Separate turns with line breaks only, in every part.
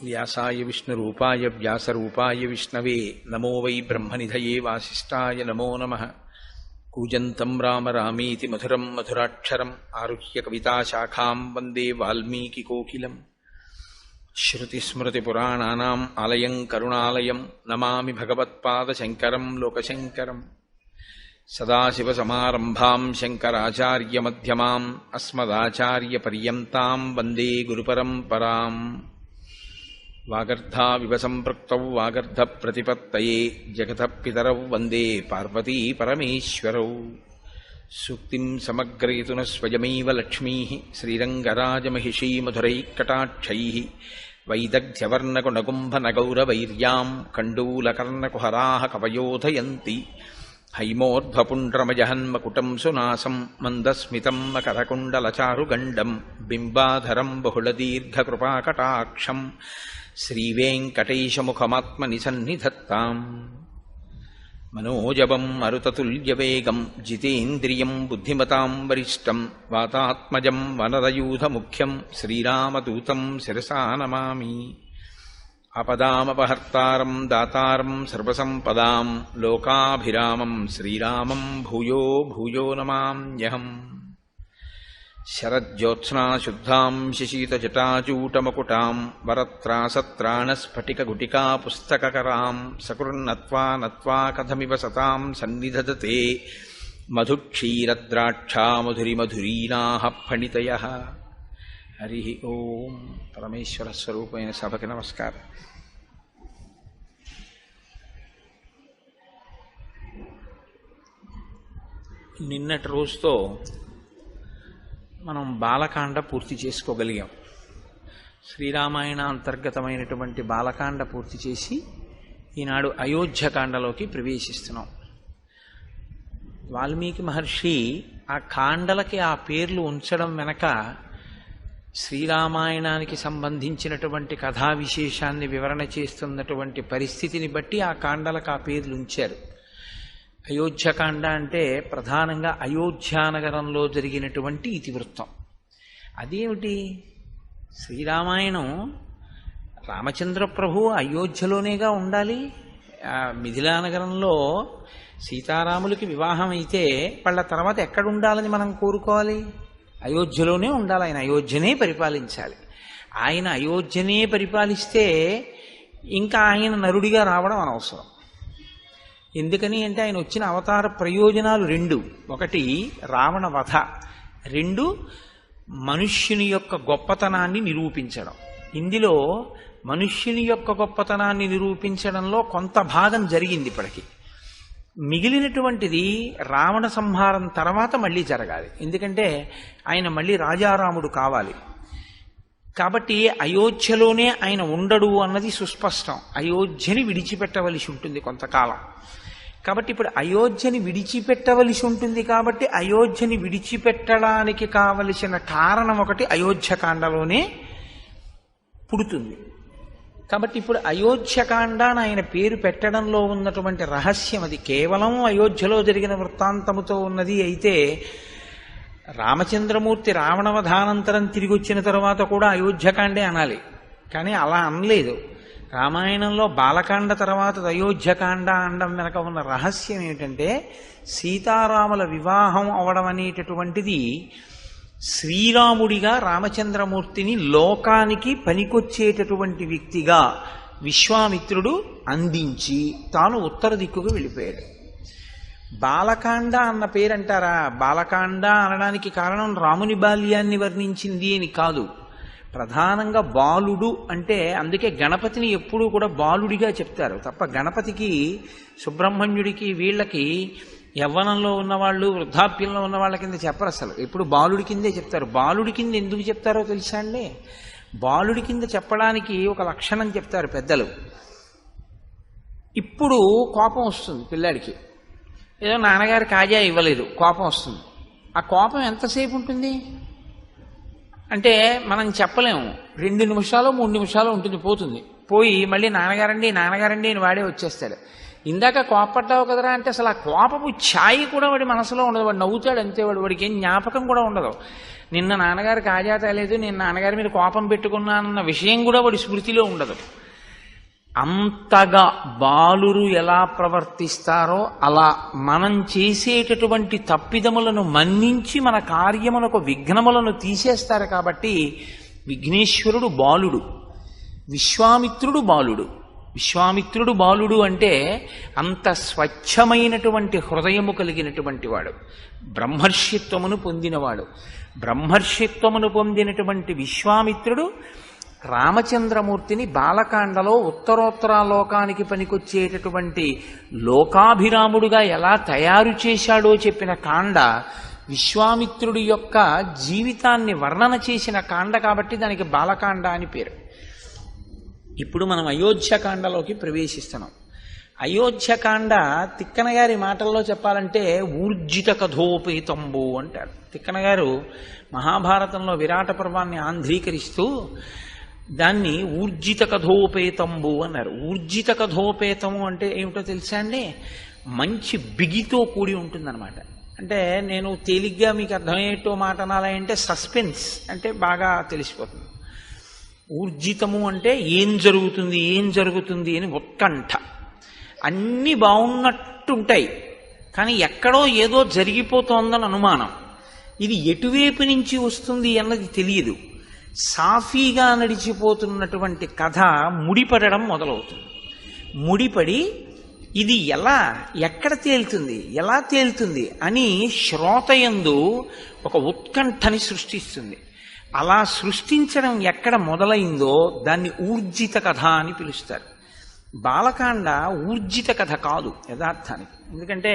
వ్యాసాయ విష్ణురూపాయ వ్యాసరూపాయ విష్ణవే నమో వై బ్రహ్మనిధయే వాసిష్ఠాయ నమో నమః. కూజంతం రామ రామీతి మధురం మధురాక్షరం ఆరుహ్య కవితాశాఖాం వందే వాల్మీకికోకిలం. శ్రుతిస్మృతిపురాణానాం ఆలయం కరుణాలయం నమామి భగవత్పాదశంకరం లోకశంకరం. సదాశివసమారంభాం శంకరాచార్యమధ్యమాం అస్మదాచార్యపర్యంతాం వందే గురుపరంపరాం. వాగర్ధావివ సంపృక్తౌ వాగర్ధప్రతిపత్తయే జగతః పితరౌ వందే పార్వతీ పరమేశ్వరౌ. సూక్తిం సమగ్రయతున స్వయమైవ లక్ష్మీః శ్రీరంగరాజమహిషీ మధురైఃకటాక్షైః వైదగ్ధ్యవర్ణగుణగుంభనగౌరవైర్యాం కండూలకర్ణకుహరాः కవయోధయంతి. హైమోర్ధ్వపుండ్రమజహన్మకుటం సునాసం మందస్మితం మకరకుండలచారుగండం బింబాధరం బహుళదీర్ఘకృపాకటాక్షం శ్రీవేంకటేశముఖమాత్మని సన్నిధత్తాం. మనోజవం మరుతతుల్యవేగం జితేంద్రియం బుద్ధిమతాం వరిష్టం వాతాత్మజం వనరయూధముఖ్యం శ్రీరామదూతం శిరసా నమామి. ఆపదామపహర్తారం దాతారం సర్వసంపదాం లోకాభిరామం శ్రీరామం భూయో భూయో నమామ్యహం. శరజ్యోత్స్నాశుద్ధాం శశీతజటాజూటమకుటాం వరత్రాసత్రాణస్ఫటికగుటికా పుస్తకకరాం సకృన్నత్వా నత్వా కథమివ సతాం సన్నిధదతే మధుక్షీరద్రాక్షా మధురిమధురీనాః ఫణితయః. హరి ఓం. పరమేశ్వర స్వరూపమైన సభకి నమస్కారం. నిన్నటి రోజుతో మనం బాలకాండ పూర్తి చేసుకోగలిగాం. శ్రీరామాయణ అంతర్గతమైనటువంటి బాలకాండ పూర్తి చేసి ఈనాడు అయోధ్యకాండలోకి ప్రవేశిస్తున్నాం. వాల్మీకి మహర్షి ఆ కాండలకి ఆ పేర్లు ఉంచడం వెనక శ్రీరామాయణానికి సంబంధించినటువంటి కథా విశేషాన్ని వివరణ చేస్తున్నటువంటి పరిస్థితిని బట్టి ఆ కాండలకు ఆ పేర్లు ఉంచారు. అయోధ్యకాండ అంటే ప్రధానంగా అయోధ్యానగరంలో జరిగినటువంటి ఇతివృత్తం. అదేమిటి? శ్రీరామాయణం రామచంద్ర ప్రభు అయోధ్యలోనేగా ఉండాలి. మిథిలానగరంలో సీతారాములకి వివాహం అయితే వాళ్ళ తర్వాత ఎక్కడ ఉండాలని మనం కోరుకోవాలి? అయోధ్యలోనే ఉండాలి. ఆయన అయోధ్యనే పరిపాలించాలి. ఆయన అయోధ్యనే పరిపాలిస్తే ఇంకా ఆయన నరుడిగా రావడం అనవసరం. ఎందుకని అంటే ఆయన వచ్చిన అవతార ప్రయోజనాలు రెండు. ఒకటి రావణ వధ, రెండు మనుష్యుని యొక్క గొప్పతనాన్ని నిరూపించడం. ఇందులో మనుష్యుని యొక్క గొప్పతనాన్ని నిరూపించడంలో కొంత భాగం జరిగింది ఇప్పటికీ. మిగిలినటువంటిది రావణ సంహారం తర్వాత మళ్ళీ జరగాలి. ఎందుకంటే ఆయన మళ్ళీ రాజారాముడు కావాలి. కాబట్టి అయోధ్యలోనే ఆయన ఉండడు అన్నది సుస్పష్టం. అయోధ్యని విడిచిపెట్టవలసి ఉంటుంది కొంతకాలం. కాబట్టి ఇప్పుడు అయోధ్యని విడిచిపెట్టవలసి ఉంటుంది. కాబట్టి అయోధ్యని విడిచిపెట్టడానికి కావలసిన కారణం ఒకటి అయోధ్యకాండలోనే పుడుతుంది. కాబట్టి ఇప్పుడు అయోధ్యకాండ అని ఆయన పేరు పెట్టడంలో ఉన్నటువంటి రహస్యం అది. కేవలం అయోధ్యలో జరిగిన వృత్తాంతముతో ఉన్నది అయితే రామచంద్రమూర్తి రావణవధానంతరం తిరిగి వచ్చిన తర్వాత కూడా అయోధ్యకాండే అనాలి. కానీ అలా అనలేదు. రామాయణంలో బాలకాండ తర్వాత అయోధ్యకాండ అనడం వెనక ఉన్న రహస్యం ఏమిటంటే సీతారాముల వివాహం అవడం అనేటటువంటిది శ్రీరాముడిగా రామచంద్రమూర్తిని లోకానికి పనికొచ్చేటటువంటి వ్యక్తిగా విశ్వామిత్రుడు అందించి తాను ఉత్తర దిక్కుకు వెళ్ళిపోయాడు. బాలకాండ అన్న పేరంటారా? బాలకాండ అనడానికి కారణం రాముని బాల్యాన్ని వర్ణించింది అని కాదు. ప్రధానంగా బాలుడు అంటే అందుకే గణపతిని ఎప్పుడూ కూడా బాలుడిగా చెప్తారు తప్ప గణపతికి సుబ్రహ్మణ్యుడికి వీళ్ళకి యవ్వనంలో ఉన్నవాళ్ళు వృద్ధాప్యంలో ఉన్న వాళ్ళ కింద చెప్పరు. అసలు ఎప్పుడు బాలుడి కిందే చెప్తారు. బాలుడి కింద ఎందుకు చెప్తారో తెలుసా అండి? బాలుడి కింద చెప్పడానికి ఒక లక్షణం చెప్తారు పెద్దలు. ఇప్పుడు కోపం వస్తుంది పిల్లాడికి, ఏదో నాన్నగారు కాజా ఇవ్వలేదు, కోపం వస్తుంది. ఆ కోపం ఎంతసేపు ఉంటుంది అంటే మనం చెప్పలేము. 2 నిమిషాలు 3 నిమిషాలు ఉంటుంది, పోతుంది. పోయి మళ్ళీ నాన్నగారండి నాన్నగారండి అని వాడే వచ్చేస్తాడు. ఇందాక కోపడ్డావు కదరా అంటే అసలు ఆ కోపపు ఛాయి కూడా వాడి మనసులో ఉండదు. వాడు నవ్వుతాడు అంతే, వాడికి ఏం జ్ఞాపకం కూడా ఉండదు. నిన్న నాన్నగారు కాజా తేలేదు, నేను నాన్నగారి మీద కోపం పెట్టుకున్నానన్న విషయం కూడా వాడి స్మృతిలో ఉండదు. అంతగా బాలురు ఎలా ప్రవర్తిస్తారో అలా మనం చేసేటటువంటి తప్పిదములను మన్నించి మన కార్యములకు విఘ్నములను తీసేస్తారు. కాబట్టి విఘ్నేశ్వరుడు బాలుడు, విశ్వామిత్రుడు బాలుడు. విశ్వామిత్రుడు బాలుడు అంటే అంత స్వచ్ఛమైనటువంటి హృదయము కలిగినటువంటి వాడు, బ్రహ్మర్షిత్వమును పొందినవాడు. బ్రహ్మర్షిత్వమును పొందినటువంటి విశ్వామిత్రుడు రామచంద్రమూర్తిని బాలకాండలో ఉత్తరోత్తరాలోకానికి పనికొచ్చేటటువంటి లోకాభిరాముడుగా ఎలా తయారు చేశాడో చెప్పిన కాండ విశ్వామిత్రుడి యొక్క జీవితాన్ని వర్ణన చేసిన కాండ కాబట్టి దానికి బాలకాండ అని పేరు. ఇప్పుడు మనం అయోధ్యకాండలోకి ప్రవేశిస్తున్నాం. అయోధ్యకాండ తిక్కన గారి మాటల్లో చెప్పాలంటే ఊర్జిత కథోపేతంబు అంటారు. తిక్కన గారు మహాభారతంలో విరాట పర్వాన్ని ఆంధ్రీకరిస్తూ దాన్ని ఊర్జిత కథోపేతంబు అన్నారు. ఊర్జిత కథోపేతము అంటే ఏమిటో తెలుసా అండి? మంచి బిగితో కూడి ఉంటుందన్నమాట. అంటే నేను తేలిగ్గా మీకు అర్థమయ్యేటో మాట అనాలంటే సస్పెన్స్ అంటే బాగా తెలిసిపోతుంది. ఊర్జితము అంటే ఏం జరుగుతుంది అని ఉత్కంఠ. అన్నీ బాగున్నట్టుంటాయి కానీ ఎక్కడో ఏదో జరిగిపోతోందని అనుమానం. ఇది ఎటువైపు నుంచి వస్తుంది అన్నది తెలియదు. సాఫీగా నడిచిపోతున్నటువంటి కథ ముడిపడడం మొదలవుతుంది. ముడిపడి ఇది ఎక్కడ తేలుతుంది అని శ్రోతయందు ఒక ఉత్కంఠని సృష్టిస్తుంది. అలా సృష్టించడం ఎక్కడ మొదలైందో దాన్ని ఊర్జిత కథ అని పిలుస్తారు. బాలకాండ ఊర్జిత కథ కాదు యథార్థానికి. ఎందుకంటే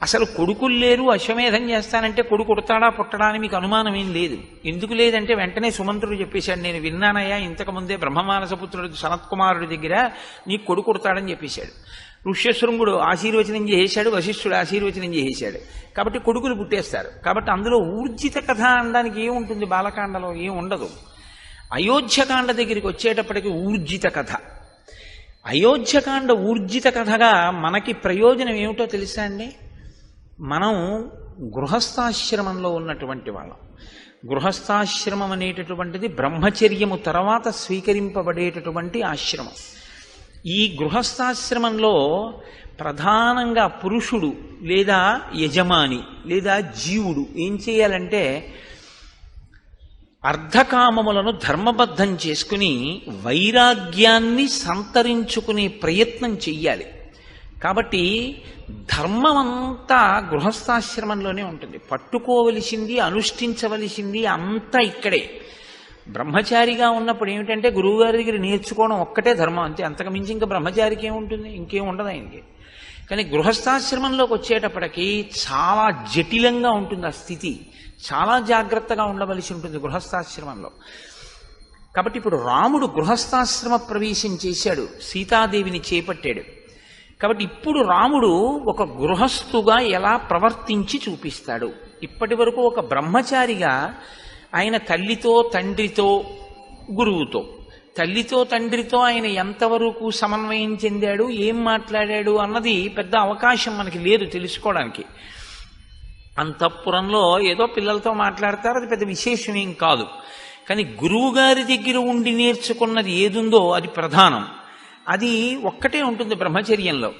అసలు కొడుకులు లేరు, అశ్వమేధం చేస్తానంటే కొడుకు పుడతాడా పుట్టడా అని మీకు అనుమానం ఏం లేదు. ఎందుకు లేదంటే వెంటనే సుమంత్రుడు చెప్పేశాడు, నేను విన్నానయ్యా ఇంతకుముందే బ్రహ్మమానసపుత్రుడు సనత్కుమారుడి దగ్గర నీ కొడుకు పుడతాడని చెప్పేశాడు. ఋష్యశృంగుడు ఆశీర్వచనం చేసేశాడు, వశిష్ఠుడు ఆశీర్వచనం చేసేశాడు. కాబట్టి కొడుకులు పుట్టేస్తారు. కాబట్టి అందులో ఊర్జిత కథ అనడానికి ఏముంటుంది? బాలకాండలో ఏం ఉండదు. అయోధ్యకాండ దగ్గరికి వచ్చేటప్పటికి ఊర్జిత కథ. అయోధ్యకాండ ఊర్జిత కథగా మనకి ప్రయోజనం ఏమిటో తెలుసా అండి? మనం గృహస్థాశ్రమంలో ఉన్నటువంటి వాళ్ళం. గృహస్థాశ్రమం అనేటటువంటిది బ్రహ్మచర్యము తర్వాత స్వీకరింపబడేటటువంటి ఆశ్రమం. ఈ గృహస్థాశ్రమంలో ప్రధానంగా పురుషుడు లేదా యజమాని లేదా జీవుడు ఏం చేయాలంటే అర్ధకామములను ధర్మబద్ధం చేసుకుని వైరాగ్యాన్ని సంతరించుకునే ప్రయత్నం చెయ్యాలి. కాబట్టి ధర్మమంతా గృహస్థాశ్రమంలోనే ఉంటుంది. పట్టుకోవలసింది, అనుష్ఠించవలసింది అంతా ఇక్కడే. బ్రహ్మచారిగా ఉన్నప్పుడు ఏమిటంటే గురువుగారి దగ్గర నేర్చుకోవడం ఒక్కటే ధర్మం అంతే. అంతకుమించి ఇంకా బ్రహ్మచారికి ఏముంటుంది? ఇంకేం ఉండదు ఆయనకి. కానీ గృహస్థాశ్రమంలోకి వచ్చేటప్పటికి చాలా జటిలంగా ఉంటుంది ఆ స్థితి. చాలా జాగ్రత్తగా ఉండవలసి ఉంటుంది గృహస్థాశ్రమంలో. కాబట్టి ఇప్పుడు రాముడు గృహస్థాశ్రమ ప్రవేశం చేశాడు, సీతాదేవిని చేపట్టాడు. కాబట్టి ఇప్పుడు రాముడు ఒక గృహస్థుగా ఎలా ప్రవర్తించి చూపిస్తాడు. ఇప్పటి వరకు ఒక బ్రహ్మచారిగా ఆయన తల్లితో తండ్రితో గురువుతో, తల్లితో తండ్రితో ఆయన ఎంతవరకు సమన్వయం చెందాడు, ఏం మాట్లాడాడు అన్నది పెద్ద అవకాశం మనకి లేదు తెలుసుకోవడానికి. అంతఃపురంలో ఏదో పిల్లలతో మాట్లాడతారు, అది పెద్ద విశేషం ఏం కాదు. కానీ గురువుగారి దగ్గర ఉండి నేర్చుకున్నది ఏదుందో అది ప్రధానం. అది ఒక్కటే ఉంటుంది బ్రహ్మచర్యంలో.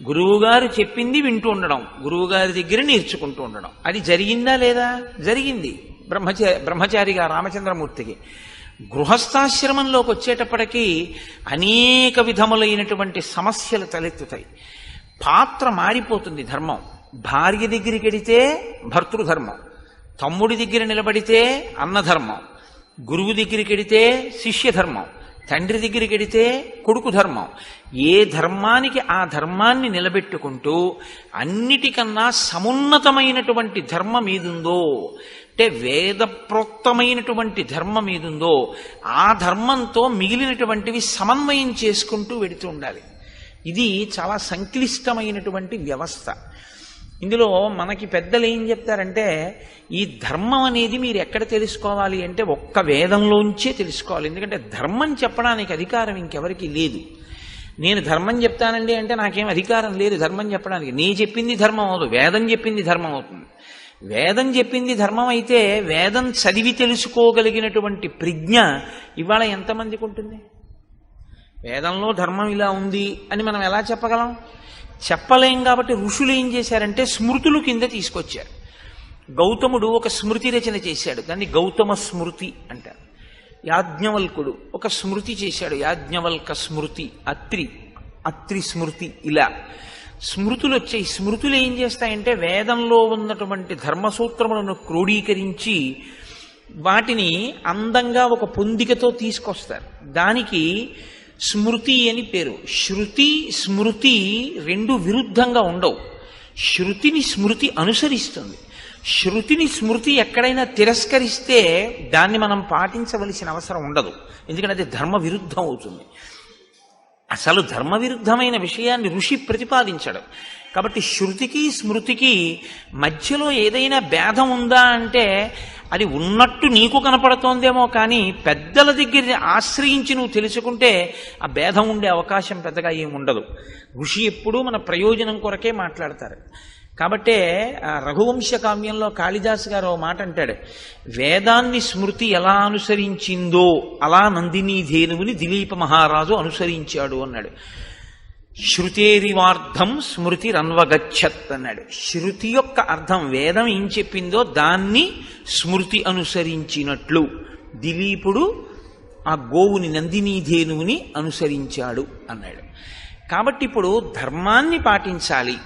గురువుగారు చెప్పింది వింటూ ఉండడం, గురువుగారి దగ్గర నేర్చుకుంటూ ఉండడం. అది జరిగిందా లేదా? జరిగింది బ్రహ్మచారిగా రామచంద్రమూర్తికి. గృహస్థాశ్రమంలోకి వచ్చేటప్పటికీ అనేక విధములైనటువంటి సమస్యలు తలెత్తుతాయి. పాత్ర మారిపోతుంది. ధర్మం భార్య దగ్గరికి వెడితే భర్తృధర్మం, తమ్ముడి దగ్గర నిలబడితే అన్నధర్మం, గురువు దగ్గరికి వెడితే శిష్యధర్మం, తండ్రి దగ్గరికి వెడితే కొడుకు ధర్మం. ఏ ధర్మానికి ఆ ధర్మాన్ని నిలబెట్టుకుంటూ అన్నిటికన్నా సమున్నతమైనటువంటి ధర్మం ఏదుందో, అంటే వేదప్రోక్తమైనటువంటి ధర్మం ఏదుందో ఆ ధర్మంతో మిగిలినటువంటివి సమన్వయం చేసుకుంటూ వెడుతూ ఉండాలి. ఇది చాలా సంక్లిష్టమైనటువంటి వ్యవస్థ. ఇందులో మనకి పెద్దలు ఏం చెప్తారంటే ఈ ధర్మం అనేది మీరు ఎక్కడ తెలుసుకోవాలి అంటే ఒక్క వేదంలోంచే తెలుసుకోవాలి. ఎందుకంటే ధర్మం చెప్పడానికి అధికారం ఇంకెవరికి లేదు. నేను ధర్మం చెప్తానండి అంటే నాకేం అధికారం లేదు ధర్మం చెప్పడానికి. నీ చెప్పింది ధర్మం అవదు, వేదం చెప్పింది ధర్మం అవుతుంది. వేదం చెప్పింది ధర్మం అయితే వేదం చదివి తెలుసుకోగలిగినటువంటి ప్రజ్ఞ ఇవాళ ఎంతమందికి ఉంటుంది? వేదంలో ధర్మం ఇలా ఉంది అని మనం ఎలా చెప్పగలం? చెప్పలేం. కాబట్టి ఋషులు ఏం చేశారంటే స్మృతులు కింద తీసుకొచ్చారు. గౌతముడు ఒక స్మృతి రచన చేశాడు, దాన్ని గౌతమ స్మృతి అంటారు. యాజ్ఞవల్కుడు ఒక స్మృతి చేశాడు, యాజ్ఞవల్క స్మృతి, అత్రి స్మృతి. ఇలా స్మృతులు వచ్చాయి. స్మృతులు ఏం చేస్తాయంటే వేదంలో ఉన్నటువంటి ధర్మసూత్రములను క్రోడీకరించి వాటిని అందంగా ఒక పొందికతో తీసుకొస్తారు. దానికి స్మృతి అని పేరు. శృతి స్మృతి రెండు విరుద్ధంగా ఉండవు. శృతిని స్మృతి అనుసరిస్తుంది. శృతిని స్మృతి ఎక్కడైనా తిరస్కరిస్తే దాన్ని మనం పాటించవలసిన అవసరం ఉండదు, ఎందుకంటే అది ధర్మ విరుద్ధం అవుతుంది. అసలు ధర్మ విరుద్ధమైన విషయాన్ని ఋషి ప్రతిపాదించడం. కాబట్టి శృతికి స్మృతికి మధ్యలో ఏదైనా భేదం ఉందా అంటే అది ఉన్నట్టు నీకు కనపడుతోందేమో, కానీ పెద్దల దగ్గర ఆశ్రయించి నువ్వు తెలుసుకుంటే ఆ భేదం ఉండే అవకాశం పెద్దగా ఏమి ఉండదు. ఋషి ఎప్పుడూ మన ప్రయోజనం కొరకే మాట్లాడతారు. కాబట్టే రఘువంశ కావ్యంలో కాళిదాసు గారు ఓ మాట అంటాడు, వేదాన్ని స్మృతి ఎలా అనుసరించిందో అలా నందినీ ధేనువుని దిలీప మహారాజు అనుసరించాడు అన్నాడు. శృతేరివార్థం స్మృతి రన్వగచ్చత్ అన్నాడు. శృతి యొక్క అర్థం వేదం ఏం చెప్పిందో దాన్ని స్మృతి అనుసరించినట్లు దిలీపుడు ఆ గోవుని నందినీ ధేనువుని అనుసరించాడు అన్నాడు. కాబట్టి ఇప్పుడు ధర్మాన్ని పాటించాలి,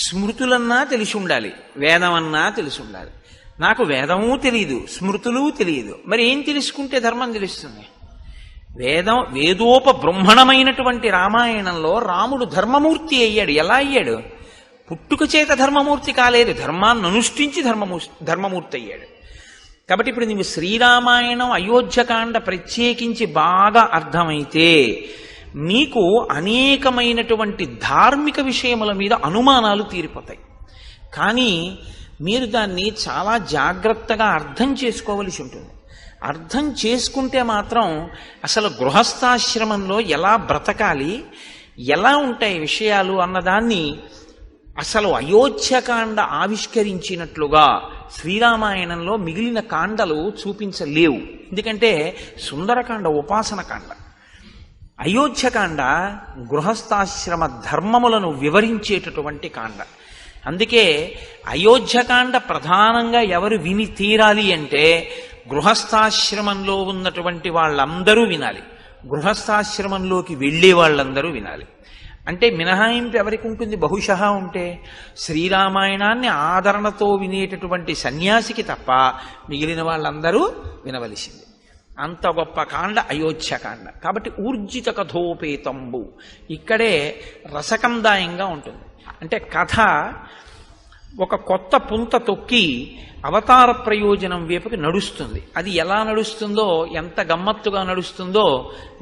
స్మృతులన్నా తెలిసి ఉండాలి, వేదమన్నా తెలిసి ఉండాలి. నాకు వేదమూ తెలియదు, స్మృతులు తెలియదు, మరి ఏం తెలుసుకుంటే ధర్మం తెలుస్తుంది? వేదోపబ్రహ్మణమైనటువంటి రామాయణంలో రాముడు ధర్మమూర్తి అయ్యాడు. ఎలా అయ్యాడు? పుట్టుక చేత ధర్మమూర్తి కాలేదు, ధర్మాన్ని అనుష్ఠించి ధర్మమూర్తి అయ్యాడు. కాబట్టి ఇప్పుడు నీవు శ్రీరామాయణం అయోధ్యకాండ ప్రత్యేకించి బాగా అర్థమైతే నీకు అనేకమైనటువంటి ధార్మిక విషయముల మీద అనుమానాలు తీరిపోతాయి. కానీ మీరు దాన్ని చాలా జాగ్రత్తగా అర్థం చేసుకోవలసి ఉంటుంది. అర్థం చేసుకుంటే మాత్రం అసలు గృహస్థాశ్రమంలో ఎలా బ్రతకాలి, ఎలా ఉంటాయి విషయాలు అన్నదాన్ని అసలు అయోధ్యకాండ ఆవిష్కరించినట్లుగా శ్రీరామాయణంలో మిగిలిన కాండలు చూపించలేవు. ఎందుకంటే సుందరకాండ ఉపాసన కాండ, అయోధ్యకాండ గృహస్థాశ్రమ ధర్మములను వివరించేటటువంటి కాండ. అందుకే అయోధ్యకాండ ప్రధానంగా ఎవరు విని తీరాలి అంటే గృహస్థాశ్రమంలో ఉన్నటువంటి వాళ్ళందరూ వినాలి, గృహస్థాశ్రమంలోకి వెళ్ళే వాళ్ళందరూ వినాలి. అంటే మినహాయింపు ఎవరికి ఉంటుంది? బహుశಃ ఉంటే శ్రీరామాయణాన్ని ఆదరణతో వినేటటువంటి సన్యాసికి తప్ప మిగిలిన వాళ్ళందరూ వినవలసింది. అంత గొప్ప కాండ అయోధ్యకాండ. కాబట్టి ఊర్జిత కథోపేతంబు ఇక్కడే రసకందాయంగా ఉంటుంది. అంటే కథ ఒక కొత్త పుంత తొక్కి అవతార ప్రయోజనం వైపుకి నడుస్తుంది. అది ఎలా నడుస్తుందో, ఎంత గమ్మత్తుగా నడుస్తుందో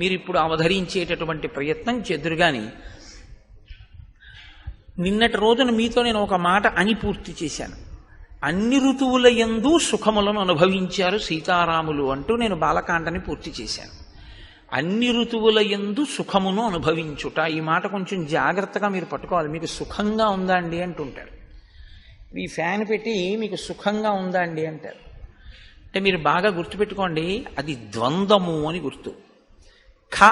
మీరు ఇప్పుడు అవధరించేటటువంటి ప్రయత్నం చెదురుగాని. నిన్నటి రోజున మీతో నేను ఒక మాట అని పూర్తి చేశాను. అన్ని ఋతువుల యందు సుఖములను అనుభవించారు సీతారాములు అంటూ నేను బాలకాండని పూర్తి చేశాను. అన్ని ఋతువుల యందు సుఖమును అనుభవించుట, ఈ మాట కొంచెం జాగ్రత్తగా మీరు పట్టుకోవాలి. మీకు సుఖంగా ఉందా అండి అంటుంటారు. ఈ ఫ్యాన్ పెట్టి మీకు సుఖంగా ఉందా అండి అంటారు. అంటే మీరు బాగా గుర్తుపెట్టుకోండి, అది ద్వంద్వము అని గుర్తు. ఖ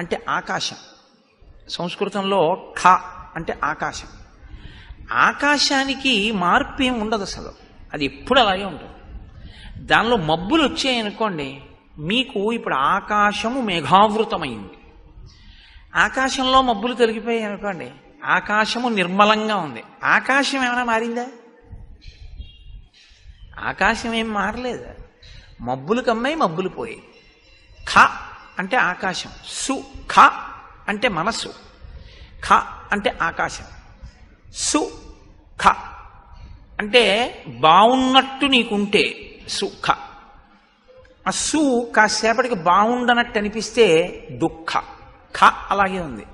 అంటే ఆకాశం, సంస్కృతంలో ఖ అంటే ఆకాశం. ఆకాశానికి మార్పు ఏం ఉండదు అసలు, అది ఎప్పుడు అలాగే ఉంటుంది. దానిలో మబ్బులు వచ్చాయనుకోండి, మీకు ఇప్పుడు ఆకాశము మేఘావృతమైంది, ఆకాశంలో మబ్బులు తొలగిపోయాయి అనుకోండి, ఆకాశము నిర్మలంగా ఉంది. ఆకాశం ఏమైనా మారిందా? ఆకాశం ఏం మారలేదు. మబ్బులు కమ్మాయి, మబ్బులు పోయాయి. ఖ అంటే ఆకాశం, సు ఖ అంటే మనస్సు, ఖ అంటే ఆకాశం, సు ఖ అంటే బాగున్నట్టు నీకుంటే సుఖ. ఆ సు కాసేపటికి బాగుండనట్టు అనిపిస్తే దుఃఖ. ఖ అలాగే ఉంది,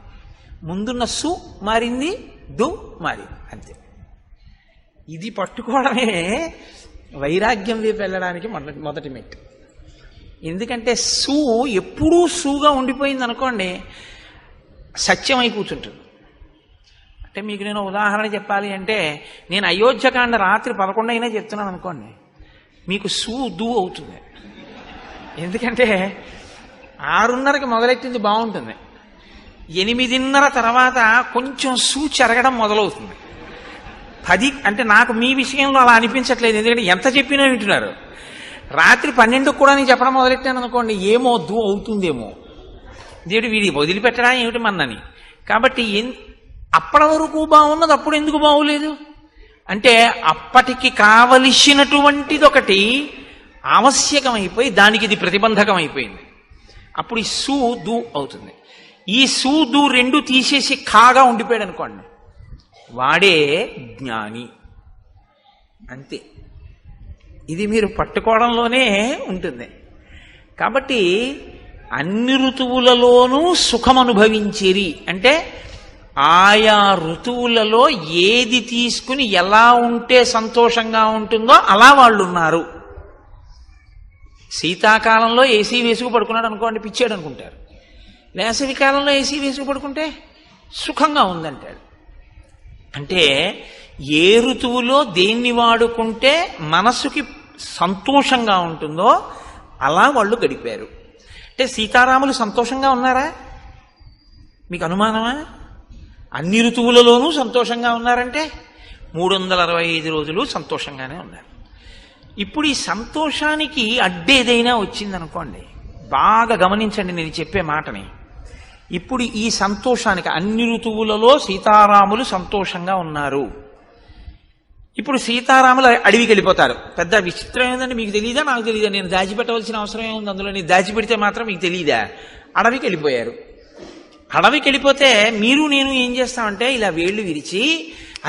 ముందున్న సు మారింది, దు మారింది, అంతే. ఇది పట్టుకోవడమే వైరాగ్యం వైపు వెళ్ళడానికి మొదటి మెట్టు. ఎందుకంటే సు ఎప్పుడూ సుగా ఉండిపోయింది అనుకోండి, సత్యమై కూర్చుంటుంది. అంటే మీకు నేను ఉదాహరణ చెప్పాలి అంటే, నేను అయోధ్యకాండ రాత్రి 11 అయినా చెప్తున్నాను అనుకోండి, మీకు దూ అవుతుంది. ఎందుకంటే 6:30కి మొదలెట్టింది బాగుంటుంది, 8:30 తర్వాత కొంచెం చెరగడం మొదలవుతుంది. 10 అంటే నాకు మీ విషయంలో అలా అనిపించట్లేదు, ఎందుకంటే ఎంత చెప్పినా వింటున్నారు. రాత్రి 12కు కూడా నేను చెప్పడం మొదలెట్టాను అనుకోండి, ఏమో దూ అవుతుందేమో, దేవుడు వీడి వదిలిపెట్టడా ఏమిటి మన్నని. కాబట్టి అప్పటి వరకు బాగున్నది అప్పుడు ఎందుకు బాగులేదు అంటే, అప్పటికి కావలసినటువంటిది ఒకటి ఆవశ్యకమైపోయి దానికి ఇది ప్రతిబంధకం అయిపోయింది. అప్పుడు ఈ దూ అవుతుంది. ఈ దూ రెండు తీసేసి ఖాగా ఉండిపోయాడు అనుకోండి, వాడే జ్ఞాని. అంతే. ఇది మీరు పట్టుకోవడంలోనే ఉంటుంది. కాబట్టి అన్ని ఋతువులలోనూ సుఖం అనుభవించేరి అంటే, ఆయా ఋతువులలో ఏది తీసుకుని ఎలా ఉంటే సంతోషంగా ఉంటుందో అలా వాళ్ళు ఉన్నారు. శీతాకాలంలో ఏసీ వేసుకు పడుకున్నాడు అనుకోండి, పిచ్చాడు అనుకుంటారు. వేసవి కాలంలో ఏసీ వేసుకు పడుకుంటే సుఖంగా ఉందంటాడు. అంటే ఏ ఋతువులో దేన్ని వాడుకుంటే మనస్సుకి సంతోషంగా ఉంటుందో అలా వాళ్ళు గడిపారు. అంటే సీతారాములు సంతోషంగా ఉన్నారా? మీకు అనుమానమా? అన్ని ఋతువులలోనూ సంతోషంగా ఉన్నారంటే 365 రోజులు సంతోషంగానే ఉన్నారు. ఇప్పుడు ఈ సంతోషానికి అడ్డేదైనా వచ్చిందనుకోండి, బాగా గమనించండి నేను చెప్పే మాటని. ఇప్పుడు ఈ సంతోషానికి అన్ని ఋతువులలో సీతారాములు సంతోషంగా ఉన్నారు. ఇప్పుడు సీతారాములు అడవికి వెళ్ళిపోతారు. పెద్ద విచిత్రం ఏంటంటే, మీకు తెలియదా నాకు తెలియదా, నేను దాచిపెట్టవలసిన అవసరం ఏముంది అందులో, నేను దాచిపెడితే మాత్రం మీకు తెలియదా? అడవికి వెళ్ళిపోయారు. అడవికి వెళ్ళిపోతే మీరు నేను ఏం చేస్తామంటే, ఇలా వేళ్లు విరిచి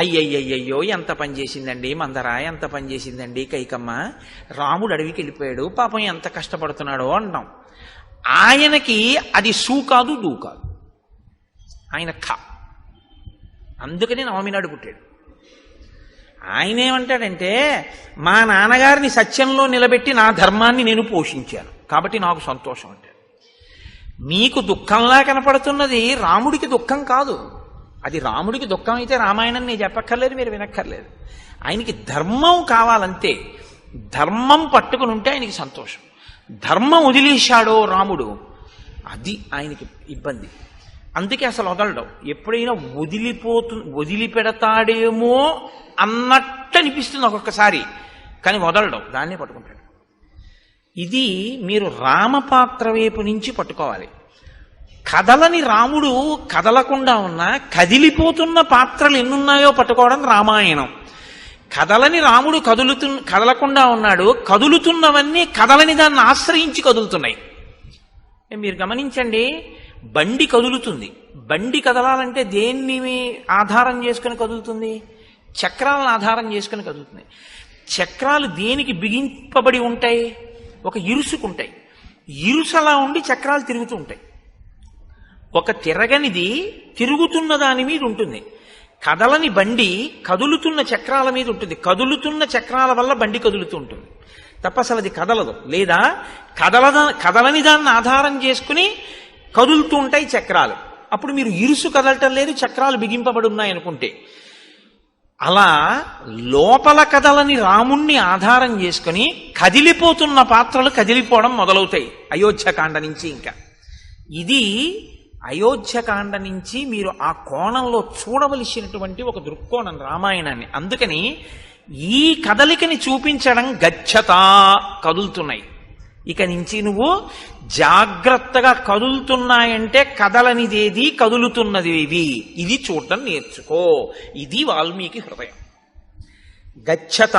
అయ్యయ్యయ్యో ఎంత పని చేసిందండి మందర, ఎంత పని చేసిందండి కైకమ్మ, రాముడు అడవికి వెళ్ళిపోయాడు, పాపం ఎంత కష్టపడుతున్నాడో అంటాం. ఆయనకి అది కాదు దూ కాదు, ఆయన అందుకని నవమి నాడు పుట్టాడు. ఆయన ఏమంటాడంటే, మా నాన్నగారిని సత్యంలో నిలబెట్టి నా ధర్మాన్ని నేను పోషించాను కాబట్టి నాకు సంతోషం అంటాడు. మీకు దుఃఖంలా కనపడుతున్నది రాముడికి దుఃఖం కాదు. అది రాముడికి దుఃఖం అయితే రామాయణం నేను చెప్పక్కర్లేదు, మీరు వినక్కర్లేదు. ఆయనకి ధర్మం కావాలంతే. ధర్మం పట్టుకుని ఉంటే ఆయనకి సంతోషం. ధర్మం వదిలేశాడో రాముడు, అది ఆయనకి ఇబ్బంది. అందుకే అసలు వదలడం. ఎప్పుడైనా వదిలిపెడతాడేమో అన్నట్టు అనిపిస్తుంది ఒక్కొక్కసారి, కానీ వదలడం, దాన్నే పట్టుకుంటాడు. ఇది మీరు రామపాత్ర వైపు నుంచి పట్టుకోవాలి. కదలని రాముడు కదలకుండా ఉన్నా కదిలిపోతున్న పాత్రలు ఎన్నున్నాయో పట్టుకోవడం రామాయణం. కదలని రాముడు కదలకుండా ఉన్నాడు, కదులుతున్నవన్నీ కదలని దాన్ని ఆశ్రయించి కదులుతున్నాయి. మీరు గమనించండి, బండి కదులుతుంది. బండి కదలాలంటే దేన్ని ఆధారం చేసుకుని కదులుతుంది? చక్రాలను ఆధారం చేసుకుని కదులుతుంది. చక్రాలు దేనికి బిగింపబడి ఉంటాయి? ఒక ఇరుసుకుంటాయి. ఇరుసలా ఉండి చక్రాలు తిరుగుతూ ఉంటాయి. ఒక తిరగనిది తిరుగుతున్న దాని మీద ఉంటుంది. కదలని బండి కదులుతున్న చక్రాల మీద ఉంటుంది. కదులుతున్న చక్రాల వల్ల బండి కదులుతూ ఉంటుంది తప్ప అసలు అది కదలదు. లేదా కదలని దాన్ని ఆధారం చేసుకుని కదులుతూ ఉంటాయి చక్రాలు. అప్పుడు మీరు ఇరుసు కదలటం లేదు, చక్రాలు బిగింపబడి ఉన్నాయనుకుంటే. అలా లోపల కదలని రాముణ్ణి ఆధారం చేసుకుని కదిలిపోతున్న పాత్రలు కదిలిపోవడం మొదలవుతాయి అయోధ్యకాండ నుంచి. ఇంకా ఇది అయోధ్యకాండ నుంచి మీరు ఆ కోణంలో చూడవలసినటువంటి ఒక దృక్కోణం రామాయణాన్ని. అందుకని ఈ కదలికని చూపించడం గచ్చత, కదులుతున్నాయి. ఇక నుంచి నువ్వు జాగ్రత్తగా కదులుతున్నాయంటే కదలనిదేది కదులుతున్నదేవి ఇది చూడటం నేర్చుకో. ఇది వాల్మీకి హృదయం. గచ్చత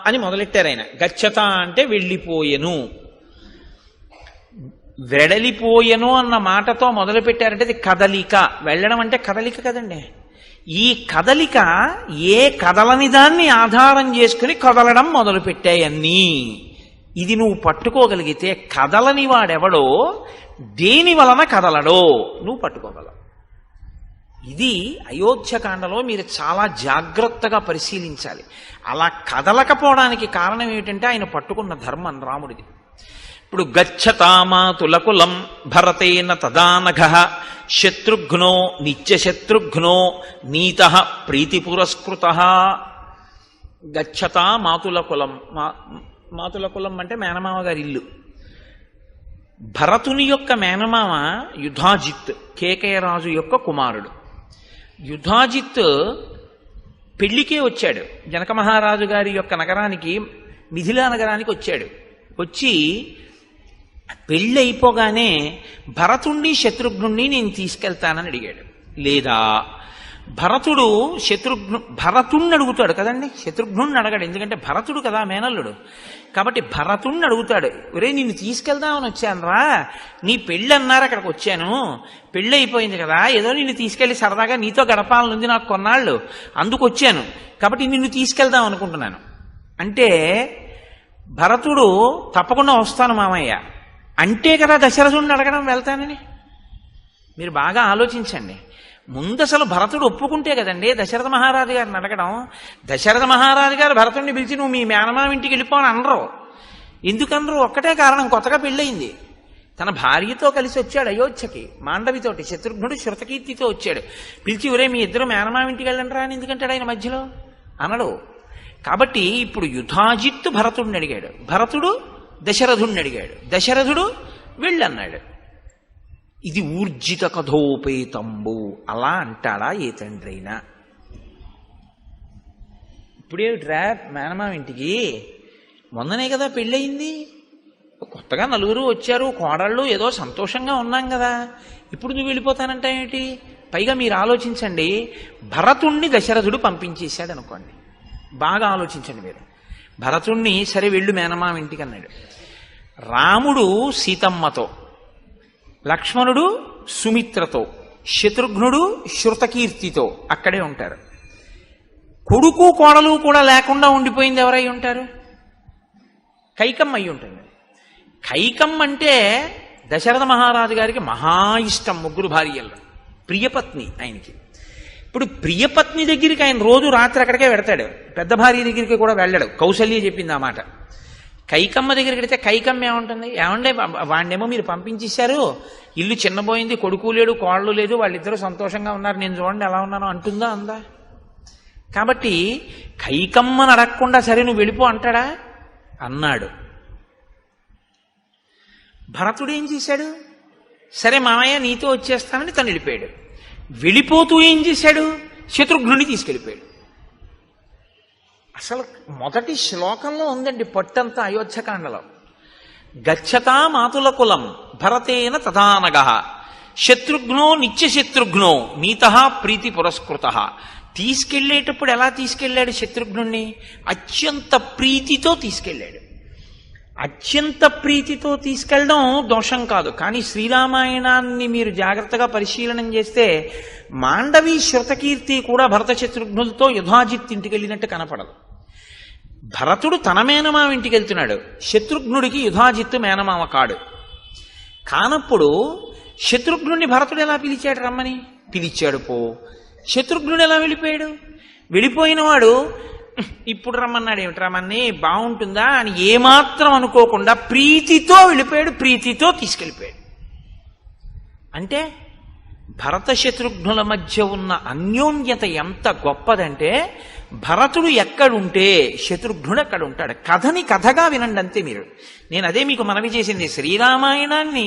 అని మొదలెట్టారు ఆయన. గచ్చత అంటే వెళ్ళిపోయెను, వెడలిపోయెను అన్న మాటతో మొదలు పెట్టారంటే అది కదలిక. వెళ్ళడం అంటే కదలిక కదండి. ఈ కదలిక ఏ కదలని దాన్ని ఆధారం చేసుకుని కదలడం మొదలు పెట్టాయన్నీ. ఇది నువ్వు పట్టుకోగలిగితే కదలని వాడెవడో దేని వలన కదలడో నువ్వు పట్టుకోగలవు. ఇది అయోధ్యకాండలో మీరు చాలా జాగ్రత్తగా పరిశీలించాలి. అలా కదలకపోవడానికి కారణం ఏమిటంటే ఆయన పట్టుకున్న ధర్మం రాముడిది. ఇప్పుడు గచ్చతామాతులకులం భరతేన తదానఘ శత్రుఘ్నో నిత్యశత్రుఘ్నో నీత ప్రీతి పురస్కృత. గచ్చతా మాతులకులం, మాతులకులం అంటే మేనమామ గారి ఇల్లు. భరతుని యొక్క మేనమామ యుధాజిత్, కేకయరాజు యొక్క కుమారుడు. యుధాజిత్ పెళ్లికే వచ్చాడు, జనక మహారాజు గారి యొక్క నగరానికి, మిథిలా నగరానికి వచ్చాడు. వచ్చి పెళ్ళి అయిపోగానే భరతుణ్ణి శత్రుఘ్నుణ్ణి నేను తీసుకెళ్తానని అడిగాడు. లేదా భరతుడు భరతుణ్ణి అడుగుతాడు కదండి, శత్రుఘ్నుణ్ణి అడగాడు. ఎందుకంటే భరతుడు కదా మేనల్లుడు. కాబట్టి భరతుణ్ణి అడుగుతాడు, ఒరే నిన్ను తీసుకెళ్దామని వచ్చాను రా, నీ పెళ్ళి అన్నారు అక్కడికి వచ్చాను, పెళ్ళి అయిపోయింది కదా, ఏదో నిన్ను తీసుకెళ్లి సరదాగా నీతో గడపాలనుంది నాకు కొన్నాళ్ళు, అందుకు వచ్చాను, కాబట్టి నిన్ను తీసుకెళ్దాం అనుకుంటున్నాను అంటే భరతుడు తప్పకుండా వస్తాను మామయ్య అంటే కదా దశరథుడిని అడగడం వెళ్తానని. మీరు బాగా ఆలోచించండి. ముందు అసలు భరతుడు ఒప్పుకుంటే కదండి దశరథ మహారాజు గారిని అడగడం. దశరథ మహారాజు గారు భరతుడిని పిలిచి నువ్వు మీ మేనమామ ఇంటికి వెళ్ళిపోని అనరు. ఎందుకనరు? ఒక్కటే కారణం, కొత్తగా పెళ్ళయింది. తన భార్యతో కలిసి వచ్చాడు అయోధ్యకి, మాండవితోటి. శత్రుఘ్నుడు శృతకీర్తితో వచ్చాడు. పిలిచి ఒరే మీ ఇద్దరు మేనమామ ఇంటికి వెళ్ళండి రా అని ఎందుకంటాడు ఆయన మధ్యలో? అనడు. కాబట్టి ఇప్పుడు యుధాజిత్తు భరతుడిని అడిగాడు, భరతుడు దశరథుడిని అడిగాడు, దశరథుడు వెళ్ళన్నాడు. ఇది ఊర్జిత కథోపేతంబు. అలా అంటాడా ఏ తండ్రి అయినా? ఇప్పుడేమిట్రా మేనమామ ఇంటికి, మొన్ననే కదా పెళ్ళయింది, కొత్తగా నలుగురు వచ్చారు, కోడళ్ళు, ఏదో సంతోషంగా ఉన్నాం కదా, ఇప్పుడు నువ్వు వెళ్ళిపోతానంటా ఏమిటి? పైగా మీరు ఆలోచించండి, భరతుణ్ణి దశరథుడు పంపించేశాడు అనుకోండి. బాగా ఆలోచించండి మీరు. భరతుణ్ణి సరే వెళ్ళు మేనమామ ఇంటికి అన్నాడు. రాముడు సీతమ్మతో, లక్ష్మణుడు సుమిత్రతో, శత్రుఘ్నుడు శృతకీర్తితో అక్కడే ఉంటారు. కొడుకు కోడలు కూడా లేకుండా ఉండిపోయింది ఎవరై ఉంటారు? కైకమ్మ అయి ఉంటుంది. కైకమ్మ అంటే దశరథ మహారాజు గారికి మహా ఇష్టం, ముగ్గురు భార్యల్లో ప్రియపత్ని ఆయనకి. ఇప్పుడు ప్రియపత్ని దగ్గరికి ఆయన రోజు రాత్రి అక్కడికే వెడతాడు, పెద్ద భార్య దగ్గరికి కూడా వెళ్ళాడు. కౌసల్య చెప్పింది ఆ మాట. కైకమ్మ దగ్గరికి వెడితే కైకమ్మ ఏముంటుంది, ఏమండే వాడినేమో మీరు పంపించేశారు, ఇల్లు చిన్నపోయింది, కొడుకు లేడు కోళ్ళు లేదు, వాళ్ళిద్దరూ సంతోషంగా ఉన్నారు, నేను చూడండి ఎలా ఉన్నానో అంటుందా? అందా? కాబట్టి కైకమ్మని అడగకుండా సరే నువ్వు వెళ్ళిపో అంటాడా? అన్నాడు. భరతుడు ఏం చేశాడు? సరే మామయ్య నీతో వచ్చేస్తానని తను వెళ్ళిపోయాడు. వెళ్ళిపోతూ ఏం చేశాడు? శత్రుఘ్నుని తీసుకెళ్ళిపోయాడు. అసలు మొదటి శ్లోకంలో ఉందండి పట్టంతా అయోధ్యకాండలో. గచ్చతా మాతుల కులం భరతేన తదానగ శత్రుఘ్నో నిత్యశత్రుఘ్నో నీత ప్రీతి పురస్కృత. తీసుకెళ్లేటప్పుడు ఎలా తీసుకెళ్లాడు శత్రుఘ్నుణ్ణి? అత్యంత ప్రీతితో తీసుకెళ్లాడు. అత్యంత ప్రీతితో తీసుకెళ్ళడం దోషం కాదు. కానీ శ్రీరామాయణాన్ని మీరు జాగ్రత్తగా పరిశీలనం చేస్తే మాండవి శృతకీర్తి కూడా భరత శత్రుఘ్నులతో యుధాజిత్ ఇంటికి వెళ్ళినట్టు కనపడదు. భరతుడు తన మేనమామ ఇంటికి వెళ్తున్నాడు, శత్రుఘ్నుడికి యుధాజిత్తు మేనమామ కాడు. కానప్పుడు శత్రుఘ్నుడిని భరతుడు ఎలా పిలిచాడు? రమ్మని పిలిచాడు. శత్రుఘ్నుడు ఎలా వెళ్ళిపోయాడు? వెళ్ళిపోయిన వాడు ఇప్పుడు రమ్మన్నాడు, ఏమిటి రమ్మని బాగుంటుందా అని ఏమాత్రం అనుకోకుండా ప్రీతితో వెళ్ళిపోయాడు, ప్రీతితో తీసుకెళ్ళిపోయాడు. అంటే భరత శత్రుఘ్నుల మధ్య ఉన్న అన్యోన్యత ఎంత గొప్పదంటే, భరతుడు ఎక్కడుంటే శత్రుఘ్నుడు ఎక్కడ ఉంటాడు. కథని కథగా వినండి అంతే మీరు. నేను అదే మీకు మనవి చేసింది. శ్రీరామాయణాన్ని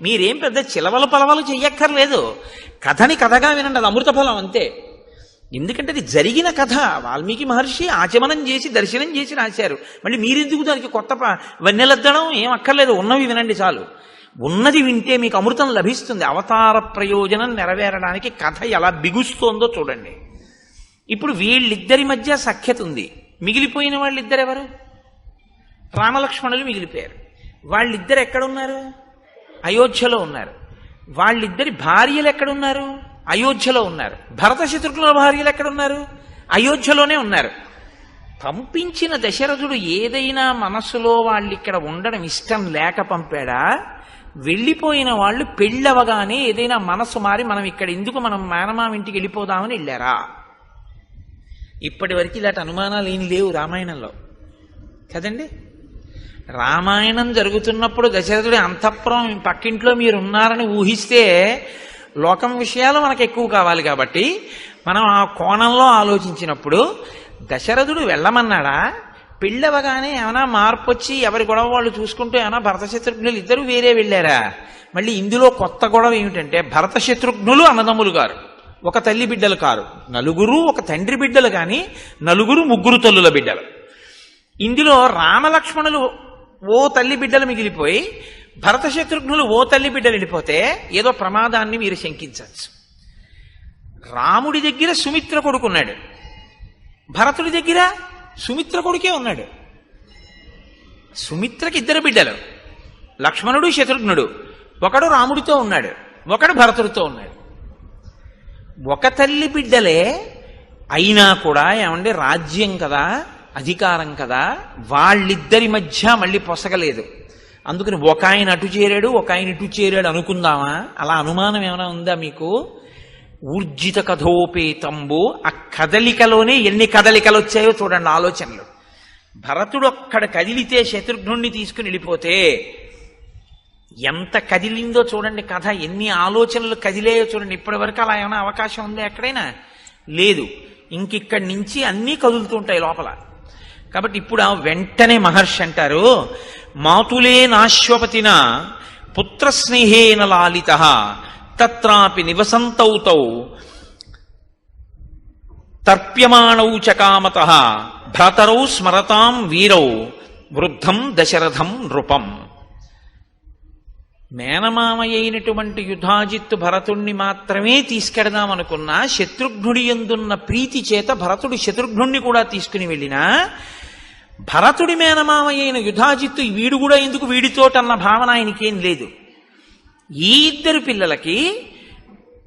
మీరేం పెద్ద చిలవలు పలవలు చెయ్యక్కర్లేదు, కథని కథగా వినండి, అది అమృత ఫలం అంతే. ఎందుకంటే అది జరిగిన కథ. వాల్మీకి మహర్షి ఆచమనం చేసి దర్శనం చేసి రాశారు. మళ్ళీ మీరెందుకు దానికి కొత్త వన్నెలద్దడం ఏం అక్కర్లేదు, ఉన్నవి వినండి చాలు. ఉన్నది వింటే మీకు అమృతం లభిస్తుంది. అవతార ప్రయోజనం నెరవేరడానికి కథ ఎలా బిగుస్తోందో చూడండి. ఇప్పుడు వీళ్ళిద్దరి మధ్య సఖ్యత ఉంది. మిగిలిపోయిన వాళ్ళిద్దరు ఎవరు? రామలక్ష్మణులు మిగిలిపోయారు. వాళ్ళిద్దరు ఎక్కడున్నారు? అయోధ్యలో ఉన్నారు. వాళ్ళిద్దరి భార్యలు ఎక్కడున్నారు? అయోధ్యలో ఉన్నారు. భరత శత్రుఘ్నుల భార్యలు ఎక్కడున్నారు? అయోధ్యలోనే ఉన్నారు. పంపించిన దశరథుడు ఏదైనా మనస్సులో వాళ్ళు ఇక్కడ ఉండడం ఇష్టం లేక పంపాడా? వెళ్ళిపోయిన వాళ్ళు పెళ్ళవగానే ఏదైనా మనస్సు మారి మనం ఇక్కడ ఎందుకు, మనం మేనమామ ఇంటికి వెళ్ళిపోదామని వెళ్ళారా? ఇప్పటి వరకు ఇలాంటి అనుమానాలు ఏం లేవు రామాయణంలో కదండి. రామాయణం జరుగుతున్నప్పుడు దశరథుడి అంతఃపురం పక్కింట్లో మీరు ఉన్నారని ఊహిస్తే లోకం విషయాలు మనకు ఎక్కువ కావాలి కాబట్టి మనం ఆ కోణంలో ఆలోచించినప్పుడు దశరథుడు వెళ్ళమన్నాడా? పెళ్ళవగానే ఏమైనా మార్పు వచ్చి ఎవరి గొడవ వాళ్ళు చూసుకుంటూ ఏమైనా భరత శత్రుఘ్నులు ఇద్దరు వేరే వెళ్ళారా? మళ్ళీ ఇందులో కొత్త గొడవ ఏమిటంటే భరత శత్రుఘ్నులు అన్నదమ్ములు గారు, ఒక తల్లి బిడ్డలు కారు, నలుగురు ఒక తండ్రి బిడ్డలు, కానీ నలుగురు ముగ్గురు తల్లుల బిడ్డలు. ఇందులో రామలక్ష్మణులు ఓ తల్లి బిడ్డలు మిగిలిపోయి భరత శత్రుఘ్నులు ఓ తల్లి బిడ్డలు వెళ్ళిపోతే ఏదో ప్రమాదాన్ని మీరు శంకించవచ్చు. రాముడి దగ్గర సుమిత్ర కొడుకున్నాడు, భరతుడి దగ్గర సుమిత్ర కొడుకే ఉన్నాడు. సుమిత్రకి ఇద్దరు బిడ్డలు, లక్ష్మణుడు శత్రుఘ్నుడు. ఒకడు రాముడితో ఉన్నాడు, ఒకడు భరతుడితో ఉన్నాడు. ఒక తల్లి బిడ్డలే అయినా కూడా ఏమంటే రాజ్యం కదా, అధికారం కదా, వాళ్ళిద్దరి మధ్య మళ్ళీ పొసగలేదు. అందుకని ఒక ఆయన అటు చేరాడు, ఒక ఆయన ఇటు చేరాడు అనుకుందామా? అలా అనుమానం ఏమైనా ఉందా మీకు? ఊర్జిత కథోపేతంబు, ఆ కదలికలోనే ఎన్ని కదలికలు వచ్చాయో చూడండి ఆలోచనలు. భరతుడు అక్కడ కదిలితే శత్రుఘ్నుణ్ణి తీసుకుని వెళ్ళిపోతే ఎంత కదిలిందో చూడండి కథ, ఎన్ని ఆలోచనలు కదిలేయో చూడండి. ఇప్పటి వరకు అలా ఏమైనా అవకాశం ఉందా ఎక్కడైనా? లేదు. ఇంకిక్కడి నుంచి అన్నీ కదులుతుంటాయి లోపల. కాబట్టి ఇప్పుడు వెంటనే మహర్షి అంటారు, మాతులే నాశ్వపతిన పుత్రస్నేహేన లాలిత తత్రాపి నివసంతౌతౌ తర్ప్యమాణౌ చకామత భ్రాతరౌ స్మరతాం వీరౌ వృద్ధం దశరథం నృపం. మేనమామయైనటువంటి యుధాజిత్తు భరతుణ్ణి మాత్రమే తీసుకెడదామనుకున్నా శత్రుఘ్నుడి యందున్న ప్రీతి చేత భరతుడు శత్రుఘ్నుణ్ణి కూడా తీసుకుని వెళ్ళినా భరతుడి మేనమామయైన యుధాజిత్తు వీడు కూడా ఎందుకు వీడితోటన్న భావన ఆయనకేం లేదు. ఈ ఇద్దరు పిల్లలకి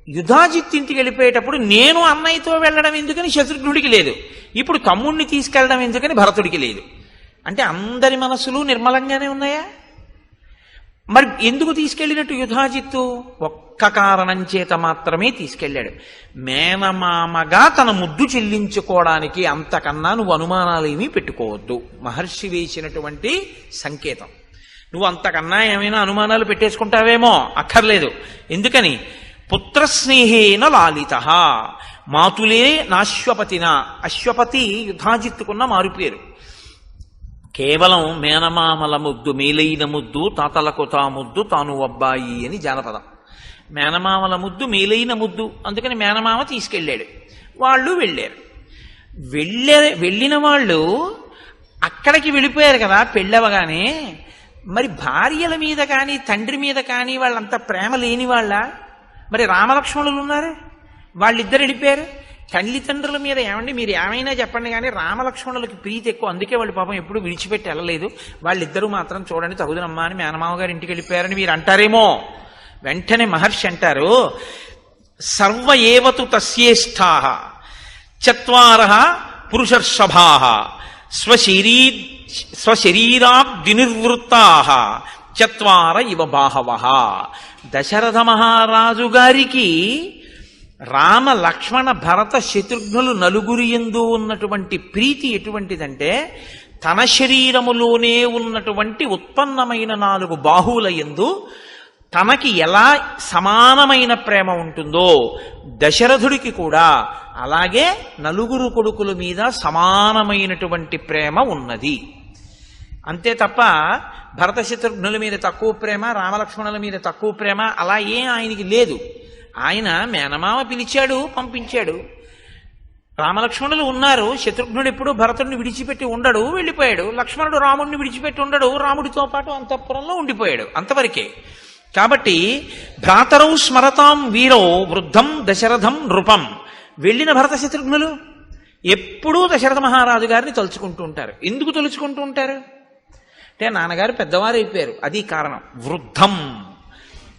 యుధాజిత్తు ఇంటికి వెళ్ళిపోయేటప్పుడు నేను అన్నయ్యతో వెళ్ళడం ఎందుకని శత్రుఘ్నుడికి లేదు, ఇప్పుడు తమ్ముణ్ణి తీసుకెళ్ళడం ఎందుకని భరతుడికి లేదు. అంటే అందరి మనసులు నిర్మలంగానే ఉన్నాయా? మరి ఎందుకు తీసుకెళ్ళినట్టు యుధాజిత్తు? ఒక్క కారణం చేత మాత్రమే తీసుకెళ్ళాడు, మేనమామగా తన ముద్దు చెల్లించుకోవడానికి. అంతకన్నా నువ్వు అనుమానాలు ఏమీ పెట్టుకోవద్దు. మహర్షి వేసినటువంటి సంకేతం. నువ్వు అంతకన్నా ఏమైనా అనుమానాలు పెట్టేసుకుంటావేమో, అక్కర్లేదు. ఎందుకని? పుత్రస్నేహేన లాలిత మాతులే నాశ్వపతిన. అశ్వపతి యుధాజిత్తుకున్న మారుపేరు. కేవలం మేనమామల ముద్దు, మేలైన ముద్దు, తాతలకు తా ముద్దు, తాను అబ్బాయి అని జానపదం. మేనమామల ముద్దు మేలైన ముద్దు, అందుకని మేనమామ తీసుకెళ్ళాడు. వాళ్ళు వెళ్ళారు. వెళ్ళిన వాళ్ళు అక్కడికి వెళ్ళిపోయారు కదా పెళ్ళవగానే. మరి భార్యల మీద కానీ తండ్రి మీద కానీ వాళ్ళంతా ప్రేమ లేని వాళ్ళ? మరి రామలక్ష్మణులు ఉన్నారు, వాళ్ళిద్దరు వెళ్ళిపోయారు. తల్లిదండ్రుల మీద ఏమండి మీరు ఏమైనా చెప్పండి కానీ రామలక్ష్మణులకి ప్రీతి ఎక్కువ, అందుకే వాళ్ళు పాపం ఎప్పుడు విడిచిపెట్టి వెళ్ళలేదు. వాళ్ళిద్దరూ మాత్రం చూడండి తగుదనమ్మా అని మేనమామ గారు ఇంటికి వెళ్ళిపోయారని మీరు అంటారేమో. వెంటనే మహర్షి అంటారు, సర్వ ఏవతు తస్యేష్ఠాః చత్వారః పురుషర్షభాః స్వశరీరాబ్దినిర్వృత్తాః చత్వార ఇవ బాహవః. దశరథ మహారాజు గారికి రామ లక్ష్మణ భరత శత్రుఘ్నులు నలుగురి యందు ఉన్నటువంటి ప్రీతి ఎటువంటిదంటే తన శరీరములోనే ఉన్నటువంటి ఉత్పన్నమైన 4 బాహువుల యందు తనకి ఎలా సమానమైన ప్రేమ ఉంటుందో దశరథుడికి కూడా అలాగే నలుగురు కొడుకుల మీద సమానమైనటువంటి ప్రేమ ఉన్నది. అంతే తప్ప భరత శత్రుఘ్నుల మీద తక్కువ ప్రేమ, రామలక్ష్మణుల మీద తక్కువ ప్రేమ అలా ఏం ఆయనకి లేదు. ఆయన మేనమామ పిలిచాడు, పంపించాడు. రామలక్ష్మణులు ఉన్నారు. శత్రుఘ్నుడు ఎప్పుడు భరతుడిని విడిచిపెట్టి ఉండడు, వెళ్ళిపోయాడు. లక్ష్మణుడు రాముడిని విడిచిపెట్టి ఉండడు, రాముడితో పాటు అంతఃపురంలో ఉండిపోయాడు. అంతవరకే. కాబట్టి భ్రాతరౌ స్మరతాం వీరో వృద్ధం దశరథం నృపం. వెళ్ళిన భరత శత్రుఘ్నులు ఎప్పుడూ దశరథ మహారాజు గారిని తలుచుకుంటూ ఉంటారు. ఎందుకు తలుచుకుంటూ ఉంటారు అంటే నాన్నగారు పెద్దవారు అయిపోయారు, అది కారణం. వృద్ధం,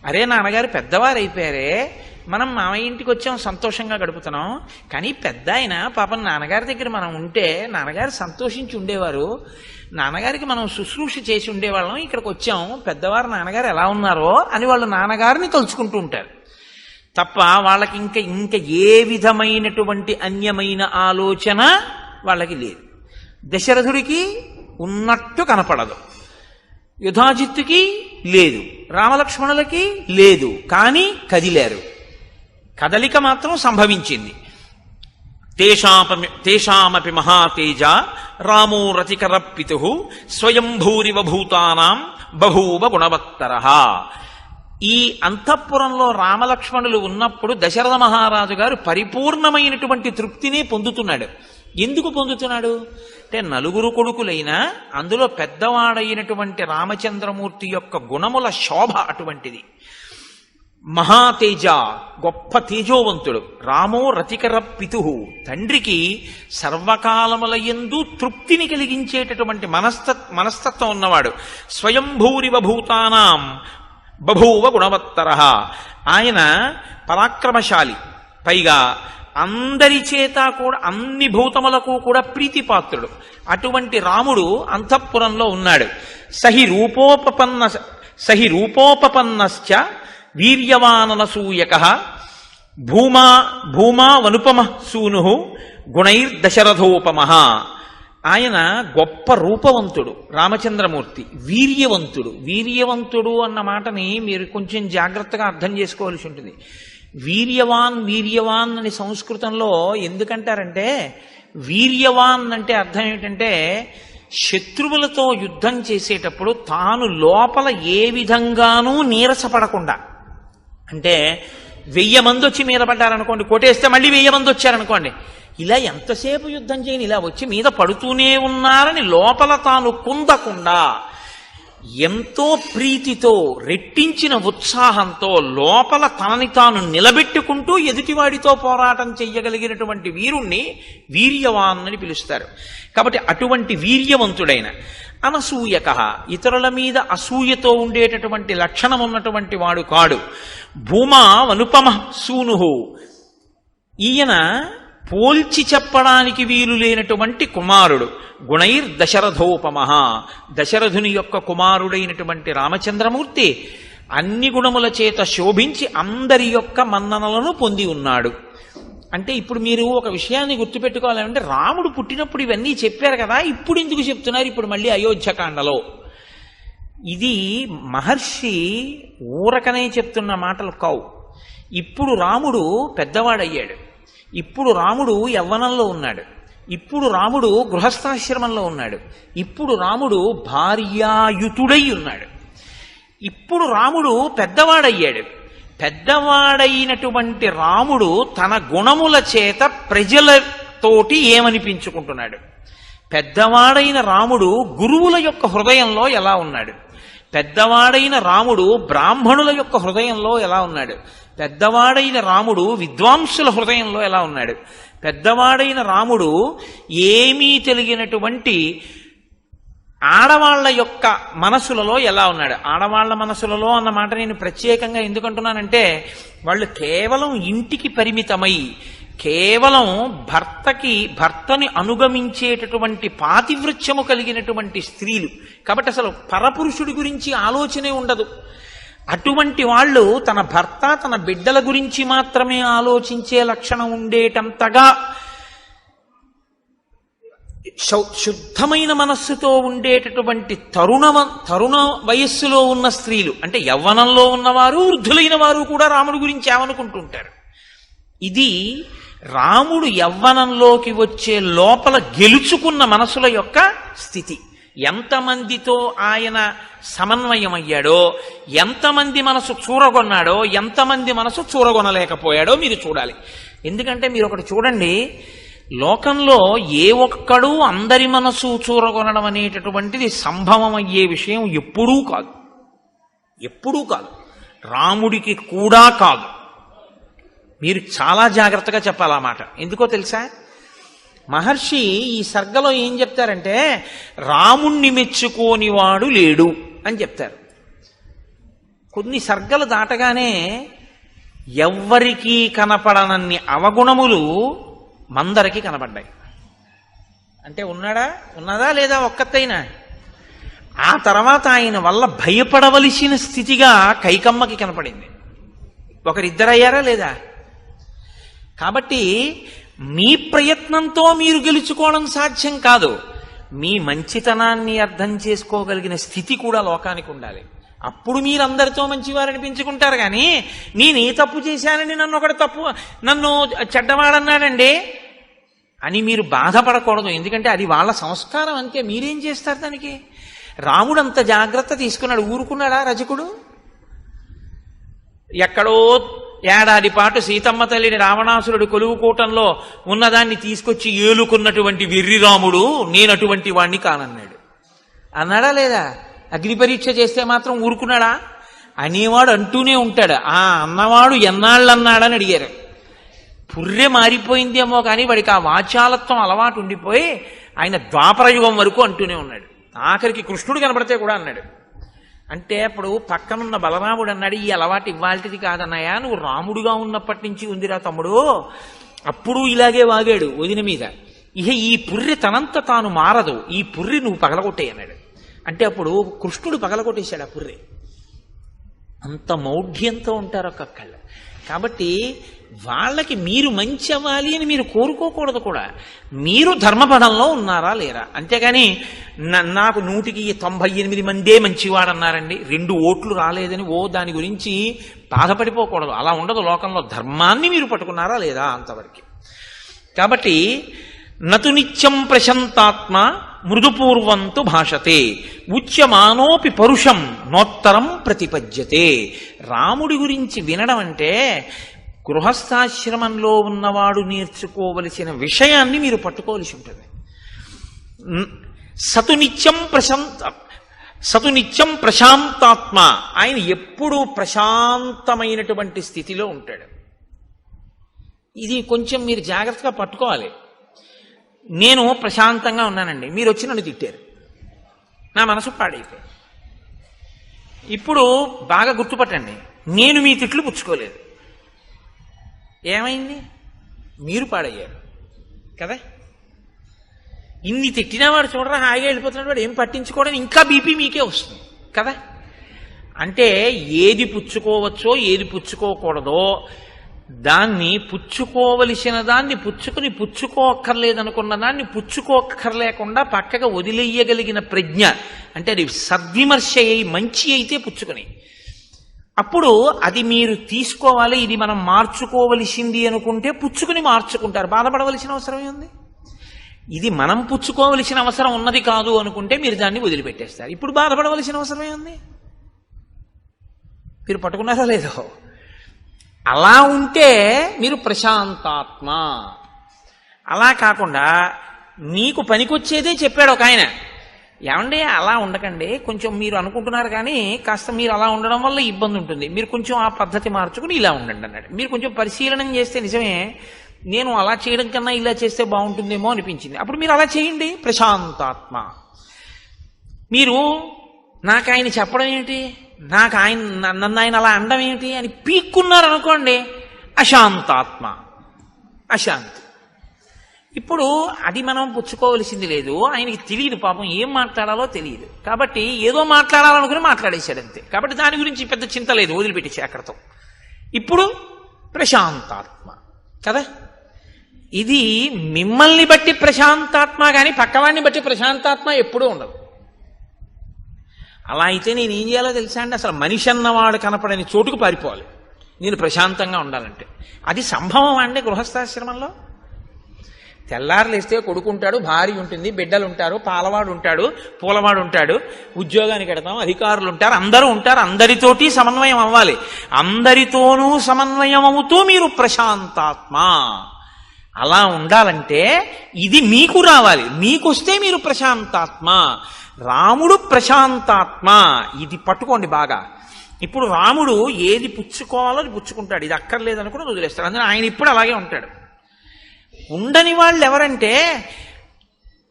అరే నాన్నగారు పెద్దవారు అయిపోయారే, మనం మామయ్య ఇంటికి వచ్చాం, సంతోషంగా గడుపుతున్నాం. కానీ పెద్ద ఆయన పాపం నాన్నగారి దగ్గర మనం ఉంటే నాన్నగారు సంతోషించి ఉండేవారు, నాన్నగారికి మనం శుశ్రూష చేసి ఉండేవాళ్ళం, ఇక్కడికి వచ్చాం, పెద్దవారు నాన్నగారు ఎలా ఉన్నారో అని వాళ్ళు నాన్నగారిని తలుచుకుంటూ ఉంటారు తప్ప వాళ్ళకి ఇంకా ఏ విధమైనటువంటి అన్యమైన ఆలోచన వాళ్ళకి లేదు. దశరథుడికి ఉన్నట్టు కనపడదు. యుధాజిత్తుకి లేదు, రామలక్ష్మణులకి లేదు, కానీ కదిలారు. కదలిక మాత్రం సంభవించింది. తేషామపి మహాతేజ రామో రతికరపితు స్వయంభూరివ భూతానాం బభూవ గుణవత్తరః. ఈ అంతఃపురంలో రామలక్ష్మణులు ఉన్నప్పుడు దశరథ మహారాజు గారు పరిపూర్ణమైనటువంటి తృప్తినే పొందుతున్నాడు. ఎందుకు పొందుతున్నాడు అంటే, నలుగురు కొడుకులైనా అందులో పెద్దవాడైనటువంటి రామచంద్రమూర్తి యొక్క గుణముల శోభ అటువంటిది. మహాతేజ, గొప్ప తేజోవంతుడు. రామో రతికర పితుహు, తండ్రికి సర్వకాలములయందు తృప్తిని కలిగించేటటువంటి మనస్తత్వం ఉన్నవాడు. స్వయంభూరివ భూతానాం బభూవ గుణవత్తరః, ఆయన పరాక్రమశాలి, పైగా అందరి చేత కూడా అన్ని భూతములకు కూడా ప్రీతిపాత్రుడు. అటువంటి రాముడు అంతఃపురంలో ఉన్నాడు. సహి రూపోపపన్నశ్చ వీర్యవాననసూయకః భూమా వనుపమ సూను గుణైర్దశరథోపమః. ఆయన గొప్ప రూపవంతుడు రామచంద్రమూర్తి, వీర్యవంతుడు అన్న మాటని మీరు కొంచెం జాగ్రత్తగా అర్థం చేసుకోవాల్సి ఉంటుంది. వీర్యవాన్ అని సంస్కృతంలో ఎందుకంటారంటే, వీర్యవాన్ అంటే అర్థం ఏమిటంటే, శత్రువులతో యుద్ధం చేసేటప్పుడు తాను లోపల ఏ విధంగానూ నీరసపడకుండా, అంటే 1000 మంది వచ్చి మీద పడ్డారనుకోండి, కొట్టేస్తే మళ్ళీ 1000 మంది వచ్చారనుకోండి, ఇలా ఎంతసేపు యుద్ధం చేయని, ఇలా వచ్చి మీద పడుతూనే ఉన్నారని లోపల తాను కుందకుండా ఎంతో ప్రీతితో, రెట్టించిన ఉత్సాహంతో లోపల తనని తాను నిలబెట్టుకుంటూ ఎదుటివాడితో పోరాటం చెయ్యగలిగినటువంటి వీరుణ్ణి వీర్యవాన్ అని పిలుస్తారు. కాబట్టి అటువంటి వీర్యవంతుడైన, అనసూయక, ఇతరుల మీద అసూయతో ఉండేటటువంటి లక్షణం ఉన్నటువంటి వాడు కాడు. భూమా అనుపమ సూను, ఈయన పోల్చి చెప్పడానికి వీలు లేనటువంటి కుమారుడు. గుణైర్ దశరథోపమః, దశరథుని యొక్క కుమారుడైనటువంటి రామచంద్రమూర్తి అన్ని గుణముల చేత శోభించి అందరి యొక్క మన్ననలను పొంది ఉన్నాడు. అంటే ఇప్పుడు మీరు ఒక విషయాన్ని గుర్తుపెట్టుకోవాలంటే, రాముడు పుట్టినప్పుడు ఇవన్నీ చెప్పారు కదా, ఇప్పుడు ఎందుకు చెప్తున్నారు ఇప్పుడు మళ్ళీ అయోధ్యకాండలో? ఇది మహర్షి ఊరకనే చెప్తున్న మాటలు కావు. ఇప్పుడు రాముడు పెద్దవాడయ్యాడు, ఇప్పుడు రాముడు యవ్వనంలో ఉన్నాడు, ఇప్పుడు రాముడు గృహస్థాశ్రమంలో ఉన్నాడు, ఇప్పుడు రాముడు భార్యాయుతుడై ఉన్నాడు, ఇప్పుడు రాముడు పెద్దవాడయ్యాడు. పెద్దవాడైనటువంటి రాముడు తన గుణముల చేత ప్రజలతోటి ఏమనిపించుకుంటున్నాడు? పెద్దవాడైన రాముడు గురువుల యొక్క హృదయంలో ఎలా ఉన్నాడు? పెద్దవాడైన రాముడు బ్రాహ్మణుల యొక్క హృదయంలో ఎలా ఉన్నాడు? పెద్దవాడైన రాముడు విద్వాంసుల హృదయంలో ఎలా ఉన్నాడు? పెద్దవాడైన రాముడు ఏమీ తెలియనటువంటి ఆడవాళ్ల యొక్క మనసులలో ఎలా ఉన్నాడు? ఆడవాళ్ల మనసులలో అన్న మాట నేను ప్రత్యేకంగా ఎందుకంటున్నానంటే, వాళ్ళు కేవలం ఇంటికి పరిమితమై కేవలం భర్తని అనుగమించేటటువంటి పాతివృత్యము కలిగినటువంటి స్త్రీలు. కాబట్టి అసలు పరపురుషుడి గురించి ఆలోచనే ఉండదు. అటువంటి వాళ్ళు తన భర్త, తన బిడ్డల గురించి మాత్రమే ఆలోచించే లక్షణం ఉండేటంతగా శుద్ధమైన మనస్సుతో ఉండేటటువంటి తరుణ వయస్సులో ఉన్న స్త్రీలు, అంటే యవ్వనంలో ఉన్నవారు, వృద్ధులైన వారు కూడా రాముడి గురించి ఏమనుకుంటుంటారు. ఇది రాముడు యవ్వనంలోకి వచ్చే లోపల గెలుచుకున్న మనసుల యొక్క స్థితి. ఎంతమందితో ఆయన సమన్వయమయ్యాడో, ఎంతమంది మనసు చూరగొన్నాడో, ఎంతమంది మనసు చూరగొనలేకపోయాడో మీరు చూడాలి. ఎందుకంటే మీరు ఒకటి చూడండి, లోకంలో ఏ ఒక్కడూ అందరి మనసు చూరగొనడం అనేటటువంటిది సంభవమయ్యే విషయం ఎప్పుడూ కాదు, రాముడికి కూడా కాదు. మీరు చాలా జాగ్రత్తగా చెప్పాలి ఆ మాట. ఎందుకో తెలుసా? మహర్షి ఈ సర్గలో ఏం చెప్తారంటే, రాముణ్ణి మెచ్చుకోనివాడు లేడు అని చెప్తారు. కొన్ని సర్గలు దాటగానే ఎవ్వరికీ కనపడనన్ని అవగుణములు మందరికి కనపడ్డాయి. అంటే ఉన్నదా లేదా ఒక్కతైనా? ఆ తర్వాత ఆయన వల్ల భయపడవలసిన స్థితిగా కైకమ్మకి కనపడింది. ఒకరిద్దరయ్యారా లేదా? కాబట్టి మీ ప్రయత్నంతో మీరు గెలుచుకోవడం సాధ్యం కాదు. మీ మంచితనాన్ని అర్థం చేసుకోగలిగిన స్థితి కూడా లోకానికి ఉండాలి. అప్పుడు మీరందరితో మంచివారు అనిపించుకుంటారు. కానీ నేను ఏ తప్పు చేశానని నన్ను చెడ్డవాడన్నాడండి అని మీరు బాధపడకూడదు. ఎందుకంటే అది వాళ్ళ సంస్కారం, అంతే. మీరేం చేస్తారు దానికి? రాముడు అంత జాగ్రత్త తీసుకున్నాడు. ఊరుకున్నాడా రజకుడు? ఎక్కడో ఏడాది పాటు సీతమ్మ తల్లిని రావణాసురుడు కొలువుకూటంలో ఉన్నదాన్ని తీసుకొచ్చి ఏలుకున్నటువంటి వెర్రి రాముడు నేను అటువంటి వాణ్ణి కానన్నాడు. అన్నాడా లేదా? అగ్ని పరీక్ష చేస్తే మాత్రం ఊరుకున్నాడా? అనేవాడు అంటూనే ఉంటాడు. ఆ అన్నవాడు ఎన్నాళ్ళు అన్నాడని అడిగారు. పుర్రె మారిపోయిందేమో కానీ వాడికి ఆ వాచాలత్వం అలవాటు ఉండిపోయి ఆయన ద్వాపరయుగం వరకు అంటూనే ఉన్నాడు. ఆఖరికి కృష్ణుడు కనబడితే కూడా అన్నాడు. అంటే అప్పుడు పక్కనున్న బలరాముడు అన్నాడు, ఈ అలవాటు ఇవ్వాల్టిది కాదన్నాయా, నువ్వు రాముడుగా ఉన్నప్పటి నుంచి ఉందిరా తమ్ముడు. అప్పుడు ఇలాగే వాగాడు వదిన మీద. ఇహ ఈ పుర్రె తనంత తాను మారదు, ఈ పుర్రె నువ్వు పగలగొట్టే అన్నాడు. అంటే అప్పుడు కృష్ణుడు పగలగొట్టేశాడు ఆ పుర్రె. అంత మౌఢ్యంతో ఉంటారు ఒక్కొక్కళ్ళు. కాబట్టి వాళ్ళకి మీరు మంచి అవ్వాలి అని మీరు కోరుకోకూడదు కూడా. మీరు ధర్మపదంలో ఉన్నారా లేరా? అంతేగాని నాకు 198 మందే మంచివాడన్నారండి, 2 ఓట్లు రాలేదని దాని గురించి బాధపడిపోకూడదు. అలా ఉండదు లోకంలో. ధర్మాన్ని మీరు పట్టుకున్నారా లేదా అంతవరకు. కాబట్టి నతు నిత్యం ప్రశంతాత్మ మృదుపూర్వంతు భాషతే ఉచ్యమానోపి పరుషం నోత్తరం ప్రతిపద్యతే. రాముడి గురించి వినడం అంటే గృహస్థాశ్రమంలో ఉన్నవాడు నేర్చుకోవలసిన విషయాన్ని మీరు పట్టుకోవలసి ఉంటుంది. సతు నిత్యం ప్రశాంతాత్మ, ఆయన ఎప్పుడూ ప్రశాంతమైనటువంటి స్థితిలో ఉంటాడు. ఇది కొంచెం మీరు జాగ్రత్తగా పట్టుకోవాలి. నేను ప్రశాంతంగా ఉన్నానండి, మీరు వచ్చి నన్ను తిట్టారు, నా మనసు పాడైపోయింది. ఇప్పుడు బాగా గుర్తుపట్టండి, నేను మీ తిట్లు పుచ్చుకోలేదు. ఏమైంది? మీరు పాడయ్యారు కదా. ఇన్ని తిట్టినా వాడు చూడరా హాయిగా వెళ్ళిపోతున్నాడు, వాడు ఏం పట్టించుకోవడం, ఇంకా బీపీ మీకే వస్తుంది కదా. అంటే ఏది పుచ్చుకోవచ్చో ఏది పుచ్చుకోకూడదో దాన్ని, పుచ్చుకోవలసిన దాన్ని పుచ్చుకోక్కర్లేదనుకున్న దాన్ని పుచ్చుకోక్కర్లేకుండా పక్కగా వదిలేయగలిగిన ప్రజ్ఞ, అంటే అది సద్విమర్శ అయి మంచి అయితే పుచ్చుకుని, అప్పుడు అది మీరు తీసుకోవాలి. ఇది మనం మార్చుకోవలసింది అనుకుంటే పుచ్చుకుని మార్చుకుంటారు, బాధపడవలసిన అవసరం ఉంది. ఇది మనం పుచ్చుకోవలసిన అవసరం ఉన్నది కాదు అనుకుంటే మీరు దాన్ని వదిలిపెట్టేస్తారు. ఇప్పుడు బాధపడవలసిన అవసరమే ఉంది. మీరు పట్టుకున్నారో లేదో? అలా ఉంటే మీరు ప్రశాంతాత్మ. అలా కాకుండా నీకు పనికొచ్చేదే చెప్పాడు ఒక ఆయన. ఏమండి అలా ఉండకండి, కొంచెం మీరు అనుకుంటున్నారు కానీ కాస్త మీరు అలా ఉండడం వల్ల ఇబ్బంది ఉంటుంది, మీరు కొంచెం ఆ పద్ధతి మార్చుకుని ఇలా ఉండండి అన్నాడు. మీరు కొంచెం పరిశీలనం చేస్తే నిజమే, నేను అలా చేయడం కన్నా ఇలా చేస్తే బాగుంటుందేమో అనిపించింది. అప్పుడు మీరు అలా చేయండి, ప్రశాంతాత్మ. మీరు నాకు ఆయన చెప్పడం ఏమిటి, నాకు నన్ను ఆయన అలా అనడం ఏమిటి అని పీక్కున్నారు అనుకోండి, అశాంతాత్మ, అశాంతి. ఇప్పుడు అది మనం పుచ్చుకోవలసింది లేదు. ఆయనకి తెలియదు పాపం, ఏం మాట్లాడాలో తెలియదు. కాబట్టి ఏదో మాట్లాడాలనుకుని మాట్లాడేశాడు అంతే. కాబట్టి దాని గురించి పెద్ద చింత లేదు, వదిలిపెట్టేసి అక్కడతో. ఇప్పుడు ప్రశాంతాత్మ కదా. ఇది మిమ్మల్ని బట్టి ప్రశాంతాత్మ కానీ పక్కవాడిని బట్టి ప్రశాంతాత్మ ఎప్పుడూ ఉండదు. అలా అయితే నేను ఏం చేయాలో తెలుసా అండి? అసలు మనిషి అన్నవాడు కనపడని చోటుకు పారిపోవాలి నేను ప్రశాంతంగా ఉండాలంటే. అది సంభవం అండి గృహస్థాశ్రమంలో. తెల్లారులేస్తే కొడుకుంటాడు, భార్య ఉంటుంది, బిడ్డలు ఉంటారు, పాలవాడు ఉంటాడు, పూలవాడు ఉంటాడు, ఉద్యోగానికి వెడతాం, అధికారులు ఉంటారు, అందరూ ఉంటారు. అందరితోటి సమన్వయం అవ్వాలి. అందరితోనూ సమన్వయం అవుతూ మీరు ప్రశాంతాత్మ. అలా ఉండాలంటే ఇది మీకు రావాలి. మీకొస్తే మీరు ప్రశాంతాత్మ. రాముడు ప్రశాంతాత్మ. ఇది పట్టుకోండి బాగా. ఇప్పుడు రాముడు ఏది పుచ్చుకోవాలో అది పుచ్చుకుంటాడు, ఇది అక్కర్లేదనుకుని వదిలేస్తాడు. అందుకని ఆయన ఇప్పుడు అలాగే ఉంటాడు. ఉండని వాళ్ళు ఎవరంటే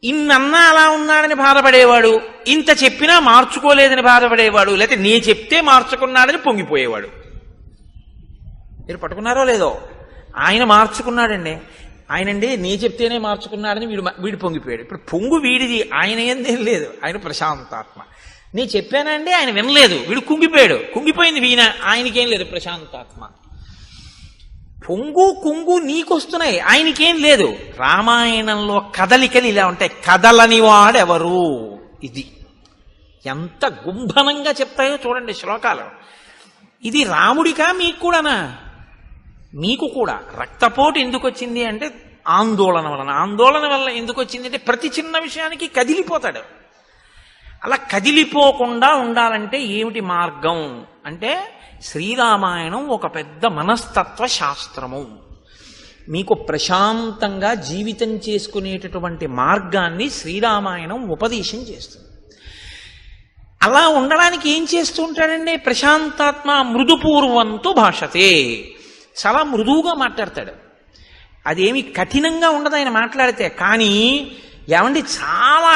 ఇన్నన్నా అలా ఉన్నాడని బాధపడేవాడు, ఇంత చెప్పినా మార్చుకోలేదని బాధపడేవాడు, లేకపోతే నే చెప్తే మార్చుకున్నాడని పొంగిపోయేవాడు. మీరు పట్టుకున్నారో లేదో? ఆయన మార్చుకున్నాడండి. ఆయనండి నే చెప్తేనే మార్చుకున్నాడని వీడు పొంగిపోయాడు. ఇప్పుడు పొంగు వీడిది, ఆయన ఏందేం లేదు, ఆయన ప్రశాంతాత్మ. నేను చెప్పానండి, ఆయన వినలేదు, వీడు కుంగిపోయాడు. కుంగిపోయింది వీణ, ఆయనకేం లేదు, ప్రశాంతాత్మ. పొంగు కుంగు నీకొస్తున్నాయి, ఆయనకేం లేదు. రామాయణంలో కదలికలు ఇలా ఉంటాయి. కదలని వాడెవరు, ఇది ఎంత గుంభనంగా చెప్తాయో చూడండి శ్లోకాలు. ఇది రాముడికా మీకు కూడానా? మీకు కూడా. రక్తపోటు ఎందుకు వచ్చింది అంటే ఆందోళన వలన. ఆందోళన వల్ల ఎందుకు వచ్చింది అంటే ప్రతి చిన్న విషయానికి కదిలిపోతాడు. అలా కదిలిపోకుండా ఉండాలంటే ఏమిటి మార్గం అంటే శ్రీరామాయణం ఒక పెద్ద మనస్తత్వ శాస్త్రము. మీకు ప్రశాంతంగా జీవితం చేసుకునేటటువంటి మార్గాన్ని శ్రీరామాయణం ఉపదేశం చేస్తుంది. అలా ఉండడానికి ఏం చేస్తూ ఉంటాడండి? ప్రశాంతాత్మ మృదుపూర్వంతో భాషతే, చాలా మృదువుగా మాట్లాడతాడు. అదేమి కఠినంగా ఉండదు ఆయన మాట్లాడితే. కానీ ఏమండి చాలా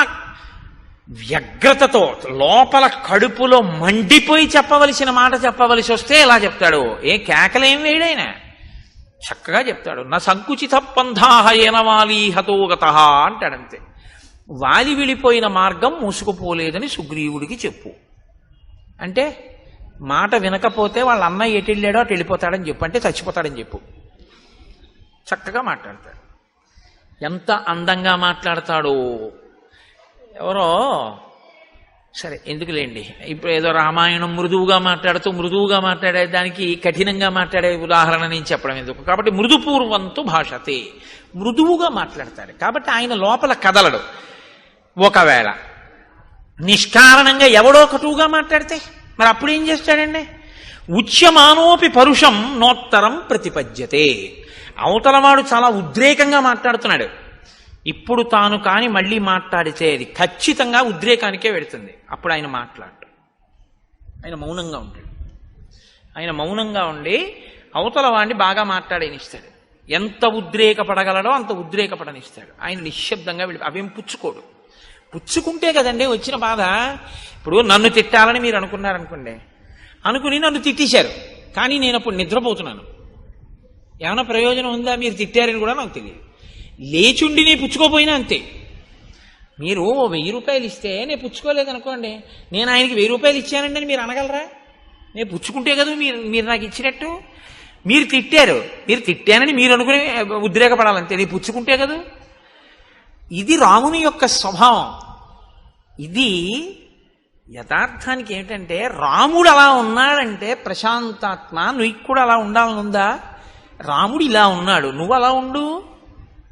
వ్యగ్రతతో లోపల కడుపులో మండిపోయి చెప్పవలసిన మాట చెప్పవలసి వస్తే ఎలా చెప్తాడు? ఏ కేకలేం వేయడైనా చక్కగా చెప్తాడు. నా సంకుచిత పంథాహ ఏనవాలి హతోగత అంటాడంతే. వాలి విడిపోయిన మార్గం మూసుకుపోలేదని సుగ్రీవుడికి చెప్పు అంటే, మాట వినకపోతే వాళ్ళ అన్నయ్య ఎటు వెళ్ళాడో అటు వెళ్ళిపోతాడని చెప్పు అంటే చచ్చిపోతాడని చెప్పు. చక్కగా మాట్లాడతాడు. ఎంత అందంగా మాట్లాడతాడో. ఎవరో సరే ఎందుకులేండి, ఇప్పుడు ఏదో రామాయణం మృదువుగా మాట్లాడే దానికి కఠినంగా మాట్లాడే ఉదాహరణ నేను చెప్పడం ఎందుకు. కాబట్టి మృదుపూర్వంతో భాషతే, మృదువుగా మాట్లాడతాడు. కాబట్టి ఆయన లోపల కదలడు. ఒకవేళ నిష్కారణంగా ఎవడో కటువుగా మాట్లాడితే మరి అప్పుడు ఏం చేస్తాడండి? ఉచ్యమానోపి పరుషం నోత్తరం ప్రతిపద్యతే. అవతలవాడు చాలా ఉద్రేకంగా మాట్లాడుతున్నాడు, ఇప్పుడు తాను కాని మళ్ళీ మాట్లాడితే అది ఖచ్చితంగా ఉద్రేకానికే వెడుతుంది. అప్పుడు ఆయన మాట్లాడు, ఆయన మౌనంగా ఉంటాడు. ఆయన మౌనంగా ఉండి అవతల వాడిని బాగా మాట్లాడనిస్తాడు. ఎంత ఉద్రేకపడగలడో అంత ఉద్రేకపడనిస్తాడు. ఆయన నిశ్శబ్దంగా అవేం పుచ్చుకోడు. పుచ్చుకుంటే కదండి వచ్చిన బాధ. ఇప్పుడు నన్ను తిట్టాలని మీరు అనుకున్నారనుకోండి, అనుకుని నన్ను తిట్టేశారు, కానీ నేను అప్పుడు నిద్రపోతున్నాను. ఏమైనా ప్రయోజనం ఉందా? మీరు తిట్టారని కూడా నాకు తెలియదు. లేచుండి నేను పుచ్చుకోపోయినా అంతే. మీరు 1000 రూపాయలు ఇస్తే నేను పుచ్చుకోలేదనుకోండి, నేను ఆయనకి 1000 రూపాయలు ఇచ్చానండి అని మీరు అనగలరా? నేను పుచ్చుకుంటే కదా మీరు నాకు ఇచ్చినట్టు. మీరు తిట్టారు, మీరు తిట్టానని మీరు అనుకుని ఉద్రేకపడాలంతే, నేను పుచ్చుకుంటే కదా. ఇది రాముని యొక్క స్వభావం. ఇది యథార్థానికి ఏమిటంటే రాముడు అలా ఉన్నాడంటే ప్రశాంతాత్మ, నువ్వు కూడా అలా ఉండాలనుందా? రాముడు ఇలా ఉన్నాడు, నువ్వు అలా ఉండు.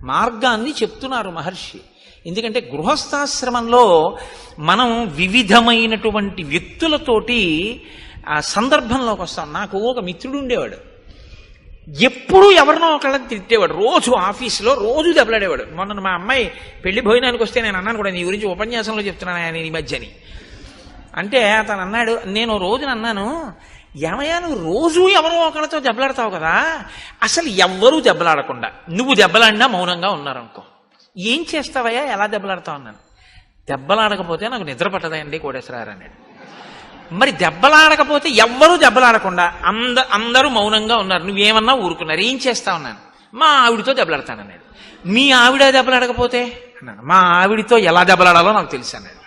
మార్గాన్ని చెప్తున్నారు మహర్షి. ఎందుకంటే గృహస్థాశ్రమంలో మనం వివిధమైనటువంటి వ్యక్తులతోటి ఆ సందర్భంలోకి వస్తాం. నాకు ఒక మిత్రుడు ఉండేవాడు, ఎప్పుడూ ఎవరినో ఒకళ్ళని తిట్టేవాడు. రోజు ఆఫీసులో రోజు దెబ్బలాడేవాడు. మొన్న మా అమ్మాయి పెళ్లి భోజనానికి వస్తే నేను అన్నాను కూడా, నీ గురించి ఉపన్యాసంలో చెప్తున్నాను ఆయన ఈ మధ్యని. అంటే అతను అన్నాడు, నేను రోజున అన్నాను, ఏమయ్యా నువ్వు రోజు ఎవరో ఒకరితో దెబ్బలాడతావు కదా, అసలు ఎవ్వరూ దెబ్బలాడకుండా నువ్వు దెబ్బలాడినా మౌనంగా ఉన్నారనుకో, ఏం చేస్తావయ్యా, ఎలా దెబ్బలాడతావు అన్నాను. దెబ్బలాడకపోతే నాకు నిద్ర పట్టదండి కోటేశ్వరారు అన్నాడు. మరి దెబ్బలాడకపోతే ఎవ్వరూ దెబ్బలాడకుండా అందరూ మౌనంగా ఉన్నారు, నువ్వేమన్నా ఊరుకున్నారు, ఏం చేస్తావు అన్నాను. మా ఆవిడితో దెబ్బలాడతానన్నాడు. మీ ఆవిడ దెబ్బలాడకపోతే అన్నాను. మా ఆవిడితో ఎలా దెబ్బలాడాలో నాకు తెలుసు అన్నాడు.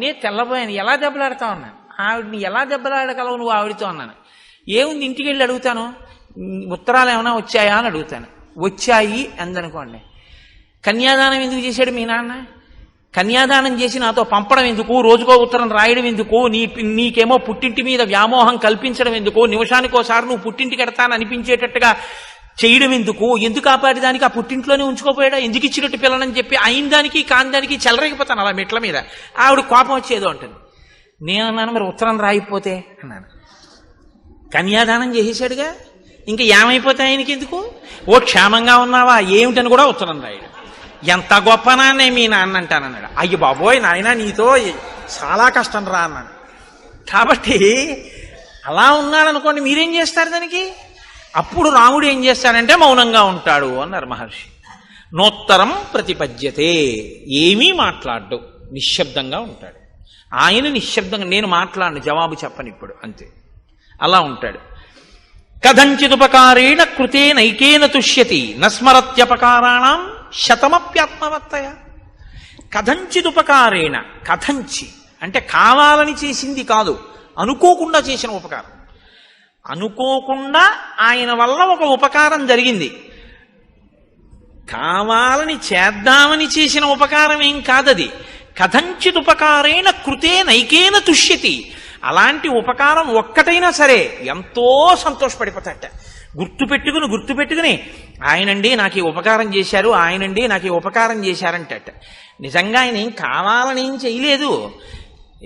నేను తెల్లబోయాను, ఎలా దెబ్బలాడతావు అన్నాను. ఆవిడని ఎలా దెబ్బలాడగలవు నువ్వు ఆవిడితో అన్నాను. ఏముంది, ఇంటికి వెళ్ళి అడుగుతాను, ఉత్తరాలు ఏమైనా వచ్చాయా అని అడుగుతాను. వచ్చాయి అందనుకోండి. కన్యాదానం ఎందుకు చేశాడు మీ నాన్న? కన్యాదానం చేసి నాతో పంపడం ఎందుకు? రోజుకో ఉత్తరం రాయడం ఎందుకు? నీకేమో పుట్టింటి మీద వ్యామోహం కల్పించడం ఎందుకు? నిమిషానికోసారి నువ్వు పుట్టింటికి ఎడతాను అనిపించేటట్టుగా చేయడం ఎందుకు? ఎందుకు కాపాడి దానికి ఆ పుట్టింట్లోనే ఉంచుకోపోయాడా? ఎందుకు ఇచ్చినట్టు పిల్లలని చెప్పి అయిన దానికి కాని దానికి చెలరేగిపోతాను అలా మెట్ల మీద. ఆవిడ కోపం వచ్చేదో ఉంటుంది. నేనన్నాను, మరి ఉత్తరం రాయిపోతే అన్నాను. కన్యాదానం చేసేసాడుగా, ఇంకా ఏమైపోతాయి ఆయనకి ఎందుకు? ఓ క్షేమంగా ఉన్నావా ఏమిటని కూడా ఉత్తరం రాయడు. ఎంత గొప్ప నాన్నే మీ నాన్న అంటానన్నాడు. అయ్య బాబోయ్ నాయన నీతో చాలా కష్టం రా అన్నాను. కాబట్టి అలా ఉన్నాడనుకోండి, మీరేం చేస్తారు దానికి? అప్పుడు రాముడు ఏం చేస్తాడంటే మౌనంగా ఉంటాడు అన్నారు మహర్షి. నోత్తరం ప్రతిపద్యతే, ఏమీ మాట్లాడ్డు, నిశ్శబ్దంగా ఉంటాడు. ఆయన నిశ్శబ్దంగా, నేను మాట్లాడను, జవాబు చెప్పను ఇప్పుడు, అంతే. అలా ఉంటాడు. కథంచిదుపకారేణ కృతే నైకేన తుష్యతి నస్మరత్యపకారాణం శతమప్యాత్మవర్తయ. కథంచిదుపకారేణ, కథంచి అంటే కావాలని చేసింది కాదు, అనుకోకుండా చేసిన ఉపకారం. అనుకోకుండా ఆయన వల్ల ఒక ఉపకారం జరిగింది. కావాలని చేద్దామని చేసిన ఉపకారం ఏం కాదది. కథంచిత్ ఉపకారేణ కృతే నైకేన తుష్యతి. అలాంటి ఉపకారం ఒక్కటైనా సరే ఎంతో సంతోషపడిపోతాట. గుర్తుపెట్టుకుని ఆయనండి నాకు ఈ ఉపకారం చేశారు, ఆయనండి నాకు ఈ ఉపకారం చేశారంటట. నిజంగా ఆయన ఏం కావాలని ఏం చేయలేదు.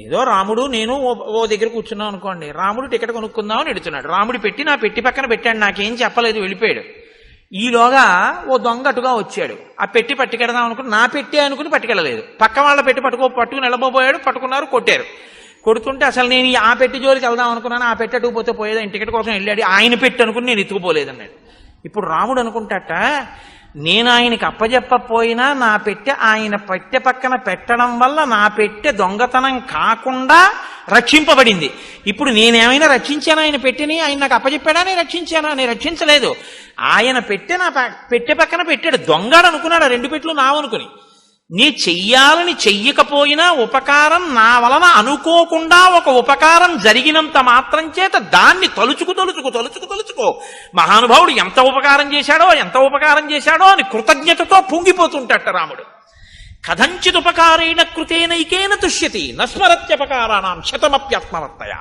ఏదో రాముడు నేను ఓ దగ్గర కూర్చున్నాం అనుకోండి, రాముడు టికెట్ కొనుక్కుందామని ఎడుతున్నాడు, రాముడు పెట్టి నా పెట్టి పక్కన పెట్టాడు, నాకేం చెప్పలేదు, వెళ్ళిపోయాడు. ఈలోగా ఓ దొంగ అటుగా వచ్చాడు, ఆ పెట్టి పట్టుకెడదాం అనుకుని నా పెట్టి అనుకుని పట్టుకెళ్ళలేదు, పక్క వాళ్ళ పెట్టి పట్టుకుని వెళ్ళబోయాడు, పట్టుకున్నారు, కొట్టారు. కొడుతుంటే అసలు నేను ఆ పెట్టి జోలికి వెళ్దాం అనుకున్నాను, ఆ పెట్టి అటుకుపోతే పోయేది, ఆయన టికెట్ కోసం వెళ్ళాడు, ఆయన పెట్టి అనుకుని నేను ఎత్తుకుపోలేదన్నాడు. ఇప్పుడు రాముడు అనుకుంటాట, నేను ఆయనకి అప్పజెప్పపోయినా నా పెట్టె ఆయన పెట్టె పక్కన పెట్టడం వల్ల నా పెట్టె దొంగతనం కాకుండా రక్షింపబడింది. ఇప్పుడు నేనేమైనా రక్షించానా ఆయన పెట్టెని? ఆయన నాకు అప్పచెప్పాడా, నేను రక్షించానా? నేను రక్షించలేదు. ఆయన పెట్టె నా పెట్టె పక్కన పెట్టాడు, దొంగడు అనుకున్నాడు, రెండు పెట్లు నావనుకుని. నీ చెయ్యాలని చెయ్యకపోయినా ఉపకారం నా వలన అనుకోకుండా ఒక ఉపకారం జరిగినంత మాత్రం చేత దాన్ని తలుచుకో మహానుభావుడు ఎంత ఉపకారం చేశాడో అని కృతజ్ఞతతో పొంగిపోతుంటట రాముడు. కథంచిత్ ఉపకారేణ కృతేనైకేన తుష్యతి నస్మరత్యపకారాణం శతమప్యాత్మవర్తయ.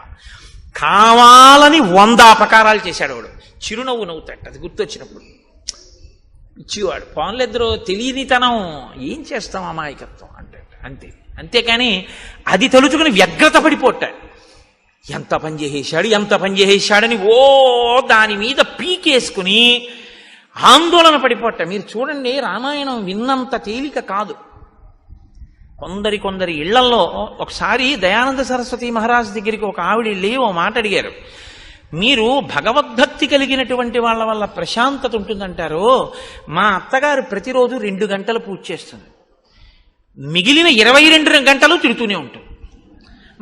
కావాలని 100 అపకారాలు చేశాడు వాడు. చిరునవ్వు నవ్వుతాడు అది గుర్తొచ్చినప్పుడు. ఇచ్చివాడు పాన్లిద్దరూ తెలియనితనం, ఏం చేస్తాం అమాయకత్వం అంటే అంతే. అంతేకాని అది తలుచుకుని వ్యగ్రత పడిపోతాడు. ఎంత పని చేసేశాడని ఓ దాని మీద పీకేసుకుని ఆందోళన పడిపోట. మీరు చూడండి, రామాయణం విన్నంత తేలిక కాదు. కొందరి ఇళ్లల్లో ఒకసారి దయానంద సరస్వతి మహారాజ్ దగ్గరికి ఒక ఆవిడ వెళ్ళి ఓ మాట అడిగారు, మీరు భగవద్భక్తి కలిగినటువంటి వాళ్ళ వల్ల ప్రశాంతత ఉంటుందంటారు, మా అత్తగారు ప్రతిరోజు 2 గంటలు పూజ చేస్తుంది, మిగిలిన 22 గంటలు తిడుతూనే ఉంటుంది,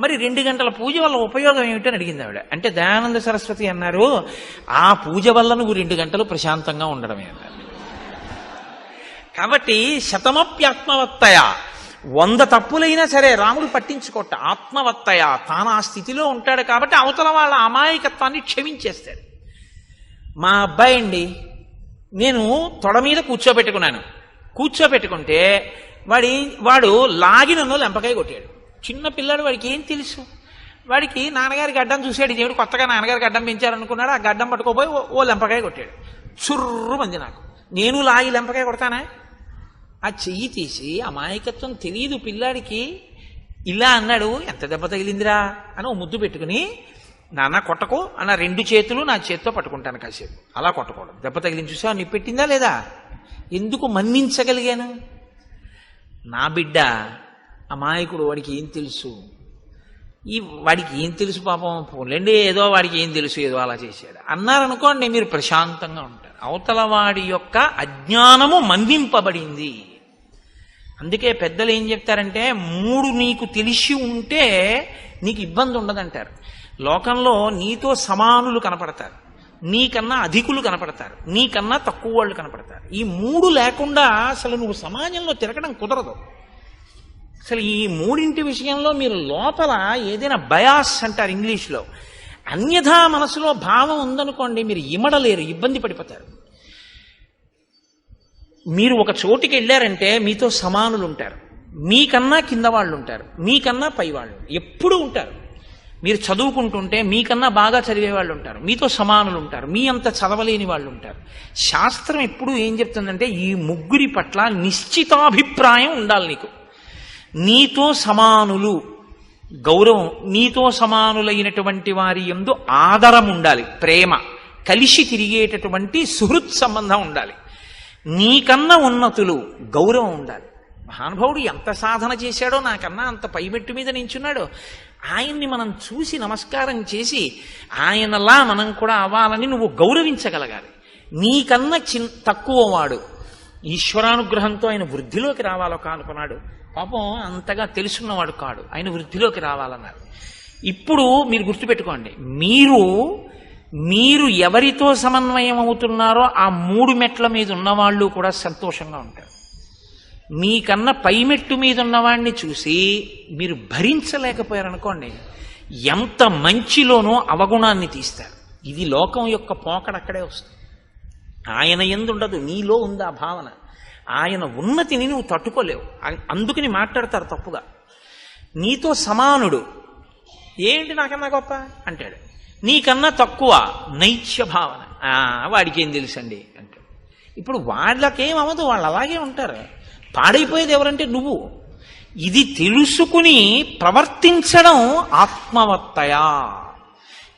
మరి 2 గంటల పూజ వల్ల ఉపయోగం ఏమిటని అడిగింది ఆవిడ. అంటే దయానంద సరస్వతి అన్నారు, ఆ పూజ వల్ల నువ్వు 2 గంటలు ప్రశాంతంగా ఉండడమే అన్నారు. కాబట్టి శతమప్యాత్మవత్తయ, 100 తప్పులైనా సరే రాముడు పట్టించుకోట. ఆత్మవత్తయ, తాను ఆ స్థితిలో ఉంటాడు కాబట్టి అవతల వాళ్ళ అమాయకత్వాన్ని క్షమించేస్తాడు. మా అబ్బాయి అండి, నేను తొడ మీద కూర్చోబెట్టుకుంటే వాడు లాగి నన్ను లెంపకాయ కొట్టాడు. చిన్న పిల్లాడు, వాడికి ఏం తెలుసు? వాడికి నాన్నగారి గడ్డం చూశాడు, దేవుడు కొత్తగా నాన్నగారి గడ్డం పెంచారనుకున్నాడు, ఆ గడ్డం పట్టుకోపోయి ఓ లెంపకాయ కొట్టాడు. చుర్రు మంది నాకు, నేను లాగి లెంపకాయ కొడతానా? ఆ చెయ్యి తీసి, అమాయకత్వం తెలియదు పిల్లాడికి, ఇలా అన్నాడు, ఎంత దెబ్బ తగిలిందిరా అని ఓ ముద్దు పెట్టుకుని, నాన్న కొట్టకు అన్న 2 చేతులు నా చేత్తో పట్టుకుంటాను కాసేపు. అలా కొట్టకూడదు, దెబ్బ తగిలింది చూసా, నీ పెట్టిందా లేదా? ఎందుకు మన్నించగలిగాను? నా బిడ్డ అమాయకుడు, వాడికి ఏం తెలుసు? వాడికి ఏం తెలుసు పాపం, పోలేండి ఏదో వాడికి ఏం తెలుసు, ఏదో అలా చేశాడు అన్నారనుకోండి, మీరు ప్రశాంతంగా ఉంటారు. అవతల వాడి యొక్క అజ్ఞానము మన్నింపబడింది. అందుకే పెద్దలు ఏం చెప్తారంటే, 3 నీకు తెలిసి ఉంటే నీకు ఇబ్బంది ఉండదంటారు. లోకంలో నీతో సమానులు కనపడతారు, నీకన్నా అధికులు కనపడతారు, నీకన్నా తక్కువ వాళ్ళు కనపడతారు. ఈ 3 లేకుండా అసలు నువ్వు సమాజంలో తిరగడం కుదరదు. అసలు ఈ 3 విషయంలో మీరు లోపల ఏదైనా బయాస్ అంటారు ఇంగ్లీష్లో, అన్యథా మనసులో భావం ఉందనుకోండి, మీరు ఇమడలేరు, ఇబ్బంది పడిపోతారు. మీరు ఒక చోటికి వెళ్ళారంటే మీతో సమానులు ఉంటారు, మీకన్నా కింద వాళ్ళు ఉంటారు, మీకన్నా పై వాళ్ళు ఎప్పుడూ ఉంటారు. మీరు చదువుకుంటుంటే మీకన్నా బాగా చదివే వాళ్ళు ఉంటారు, మీతో సమానులు ఉంటారు, మీ అంత చదవలేని వాళ్ళు ఉంటారు. శాస్త్రం ఎప్పుడూ ఏం చెప్తుందంటే, ఈ 3 పట్ల నిశ్చితాభిప్రాయం ఉండాలి నీకు. నీతో సమానులు గౌరవం, నీతో సమానులైనటువంటి వారి యందు ఆదరం ఉండాలి, ప్రేమ, కలిసి తిరిగేటటువంటి సుహృత్ సంబంధం ఉండాలి. నీకన్నా ఉన్నతులు గౌరవం ఉండాలి. మహానుభావుడు ఎంత సాధన చేశాడో, నాకన్నా అంత పైమెట్టు మీద నించున్నాడో, ఆయన్ని మనం చూసి నమస్కారం చేసి ఆయనలా మనం కూడా అవ్వాలని నువ్వు గౌరవించగలగాలి. నీకన్నా తక్కువ వాడు ఈశ్వరానుగ్రహంతో ఆయన వృద్ధిలోకి రావాలో కానుకున్నాడు. పాపం అంతగా తెలుసున్నవాడు కాడు, ఆయన వృద్ధిలోకి రావాలన్నారు. ఇప్పుడు మీరు గుర్తుపెట్టుకోండి, మీరు ఎవరితో సమన్వయం అవుతున్నారో ఆ 3 మెట్ల మీద ఉన్నవాళ్ళు కూడా సంతోషంగా ఉంటారు. మీకన్నా పైమెట్టు మీద ఉన్నవాడిని చూసి మీరు భరించలేకపోయారనుకోండి, ఎంత మంచిలోనో అవగుణాన్ని తీస్తారు. ఇది లోకం యొక్క పోకడ అక్కడే వస్తుంది. ఆయన ఎందుండదు, నీలో ఉంది ఆ భావన. ఆయన ఉన్నతిని నువ్వు తట్టుకోలేవు, అందుకని మాట్లాడతారు తప్పుగా. నీతో సమానుడు, ఏంటి నాకన్నా గొప్ప అంటాడు. నీకన్నా తక్కువ, నైత్య భావన, వాడికి ఏం తెలుసండి అంటాడు. ఇప్పుడు వాళ్ళకేమవదు, వాళ్ళు అలాగే ఉంటారు. పాడైపోయేది ఎవరంటే నువ్వు. ఇది తెలుసుకుని ప్రవర్తించడం ఆత్మవత్తయా.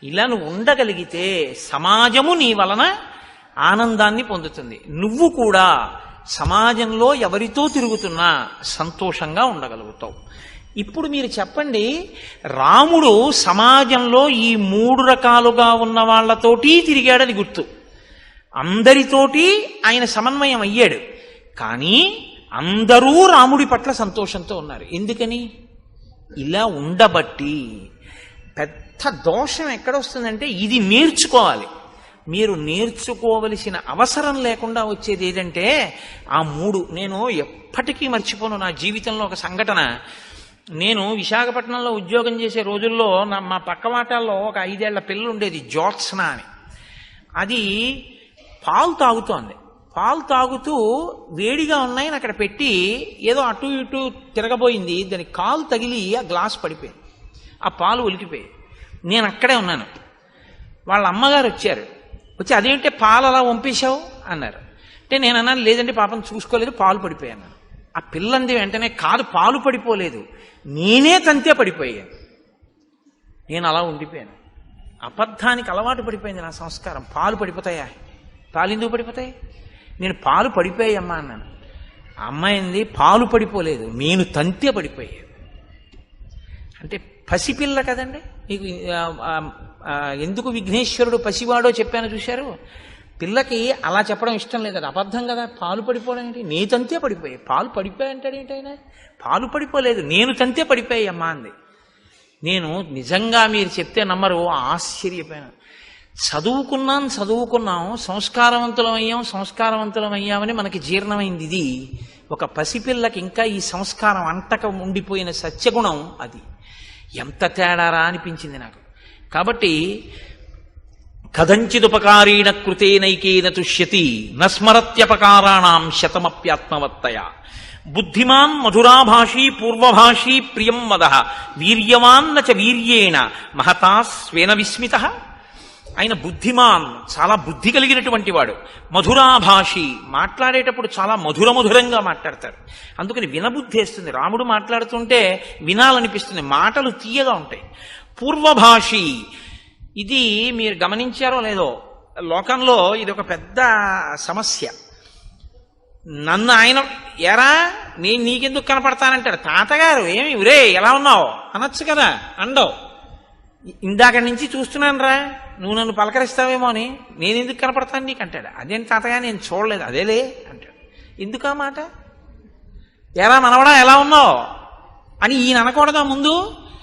ఇలా నువ్వు ఉండగలిగితే సమాజము నీ వలన ఆనందాన్ని పొందుతుంది. నువ్వు కూడా సమాజంలో ఎవరితో తిరుగుతున్నా సంతోషంగా ఉండగలుగుతావు. ఇప్పుడు మీరు చెప్పండి, రాముడు సమాజంలో ఈ 3 రకాలుగా ఉన్న వాళ్లతోటి తిరిగాడని గుర్తు. అందరితోటి ఆయన సమన్వయం అయ్యాడు. కానీ అందరూ రాముడి పట్ల సంతోషంతో ఉన్నారు. ఎందుకని? ఇలా ఉండబట్టి. పెద్ద దోషం ఎక్కడొస్తుందంటే ఇది నేర్చుకోవాలి. మీరు నేర్చుకోవలసిన అవసరం లేకుండా వచ్చేది ఏదంటే ఆ 3. నేను ఎప్పటికీ మర్చిపోను నా జీవితంలో ఒక సంఘటన. నేను విశాఖపట్నంలో ఉద్యోగం చేసే రోజుల్లో మా పక్క వాటాల్లో ఒక 5 ఏళ్ల పిల్ల ఉండేది, జ్యోత్స్న అని. అది పాలు తాగుతోంది. పాలు తాగుతూ వేడిగా ఉన్నాయని అక్కడ పెట్టి ఏదో అటు ఇటు తిరగబోయింది. దాని కాలు తగిలి ఆ గ్లాస్ పడిపోయింది, ఆ పాలు ఒలికిపోయి. నేను అక్కడే ఉన్నాను. వాళ్ళ అమ్మగారు వచ్చారు. వచ్చి అదేంటే పాలు అలా వంపేశావు అన్నారు. అంటే నేను అన్నాను, లేదంటే పాపం చూసుకోలేదు, పాలు పడిపోయాను. ఆ పిల్లంది వెంటనే, కాదు పాలు పడిపోలేదు, నేనే తంతే పడిపోయాను. నేను అలా ఉండిపోయాను. అబద్ధానికి అలవాటు పడిపోయింది నా సంస్కారం. పాలు పడిపోతాయా? పాలు ఎందుకు పడిపోతాయి? నేను పాలు పడిపోయామ్మా అన్నాను. అమ్మాయింది, పాలు పడిపోలేదు, నేను తంతే పడిపోయాను. అంటే పసిపిల్ల కదండి. మీకు ఎందుకు విఘ్నేశ్వరుడు పసివాడో చెప్పాను చూశారు. పిల్లకి అలా చెప్పడం ఇష్టం లేదు, అది అబద్ధం కదా. పాలు పడిపోవడం ఏంటి? నీ తంతే పడిపోయాయి. పాలు పడిపోయాయంటాడు ఏంటైనా? పాలు పడిపోలేదు, నేను తంతే పడిపోయాయమ్మా అంది. నేను నిజంగా మీరు చెప్తే నమ్మరు, ఆశ్చర్యపోయాను. చదువుకున్నాం, సంస్కారవంతులం అయ్యామని మనకి జీర్ణమైంది. ఇది ఒక పసిపిల్లకి ఇంకా ఈ సంస్కారం అంటక ఉండిపోయిన సత్యగుణం. అది ఎంత తేడారా అనిపించింది నాకు. కాబట్టి కథంచిదుపకారీణ కృతేనైకేన తుష్యతి నస్మరత్యపకారాణం శతమప్యాత్మవత్తయ. బుద్ధిమాన్ మధురాభాషీ పూర్వభాషీ ప్రియం వదః వీర్యవాన్న చ వీర్యేణ మహతా స్వేన విస్మితః. ఆయన బుద్ధిమాన్, చాలా బుద్ధి కలిగినటువంటి వాడు. మధురాభాషి, మాట్లాడేటప్పుడు చాలా మధురంగా మాట్లాడతారు. అందుకని వినబుద్ధి వేస్తుంది. రాముడు మాట్లాడుతుంటే వినాలనిపిస్తుంది, మాటలు తీయగా ఉంటాయి. పూర్వభాషి, ఇది మీరు గమనించారో లేదో, లోకంలో ఇది ఒక పెద్ద సమస్య. నన్ను ఆయన ఎరా నేను నీకెందుకు కనపడతానంటాడు. తాతగారు ఏమి ఉరే ఎలా ఉన్నావు అనొచ్చు కదా, అండవు. ఇందాక నుంచి చూస్తున్నాను రా, నువ్వు నన్ను పలకరిస్తావేమో అని, నేనెందుకు కనపడతాను నీకు అంటాడు. అదేంటి తాతగా నేను చూడలేదు, అదేలే అంటాడు. ఎందుకు ఆ మాట? ఎరా మనవడా ఎలా ఉన్నావు అని ఈయన అనకూడదా ముందు?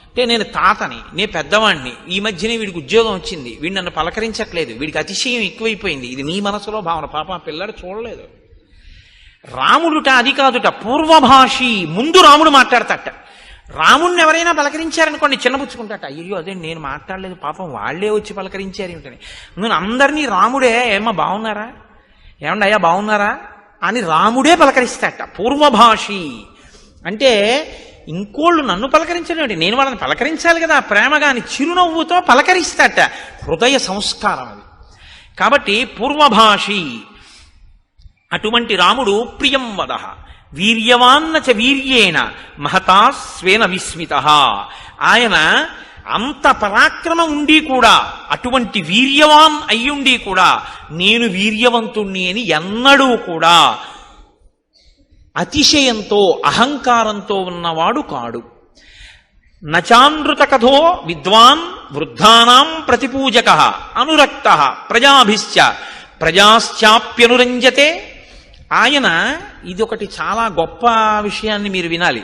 అంటే నేను తాతని, నేను పెద్దవాణ్ణి, ఈ మధ్యనే వీడికి ఉద్యోగం వచ్చింది, వీడు నన్ను పలకరించట్లేదు, వీడికి అతిశయం ఎక్కువైపోయింది. ఇది నీ మనసులో భావన. పాప ఆ పిల్లాడు చూడలేదు. రాముడుట అది కాదుట, పూర్వభాషి. ముందు రాముడు మాట్లాడతాట. రాముడిని ఎవరైనా పలకరించారనుకోండి చిన్నపుచ్చుకుంటాట. అయ్యో అదే నేను మాట్లాడలేదు, పాపం వాళ్లే వచ్చి పలకరించారు ఏమిటని. నేను అందరినీ రాముడే ఏమో బాగున్నారా, ఏమండి అయ్యా బాగున్నారా అని రాముడే పలకరిస్తాట. పూర్వభాషి అంటే ఇంకోళ్ళు నన్ను పలకరించడం ఏంటి, నేను వాళ్ళని పలకరించాలి కదా ప్రేమగాని, చిరునవ్వుతో పలకరిస్తాట. హృదయ సంస్కారం అది. కాబట్టి పూర్వభాషి. అటువంటి రాముడు ప్రియం వదః వీర్యవాన్న చ వీర్యేణ మహతా స్వేన విస్మితః. ఆయన అంత పరాక్రమం ఉండి కూడా, అటువంటి వీర్యవాన్ అయ్యుండి కూడా నేను వీర్యవంతుణ్ణి అని ఎన్నడూ కూడా అతిశయంతో అహంకారంతో ఉన్నవాడు కాడు. నచానృత కథో విద్వాన్ వృద్ధానాం ప్రతిపూజకః అనురక్తః ప్రజాభిశ్చ ప్రజాశ్చాప్యనురంజతే. ఆయన ఇదొకటి చాలా గొప్ప విషయాన్ని మీరు వినాలి.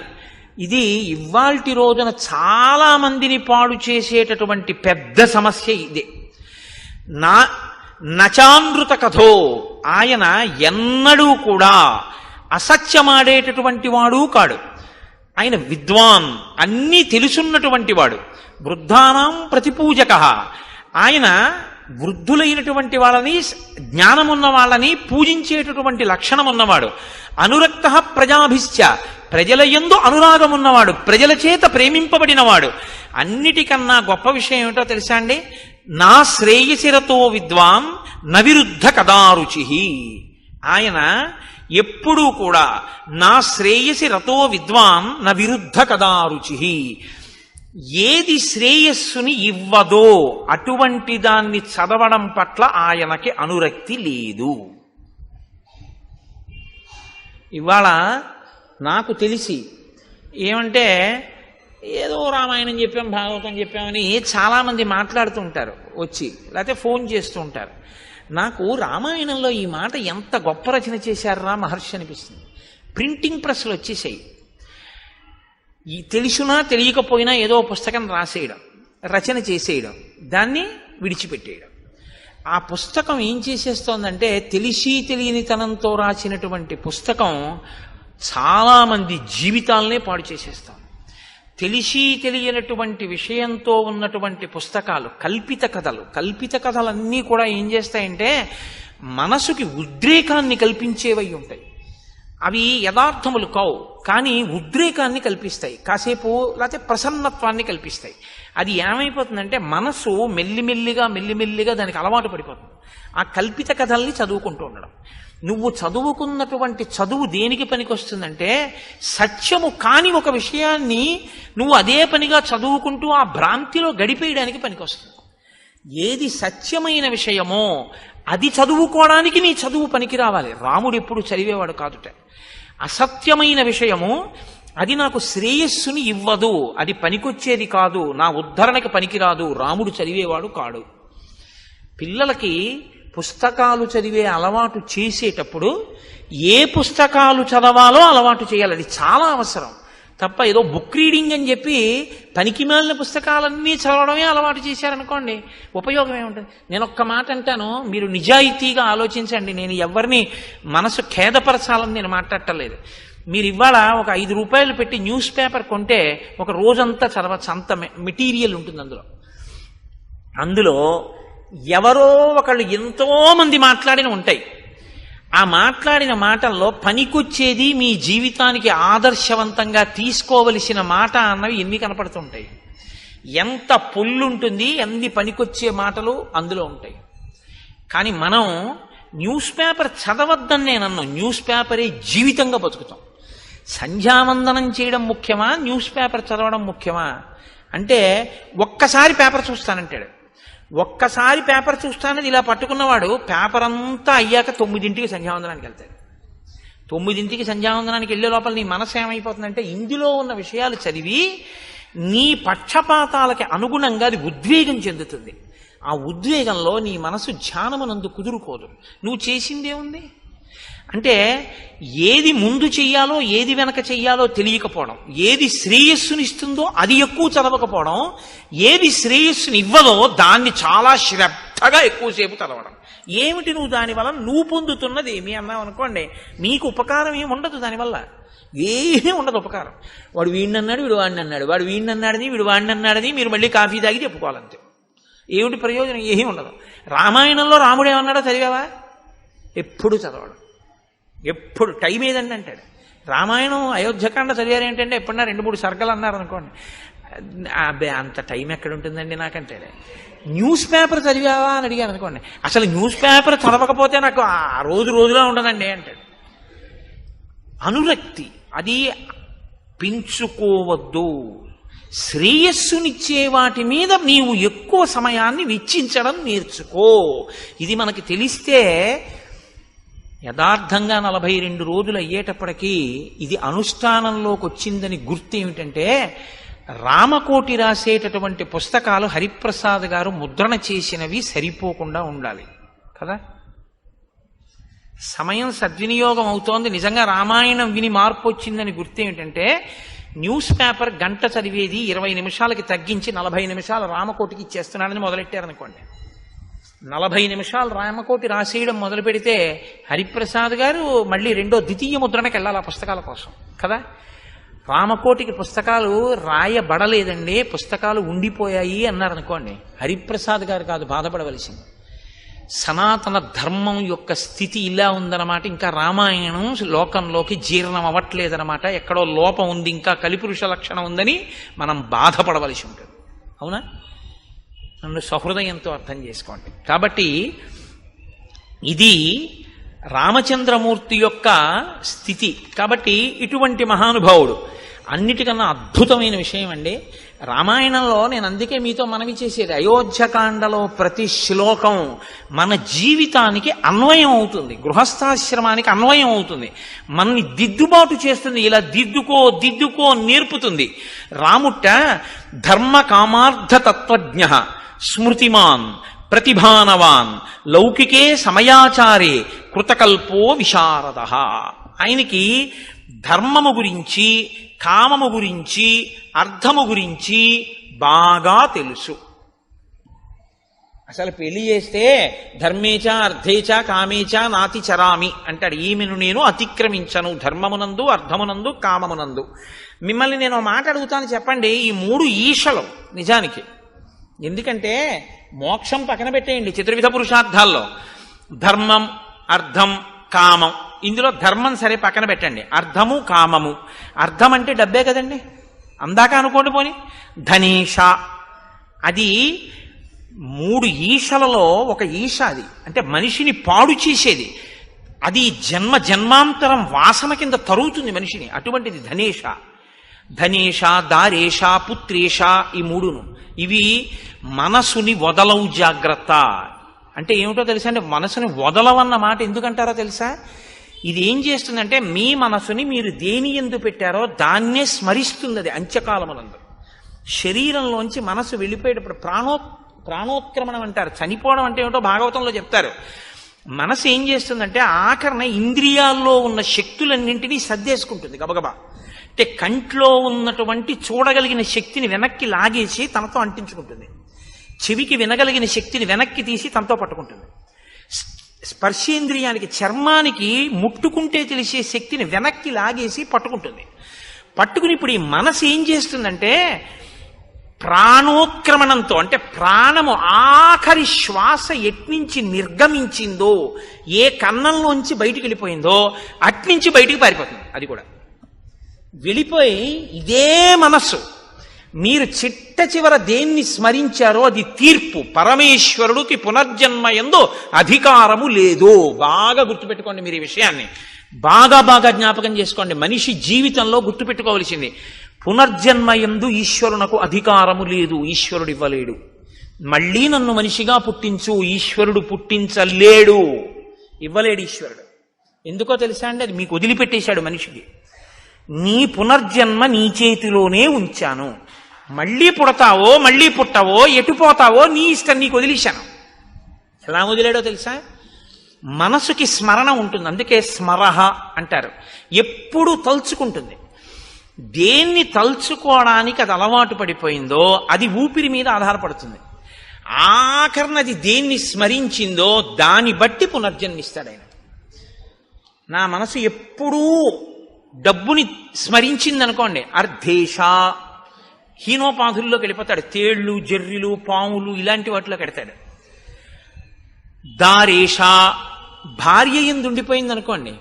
ఇది ఇవాల్టి రోజున చాలా మందిని పాడు చేసేటటువంటి పెద్ద సమస్య ఇదే. నచానృత కథో, ఆయన ఎన్నడూ కూడా అసత్యమాడేటటువంటి వాడు కాడు. ఆయన విద్వాన్, అన్నీ తెలుసున్నటువంటి వాడు. వృద్ధానాం ప్రతిపూజకః, ఆయన వృద్ధులైనటువంటి వాళ్ళని, జ్ఞానమున్న వాళ్ళని పూజించేటటువంటి లక్షణం ఉన్నవాడు. అనురక్త ప్రజాభిశ్చ, ప్రజల యందు అనురాగమున్నవాడు, ప్రజల చేత ప్రేమింపబడినవాడు. అన్నిటికన్నా గొప్ప విషయం ఏమిటో తెలుసా అండి? నా శ్రేయసిరతో విద్వాన్ నవిరుద్ధ కదారుచి. ఆయన ఎప్పుడూ కూడా నా శ్రేయసి రతో విద్వాన్ న విరుద్ధ కదారుచి. ఏది శ్రేయస్సుని ఇవ్వదో అటువంటి దాన్ని చదవడం పట్ల ఆయనకి అనురక్తి లేదు. ఇవాళ నాకు తెలిసి ఏమంటే ఏదో రామాయణం చెప్పాం, భాగవతం చెప్పామని చాలామంది మాట్లాడుతూ ఉంటారు వచ్చి, లేకపోతే ఫోన్ చేస్తూ ఉంటారు. నాకు రామాయణంలో ఈ మాట ఎంత గొప్ప రచన చేశారా మహర్షి అనిపిస్తుంది. ప్రింటింగ్ ప్రెస్లు వచ్చేసాయి. ఈ తెలిసినా తెలియకపోయినా ఏదో పుస్తకం రాసేయడం, రచన చేసేయడం, దాన్ని విడిచిపెట్టేయడం. ఆ పుస్తకం ఏం చేసేస్తోందంటే తెలిసి తెలియనితనంతో రాసినటువంటి పుస్తకం చాలామంది జీవితాలనే పాడు చేసేస్తాం. తెలిసి తెలియనటువంటి విషయంతో ఉన్నటువంటి పుస్తకాలు, కల్పిత కథలన్నీ కూడా ఏం చేస్తాయంటే మనసుకి ఉద్రేకాన్ని కల్పించేవై ఉంటాయి. అవి యథార్థములు కావు, కానీ ఉద్రేకాన్ని కల్పిస్తాయి, కాసేపు లేకపోతే ప్రసన్నత్వాన్ని కల్పిస్తాయి. అది ఏమైపోతుందంటే మనసు మెల్లిమెల్లిగా దానికి అలవాటు పడిపోతుంది. ఆ కల్పిత కథల్ని చదువుకుంటూ ఉండడం. నువ్వు చదువుకున్నటువంటి చదువు దేనికి పనికొస్తుందంటే సత్యము కాని ఒక విషయాన్ని నువ్వు అదే పనిగా చదువుకుంటూ ఆ భ్రాంతిలో గడిపేయడానికి పనికొస్తుంది. ఏది సత్యమైన విషయమో అది చదువుకోవడానికి నీ చదువు పనికి రావాలి. రాముడు ఎప్పుడు చదివేవాడు కాదుట. అసత్యమైన విషయము అది నాకు శ్రేయస్సుని ఇవ్వదు, అది పనికొచ్చేది కాదు, నా ఉద్ధరణకి పనికిరాదు, రాముడు చదివేవాడు కాడు. పిల్లలకి పుస్తకాలు చదివే అలవాటు చేసేటప్పుడు ఏ పుస్తకాలు చదవాలో అలవాటు చేయాలి. అది చాలా అవసరం. తప్ప ఏదో బుక్ రీడింగ్ అని చెప్పి పనికిమాలిన పుస్తకాలన్నీ చదవడమే అలవాటు చేశారనుకోండి, ఉపయోగం ఏముంటుంది? నేను ఒక్క మాట అంటాను, మీరు నిజాయితీగా ఆలోచించండి. నేను ఎవరిని మనసు ఖేదపరచాలని నేను మాట్లాడటలేదు. మీరు ఇవాళ ఒక 5 రూపాయలు పెట్టి న్యూస్ పేపర్ కొంటే ఒక రోజంతా చదవచ్చు, అంత మెటీరియల్ ఉంటుంది అందులో ఎవరో ఒకళ్ళు ఎంతో మంది మాట్లాడిన ఉంటాయి. ఆ మాట్లాడిన మాటల్లో పనికొచ్చేది, మీ జీవితానికి ఆదర్శవంతంగా తీసుకోవలసిన మాట అన్నవి ఎన్ని కనపడుతుంటాయి. ఎంత పొల్లుంటుంది, ఎన్ని పనికొచ్చే మాటలు అందులో ఉంటాయి. కానీ మనం న్యూస్ పేపర్ చదవద్దని నేను అన్నాను, న్యూస్ పేపరే జీవితంగా బతుకుతాం. సంధ్యావందనం చేయడం ముఖ్యమా, న్యూస్ పేపర్ చదవడం ముఖ్యమా అంటే ఒక్కసారి పేపర్ చూస్తానంటాడు. ఒక్కసారి పేపర్ చూస్తానని ఇలా పట్టుకున్నవాడు పేపర్ అంతా అయ్యాక 9ంటికి సంధ్యావందనానికి వెళ్తాడు. 9ంటికి సంధ్యావందనానికి వెళ్ళే లోపల నీ మనసు ఏమైపోతుందంటే ఇందులో ఉన్న విషయాలు చదివి నీ పక్షపాతాలకి అనుగుణంగా అది ఉద్వేగం చెందుతుంది. ఆ ఉద్వేగంలో నీ మనసు ధ్యానమునందు కుదురుకోదు. నువ్వు చేసిందేముంది అంటే ఏది ముందు చెయ్యాలో ఏది వెనక చెయ్యాలో తెలియకపోవడం, ఏది శ్రేయస్సునిస్తుందో అది ఎక్కువ చదవకపోవడం, ఏది శ్రేయస్సుని ఇవ్వదో దాన్ని చాలా శ్రద్ధగా ఎక్కువసేపు చదవడం. ఏమిటి నువ్వు దానివల్ల నువ్వు పొందుతున్నది ఏమి అన్నావు అనుకోండి, నీకు ఉపకారం ఏమి ఉండదు, దానివల్ల ఏమీ ఉండదు ఉపకారం. వాడు వీడిని అన్నాడు, వీడు వాడిని అన్నాడు, వాడు వీడిని అన్నాడని వీడు వాడిని అన్నాడని మీరు మళ్ళీ కాఫీ తాగి చెప్పుకోవాలంతే. ఏమిటి ప్రయోజనం? ఏమీ ఉండదు. రామాయణంలో రాముడు ఏమన్నాడో చదివావా? ఎప్పుడు చదవడం, ఎప్పుడు టైం ఏదండి అంటాడు. రామాయణం అయోధ్యకాండ చదివారు ఏంటంటే ఎప్పుడన్నా 2-3 సర్గలు అన్నారు అనుకోండి, అబ్బే అంత టైం ఎక్కడ ఉంటుందండి నాకంటాడు. న్యూస్ పేపర్ చదివావా అని అడిగాను అనుకోండి, అసలు న్యూస్ పేపర్ చదవకపోతే నాకు ఆ రోజులా ఉండదండి అంటాడు. అనురక్తి అది పెంచుకోవద్దు. శ్రేయస్సునిచ్చే వాటి మీద నీవు ఎక్కువ సమయాన్ని వెచ్చించడం నేర్చుకో. ఇది మనకి తెలిస్తే యథార్థంగా 42 రోజులు అయ్యేటప్పటికీ ఇది అనుష్ఠానంలోకి వచ్చిందని గుర్తు ఏమిటంటే, రామకోటి రాసేటటువంటి పుస్తకాలు హరిప్రసాద్ గారు ముద్రణ చేసినవి సరిపోకుండా ఉండాలి కదా. సమయం సద్వినియోగం అవుతోంది. నిజంగా రామాయణం విని మార్పు వచ్చిందని గుర్తు ఏమిటంటే, న్యూస్ పేపర్ గంట చదివేది 20 నిమిషాలకి తగ్గించి 40 నిమిషాలు రామకోటికి ఇచ్చేస్తున్నాడని మొదలెట్టారనుకోండి. 40 నిమిషాలు రామకోటి రాసేయడం మొదలు పెడితే హరిప్రసాద్ గారు మళ్ళీ ద్వితీయ ముద్రణకి వెళ్ళాలి ఆ పుస్తకాల కోసం కదా. రామకోటికి పుస్తకాలు రాయబడలేదండి, పుస్తకాలు ఉండిపోయాయి అన్నారనుకోండి, హరిప్రసాద్ గారు కాదు బాధపడవలసింది, సనాతన ధర్మం యొక్క స్థితి ఇలా ఉందన్నమాట. ఇంకా రామాయణం లోకంలోకి జీర్ణం అవ్వట్లేదన్నమాట. ఎక్కడో లోపం ఉంది, ఇంకా కలిపురుష లక్షణం ఉందని మనం బాధపడవలసి ఉంటుంది. అవునా? నన్ను సహృదయంతో అర్థం చేసుకోండి. కాబట్టి ఇది రామచంద్రమూర్తి యొక్క స్థితి. కాబట్టి ఇటువంటి మహానుభావుడు. అన్నిటికన్నా అద్భుతమైన విషయం అండి రామాయణంలో, నేను అందుకే మీతో మనవి చేసేది, అయోధ్యకాండలో ప్రతి శ్లోకం మన జీవితానికి అన్వయం అవుతుంది, గృహస్థాశ్రమానికి అన్వయం అవుతుంది, మనని దిద్దుబాటు చేస్తుంది. ఇలా దిద్దుకో నేర్పుతుంది. రాముట్ట ధర్మ కామార్థ తత్వజ్ఞ స్మృతిమాన్ ప్రతిభానవాన్ లౌకికే సమయాచారే కృతకల్పో విశారద. ఆయనకి ధర్మము గురించి, కామము గురించి, అర్థము గురించి బాగా తెలుసు. అసలు పెళ్లి చేస్తే ధర్మేచ అర్థేచ కామేచ నాతి చరామి అంటాడు. ఈమెను నేను అతిక్రమించను ధర్మమునందు, అర్థమునందు, కామమునందు. మిమ్మల్ని నేను మాట అడుగుతాను, చెప్పండి, ఈ 3 ఈశలు నిజానికి. ఎందుకంటే మోక్షం పక్కన పెట్టేయండి, చతుర్విధ పురుషార్థాల్లో ధర్మం, అర్థం, కామం. ఇందులో ధర్మం సరే పక్కన పెట్టండి, అర్థము, కామము. అర్థం అంటే డబ్బే కదండి, అందాక అనుకోండి. పోని ధనేష, అది 3 ఈశలలో ఒక ఈశ. అది అంటే మనిషిని పాడు చేసేది. అది జన్మాంతరం వాసన కింద తరుగుతుంది మనిషిని. అటువంటిది ధనేష. ధనేష, దారేష, పుత్రేష, ఈ 3ను. ఇవి మనసుని వదలవు జాగ్రత్త. అంటే ఏమిటో తెలుసా అండి, మనసుని వదలవన్న మాట ఎందుకంటారో తెలుసా? ఇది ఏం చేస్తుందంటే మీ మనసుని మీరు దేని ఎందు పెట్టారో దాన్నే స్మరిస్తుంది. అది అంత్యకాలమునందు శరీరంలోంచి మనసు వెళ్ళిపోయేటప్పుడు ప్రాణోత్క్రమణం అంటారు. చనిపోవడం అంటే ఏమిటో భాగవతంలో చెప్తారు. మనసు ఏం చేస్తుందంటే ఆఖరణ ఇంద్రియాల్లో ఉన్న శక్తులన్నింటినీ సర్దేసుకుంటుంది గబగబా. అంటే కంట్లో ఉన్నటువంటి చూడగలిగిన శక్తిని వెనక్కి లాగేసి తనతో అంటించుకుంటుంది. చెవికి వినగలిగిన శక్తిని వెనక్కి తీసి తనతో పట్టుకుంటుంది. స్పర్శేంద్రియానికి, చర్మానికి ముట్టుకుంటే తెలిసే శక్తిని వెనక్కి లాగేసి పట్టుకుంటుంది. పట్టుకుని ఇప్పుడు ఈ మనసు ఏం చేస్తుందంటే ప్రాణోత్క్రమణంతో, అంటే ప్రాణము ఆఖరి శ్వాస ఎట్నుంచి నిర్గమించిందో, ఏ కన్నంలోంచి బయటికి వెళ్ళిపోయిందో అట్నుంచి బయటికి పారిపోతుంది. అది కూడా వెళ్ళిపోయి ఇదే మనస్సు మీరు చిట్ట చివర దేన్ని స్మరించారో అది తీర్పు. పరమేశ్వరుడికి పునర్జన్మ యందు అధికారము లేదు. బాగా గుర్తుపెట్టుకోండి మీరు ఈ విషయాన్ని. బాగా జ్ఞాపకం చేసుకోండి. మనిషి జీవితంలో గుర్తుపెట్టుకోవలసింది, పునర్జన్మ యందు ఈశ్వరునకు అధికారము లేదు. ఈశ్వరుడు ఇవ్వలేడు. మళ్ళీ నన్ను మనిషిగా పుట్టించు, ఈశ్వరుడు పుట్టించలేడు, ఇవ్వలేడు ఈశ్వరుడు. ఎందుకో తెలుసా అండి, అది మీకు వదిలిపెట్టేశాడు మనిషికి. నీ పునర్జన్మ నీ చేతిలోనే ఉంచాను. మళ్ళీ పుడతావో మళ్ళీ పుట్టవో ఎటు పోతావో నీ ఇష్టం, నీకు వదిలేశాను. ఎలా వదిలేడో తెలుసా? మనసుకి స్మరణ ఉంటుంది. అందుకే స్మరహ అంటారు. ఎప్పుడు తలుచుకుంటుంది. దేన్ని తలుచుకోవడానికి అది అలవాటు పడిపోయిందో అది ఊపిరి మీద ఆధారపడుతుంది. ఆఖరణ అది దేన్ని స్మరించిందో దాన్ని బట్టి పునర్జన్మిస్తాడు ఆయన. నా మనసు ఎప్పుడూ డబ్బుని స్మరించిందనుకోండి, అర్ధేష, హీనోపాధుల్లోకి వెళ్ళిపోతాడు. తేళ్లు, జర్రిలు, పాములు ఇలాంటి వాటిలోకి వెడతాడు. దారేష, భార్య ఎందుండిపోయింది అనుకోండి,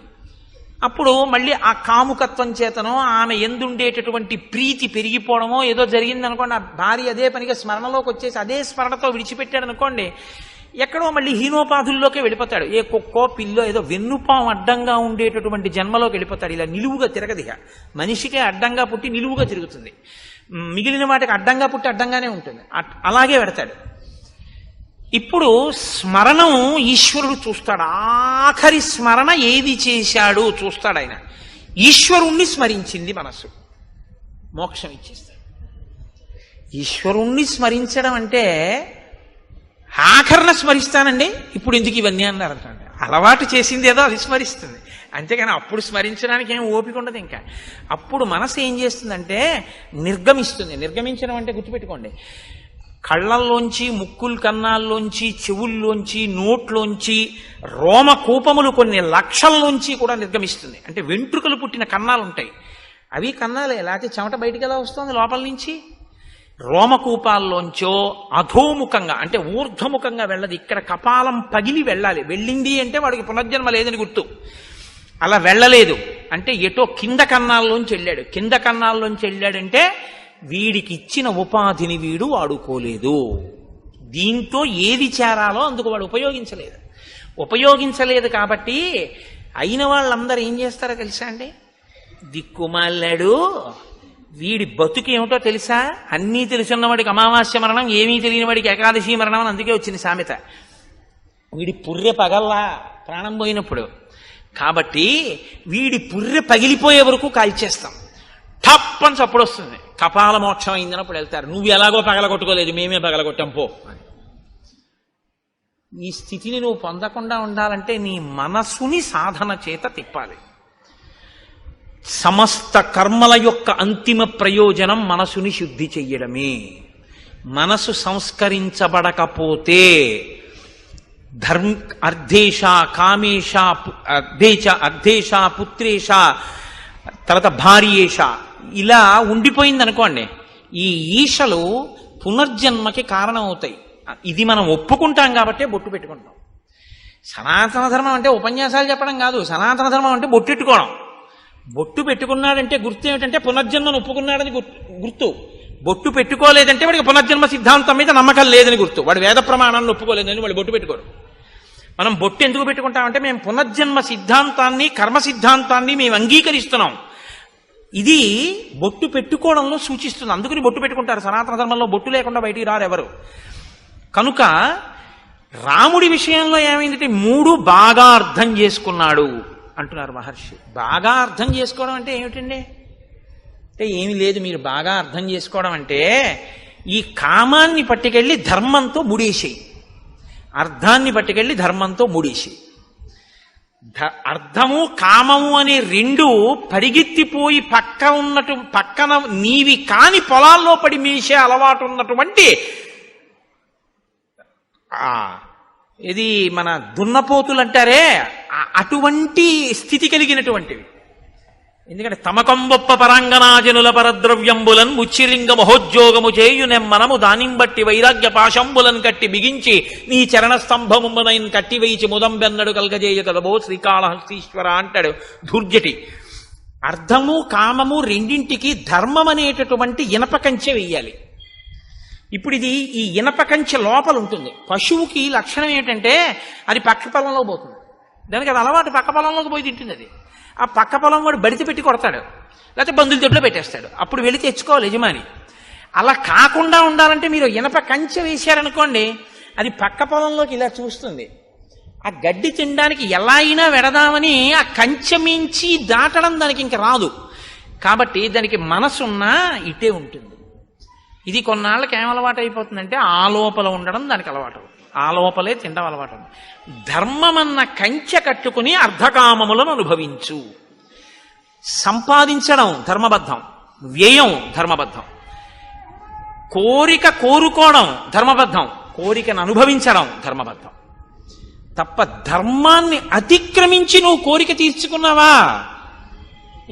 అప్పుడు మళ్ళీ ఆ కాముకత్వం చేతనో ఆమె ఎందుండేటటువంటి ప్రీతి పెరిగిపోవడమో ఏదో జరిగింది అనుకోండి, ఆ భార్య అదే పనిగా స్మరణలోకి వచ్చేసి అదే స్మరణతో విడిచిపెట్టాడు అనుకోండి, ఎక్కడో మళ్ళీ హీనోపాధుల్లోకే వెళ్ళిపోతాడు. ఏ కుక్కో పిల్లో ఏదో వెన్నుపాము అడ్డంగా ఉండేటటువంటి జన్మలోకి వెళ్ళిపోతాడు. ఇలా నిలువుగా తిరగదిగా. మనిషికే అడ్డంగా పుట్టి నిలువుగా తిరుగుతుంది, మిగిలిన వాటికి అడ్డంగా పుట్టి అడ్డంగానే ఉంటుంది. అలాగే పెడతాడు. ఇప్పుడు స్మరణం ఈశ్వరుడు చూస్తాడు. ఆఖరి స్మరణ ఏది చేశాడు చూస్తాడు ఆయన. ఈశ్వరుణ్ణి స్మరించింది మనసు, మోక్షం ఇచ్చేస్తాడు. ఈశ్వరుణ్ణి స్మరించడం అంటే ఆఖరణ స్మరిస్తానండి, ఇప్పుడు ఎందుకు ఇవన్నీ అన్నారంటే అలవాటు చేసింది ఏదో అది స్మరిస్తుంది. అంతేగాని అప్పుడు స్మరించడానికి ఏం ఓపిక ఉండదు. ఇంకా అప్పుడు మనసు ఏం చేస్తుందంటే నిర్గమిస్తుంది. నిర్గమించడం అంటే గుర్తుపెట్టుకోండి, కళ్ళల్లోంచి, ముక్కుల కన్నాల్లోంచి, చెవుల్లోంచి, నోట్లోంచి, రోమకూపములు కొన్ని లక్షల్లోంచి కూడా నిర్గమిస్తుంది. అంటే వెంట్రుకలు పుట్టిన కన్నాలు ఉంటాయి, అవి కన్నాలే. లేకపోతే చెమట బయటికి ఎలా వస్తుంది లోపల నుంచి? రోమకూపాల్లోంచో అధోముఖంగా అంటే ఊర్ధ్వముఖంగా వెళ్ళదు, ఇక్కడ కపాలం పగిలి వెళ్ళాలి. వెళ్ళింది అంటే వాడికి పునర్జన్మ లేదని గుర్తు. అలా వెళ్ళలేదు అంటే ఎటో కింద కన్నాల్లోంచి వెళ్ళాడు. కింద కన్నాల్లోంచి వెళ్ళాడంటే వీడికి ఇచ్చిన ఉపాధిని వీడు వాడుకోలేదు. దీంతో ఏది చేరాలో అందుకు వాడు ఉపయోగించలేదు కాబట్టి అయిన వాళ్ళందరూ ఏం చేస్తారో తెలుసా అండి? దిక్కుమాలాడు, వీడి బతుకు ఏమిటో తెలుసా? అన్నీ తెలుసున్నవాడికి అమావాస్య మరణం, ఏమీ తెలియని వాడికి ఏకాదశి మరణం అని అందుకే వచ్చింది సామెత. వీడి పుర్రె పగల్లా ప్రాణం పోయినప్పుడు. కాబట్టి వీడి పుర్రె పగిలిపోయే వరకు కాల్చేస్తాం. టప్ అని చప్పుడు వస్తుంది, కపాల మోక్షం అయిందన్నప్పుడు వెళ్తారు. నువ్వు ఎలాగో పగలగొట్టుకోలేదు, మేమే పగలగొట్టాం పో. ఈ స్థితిని నువ్వు పొందకుండా ఉండాలంటే నీ మనసుని సాధన చేత తిప్పాలి. సమస్త కర్మల యొక్క అంతిమ ప్రయోజనం మనసుని శుద్ధి చెయ్యడమే. మనసు సంస్కరించబడకపోతే అర్ధేష కామేష అర్ధేష పుత్రేష తర్వాత భార్యేష ఇలా ఉండిపోయింది అనుకోండి, ఈ ఈశలు పునర్జన్మకి కారణం అవుతాయి. ఇది మనం ఒప్పుకుంటాం కాబట్టే బొట్టు పెట్టుకుంటాం. సనాతన ధర్మం అంటే ఉపన్యాసాలు చెప్పడం కాదు, సనాతన ధర్మం అంటే బొట్టెట్టుకోవడం. బొట్టు పెట్టుకున్నాడంటే గుర్తు ఏమిటంటే పునర్జన్మను ఒప్పుకున్నాడని గుర్తు. బొట్టు పెట్టుకోలేదంటే వాడికి పునర్జన్మ సిద్ధాంతం మీద నమ్మకం లేదని గుర్తు. వాడు వేద ప్రమాణాన్ని ఒప్పుకోలేదని వాడు బొట్టు పెట్టుకోడు. మనం బొట్టు ఎందుకు పెట్టుకుంటామంటే మేము పునర్జన్మ సిద్ధాంతాన్ని కర్మ సిద్ధాంతాన్ని మేము అంగీకరిస్తున్నాం. ఇది బొట్టు పెట్టుకోవడంలో సూచిస్తుంది. అందుకని బొట్టు పెట్టుకుంటారు. సనాతన ధర్మంలో బొట్టు లేకుండా బయటికి రారు ఎవరు. కనుక రాముడి విషయంలో ఏమైందంటే 3 బాగా అర్థం చేసుకున్నాడు అంటున్నారు మహర్షి. బాగా అర్థం చేసుకోవడం అంటే ఏమిటండి? అంటే ఏమి లేదు, మీరు బాగా అర్థం చేసుకోవడం అంటే ఈ కామాన్ని పట్టుకెళ్ళి ధర్మంతో ముడేసేయి, అర్థాన్ని పట్టుకెళ్ళి ధర్మంతో ముడేసేయి. అర్థము కామము అనే 2 పరిగెత్తిపోయి పక్కన నీవి కాని పొలాల్లో పడి మేసే అలవాటు ఉన్నటువంటి ఇది మన దున్నపోతులు అంటారే, అటువంటి స్థితి కలిగినటువంటివి. ఎందుకంటే తమకంబొప్ప పరాంగనాజనుల పరద్రవ్యంబులన్ ముచ్చిరింగ మహోద్యోగము చేయునెమ్మనము దానిం బట్టి వైరాగ్య పాశంబులను కట్టి బిగించి నీ చరణ స్తంభమునైన్ కట్టి వేయిచి ముదంబెన్నడు కలగజేయ కలబో శ్రీకాళహస్తీశ్వర అంటాడు ధూర్జటి. అర్థము కామము రెండింటికి ధర్మం అనేటటువంటి ఇనప కంచె వెయ్యాలి. ఇప్పుడు ఇది ఈ ఇనప కంచె లోపల ఉంటుంది. పశువుకి లక్షణం ఏమిటంటే అది పక్క పొలంలో పోతుంది, దానికి అది అలవాటు పక్క పొలంలోకి పోయి తింటుంది. అది ఆ పక్క పొలం వాడు బడితి పెట్టి కొడతాడు, లేకపోతే బంధువుల దొడ్లో పెట్టేస్తాడు, అప్పుడు వెళ్ళి తెచ్చుకోవాలి యజమాని. అలా కాకుండా ఉండాలంటే మీరు ఇనప కంచె వేశారనుకోండి, అది పక్క పొలంలోకి ఇలా చూస్తుంది. ఆ గడ్డి తినడానికి ఎలా అయినా వెడదామని ఆ కంచె మించి దాటడం దానికి ఇంక రాదు. కాబట్టి దానికి మనసున్నా ఇటే ఉంటుంది. ఇది కొన్నాళ్ళకి ఏం అలవాటు అయిపోతుందంటే ఆ లోపల ఉండడం దానికి అలవాటు, ఆ లోపలే తినడం అలవాటు. ధర్మమన్న కంచె కట్టుకుని అర్ధకామములను అనుభవించు. సంపాదించడం ధర్మబద్ధం, వ్యయం ధర్మబద్ధం, కోరుకోవడం ధర్మబద్ధం, కోరికను అనుభవించడం ధర్మబద్ధం. తప్ప ధర్మాన్ని అతిక్రమించి నువ్వు కోరిక తీర్చుకున్నావా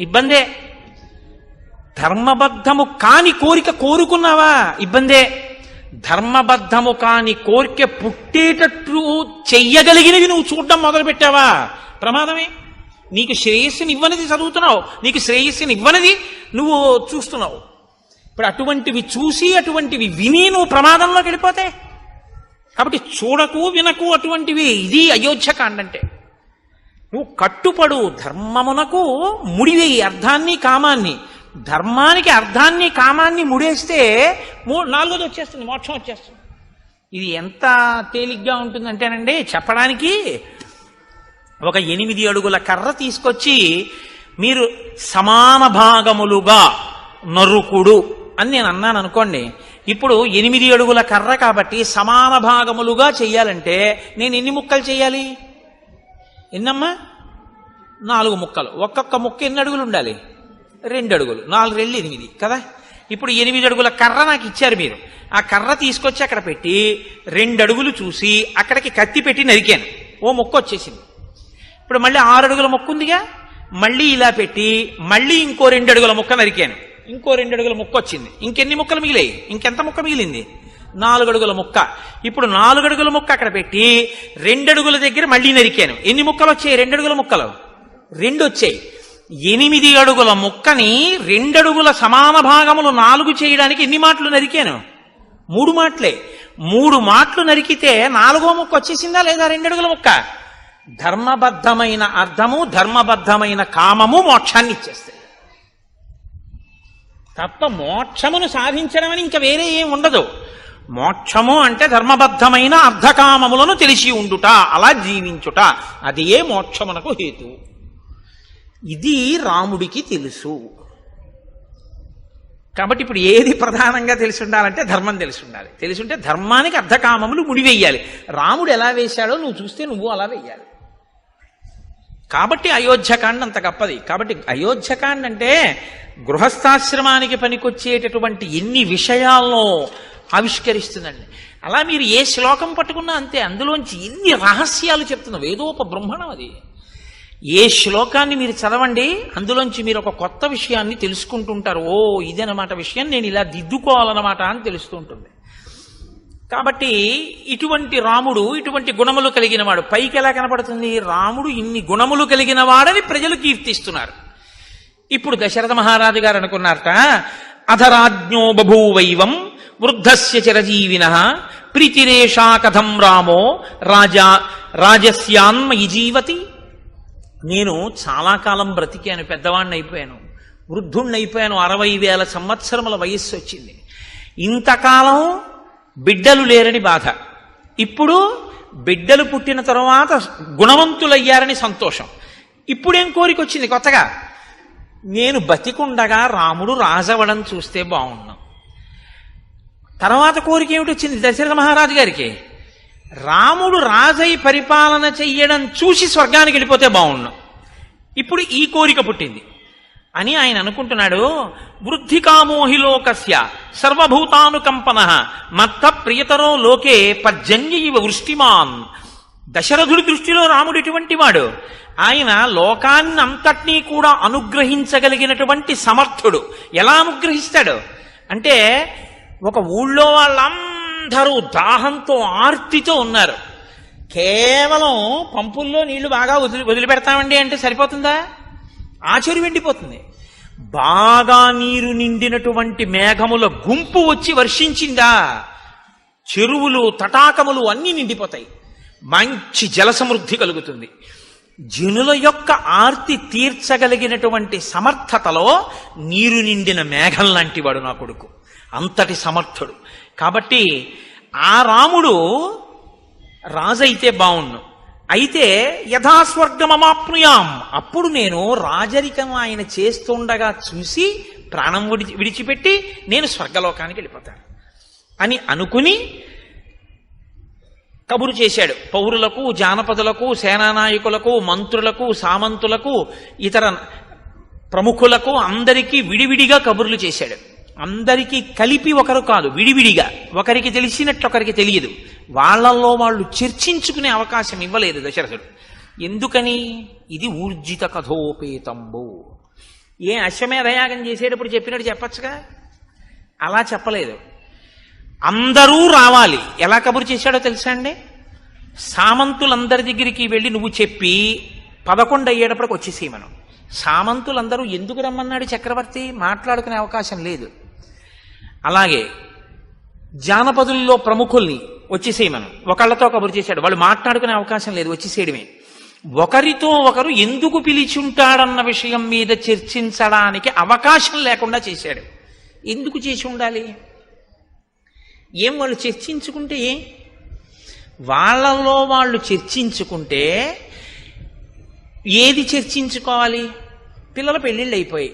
ఇబ్బందే. ధర్మబద్ధము కాని కోరిక కోరుకున్నావా ఇబ్బందే. ధర్మబద్ధము కాని కోరిక పుట్టేటట్టు చెయ్యగలిగినవి నువ్వు చూడడం మొదలు పెట్టావా ప్రమాదమే. నీకు శ్రేయస్సుని ఇవ్వనిది చదువుతున్నావు, నీకు శ్రేయస్సుని ఇవ్వనిది నువ్వు చూస్తున్నావు. ఇప్పుడు అటువంటివి చూసి అటువంటివి విని నువ్వు ప్రమాదంలోకి వెళ్ళిపోతే, కాబట్టి చూడకు వినకు అటువంటివి. ఇది అయోధ్యకాండ అంటే. నువ్వు కట్టుపడు, ధర్మమునకు ముడివేయి అర్థాన్ని కామాన్ని. ధర్మానికి అర్థాన్ని కామాన్ని ముడేస్తే 4వది వచ్చేస్తుంది, మోక్షం వచ్చేస్తుంది. ఇది ఎంత తేలిగ్గా ఉంటుందంటేనండి చెప్పడానికి, ఒక 8 అడుగుల కర్ర తీసుకొచ్చి మీరు సమాన భాగములుగా నరుకుడు అని నేను అన్నాను అనుకోండి. ఇప్పుడు 8 అడుగుల కర్ర కాబట్టి సమాన భాగములుగా చెయ్యాలంటే నేను ఎన్ని ముక్కలు చెయ్యాలి? ఎన్నమ్మా? 4 ముక్కలు. ఒక్కొక్క ముక్క ఎన్ని అడుగులు ఉండాలి? 2 అడుగులు. 4 రెళ్ళు 8 కదా. ఇప్పుడు 8 అడుగుల కర్ర నాకు ఇచ్చారు మీరు. ఆ కర్ర తీసుకొచ్చి అక్కడ పెట్టి 2 అడుగులు చూసి అక్కడికి కత్తి పెట్టి నరికాను, ఓ ముక్క వచ్చేసింది. ఇప్పుడు మళ్ళీ 6 అడుగుల ముక్క ఉందిగా, మళ్ళీ ఇలా పెట్టి మళ్ళీ ఇంకో 2 అడుగుల ముక్క నరికాను, ఇంకో 2 అడుగుల ముక్క వచ్చింది. ఇంకెన్ని ముక్కలు మిగిలాయి? ఇంకెంత ముక్క మిగిలింది? 4 అడుగుల ముక్క. ఇప్పుడు 4 అడుగుల ముక్క అక్కడ పెట్టి 2 అడుగుల దగ్గర మళ్ళీ నరికాను. ఎన్ని ముక్కలు వచ్చాయి? 2 అడుగుల ముక్కలు 2 వచ్చాయి. 8 అడుగుల ముక్కని 2 అడుగుల సమాన భాగములు 4 చేయడానికి ఎన్ని మాటలు నరికాను? 3 మాటలే. 3 మాటలు నరికితే 4వ ముక్క వచ్చేసిందా లేదా? 2 అడుగుల ముక్క. ధర్మబద్ధమైన అర్థము, ధర్మబద్ధమైన కామము మోక్షాన్ని ఇచ్చేస్తాయి తప్ప మోక్షమును సాధించడం అని ఇంకా వేరే ఏం ఉండదు. మోక్షము అంటే ధర్మబద్ధమైన అర్ధకామములను తెలిసి ఉండుట, అలా జీవించుట, అది ఏ మోక్షమునకు హేతు. ఇది రాముడికి తెలుసు. కాబట్టి ఇప్పుడు ఏది ప్రధానంగా తెలిసి ఉండాలంటే ధర్మం తెలిసి ఉండాలి. తెలిసి ఉంటే ధర్మానికి అర్ధకామములు ముడివేయాలి. రాముడు ఎలా వేశాడో నువ్వు చూస్తే నువ్వు అలా వేయాలి. కాబట్టి అయోధ్యకాండ అంత గొప్పది. కాబట్టి అయోధ్యకాండ అంటే గృహస్థాశ్రమానికి పనికొచ్చేటటువంటి ఎన్ని విషయాల్లో ఆవిష్కరిస్తుందండి. అలా మీరు ఏ శ్లోకం పట్టుకున్నా అంతే, అందులోంచి ఎన్ని రహస్యాలు చెప్తున్నా. వేదోప బ్రహ్మణం అది. ఏ శ్లోకాన్ని మీరు చదవండి, అందులోంచి మీరు ఒక కొత్త విషయాన్ని తెలుసుకుంటుంటారు. ఓ ఇదనమాట విషయం, నేను ఇలా దిద్దుకోవాలన్నమాట అని తెలుస్తూ ఉంటుంది. కాబట్టి ఇటువంటి రాముడు ఇటువంటి గుణములు కలిగిన వాడు. పైకి ఎలా కనపడుతుంది? రాముడు ఇన్ని గుణములు కలిగిన వాడని ప్రజలు కీర్తిస్తున్నారు. ఇప్పుడు దశరథ మహారాజు గారు అనుకున్నారట, అధరాజ్ఞో బభూవైవం వృద్ధస్య చిరజీవినః ప్రీతిరేషా కథం రామో రాజస్యాన్మయి జీవతి. నేను చాలా కాలం బ్రతికాను, పెద్దవాణ్ణి అయిపోయాను, వృద్ధుణ్ణి అయిపోయాను, 60,000 సంవత్సరముల వయస్సు వచ్చింది. ఇంతకాలం బిడ్డలు లేరని బాధ, ఇప్పుడు బిడ్డలు పుట్టిన తరువాత గుణవంతులయ్యారని సంతోషం. ఇప్పుడేం కోరిక వచ్చింది కొత్తగా? నేను బతికుండగా రాముడు రాజవడం చూస్తే బాగున్నాం. తర్వాత కోరిక ఏమిటి వచ్చింది దశరథ మహారాజు గారికి? రాముడు రాజై పరిపాలన చెయ్యడం చూసి స్వర్గానికి వెళ్ళిపోతే బాగున్నాం. ఇప్పుడు ఈ కోరిక పుట్టింది అని ఆయన అనుకుంటున్నాడు. వృద్ధికామోహి లోకస్య సర్వభూతానుకంపనః మత్త ప్రియతరో లోకే పర్జన్య ఇవ వృష్టిమాన్. దశరథుడి దృష్టిలో రాముడు ఎటువంటి వాడు? ఆయన లోకాన్నంతటినీ కూడా అనుగ్రహించగలిగినటువంటి సమర్థుడు. ఎలా అనుగ్రహిస్తాడు అంటే, ఒక ఊళ్ళో వాళ్ళందరూ దాహంతో ఆర్తితో ఉన్నారు. కేవలం పంపుల్లో నీళ్లు బాగా వదిలిపెడతామండి అంటే సరిపోతుందా? ఆచరి వెండిపోతుంది. బాగా నీరు నిండినటువంటి మేఘముల గుంపు వచ్చి వర్షించిందా, చెరువులు తటాకములు అన్నీ నిండిపోతాయి. మంచి జల సమృద్ధి కలుగుతుంది. జనుల యొక్క ఆర్తి తీర్చగలిగినటువంటి సమర్థతలో నీరు నిండిన మేఘం లాంటి వాడు నా కొడుకు, అంతటి సమర్థుడు. కాబట్టి ఆ రాముడు రాజైతే బావుణ్ణు. అయితే యథాస్వర్గమమాప్నుయాం, అప్పుడు నేను రాజరికం ఆయన చేస్తుండగా చూసి ప్రాణం విడిచిపెట్టి నేను స్వర్గలోకానికి వెళ్ళిపోతాను అని అనుకుని కబురు చేశాడు. పౌరులకు, జానపదులకు, సేనానాయకులకు, మంత్రులకు, సామంతులకు, ఇతర ప్రముఖులకు అందరికీ విడివిడిగా కబుర్లు చేశాడు. అందరికీ కలిపి ఒకరు కాదు, విడివిడిగా. ఒకరికి తెలిసినట్లు ఒకరికి తెలియదు. వాళ్ళల్లో వాళ్ళు చర్చించుకునే అవకాశం ఇవ్వలేదు దశరథుడు. ఎందుకని? ఇది ఊర్జిత కథోపేతంబు. ఏ అశ్వమేధయాగం చేసేటప్పుడు చెప్పినట్టు చెప్పచ్చుగా, అలా చెప్పలేదు. అందరూ రావాలి. ఎలా కబురు చేశాడో తెలుసా అండి? సామంతులందరి దగ్గరికి వెళ్ళి నువ్వు చెప్పి 11 అయ్యేటప్పటికి వచ్చేసేయమను. సామంతులందరూ ఎందుకు రమ్మన్నాడు చక్రవర్తి? మాట్లాడుకునే అవకాశం లేదు. అలాగే జానపదుల్లో ప్రముఖుల్ని వచ్చేసేయమను. ఒకళ్ళతో కబురు చేశాడు, వాళ్ళు మాట్లాడుకునే అవకాశం లేదు, వచ్చేసేయడమే. ఒకరితో ఒకరు ఎందుకు పిలిచుంటాడన్న విషయం మీద చర్చించడానికి అవకాశం లేకుండా చేశాడు. ఎందుకు చేసి ఉండాలి? ఏం వాళ్ళు చర్చించుకుంటే, వాళ్ళల్లో వాళ్ళు చర్చించుకుంటే ఏది చర్చించుకోవాలి? పిల్లల పెళ్ళిళ్ళు అయిపోయాయి,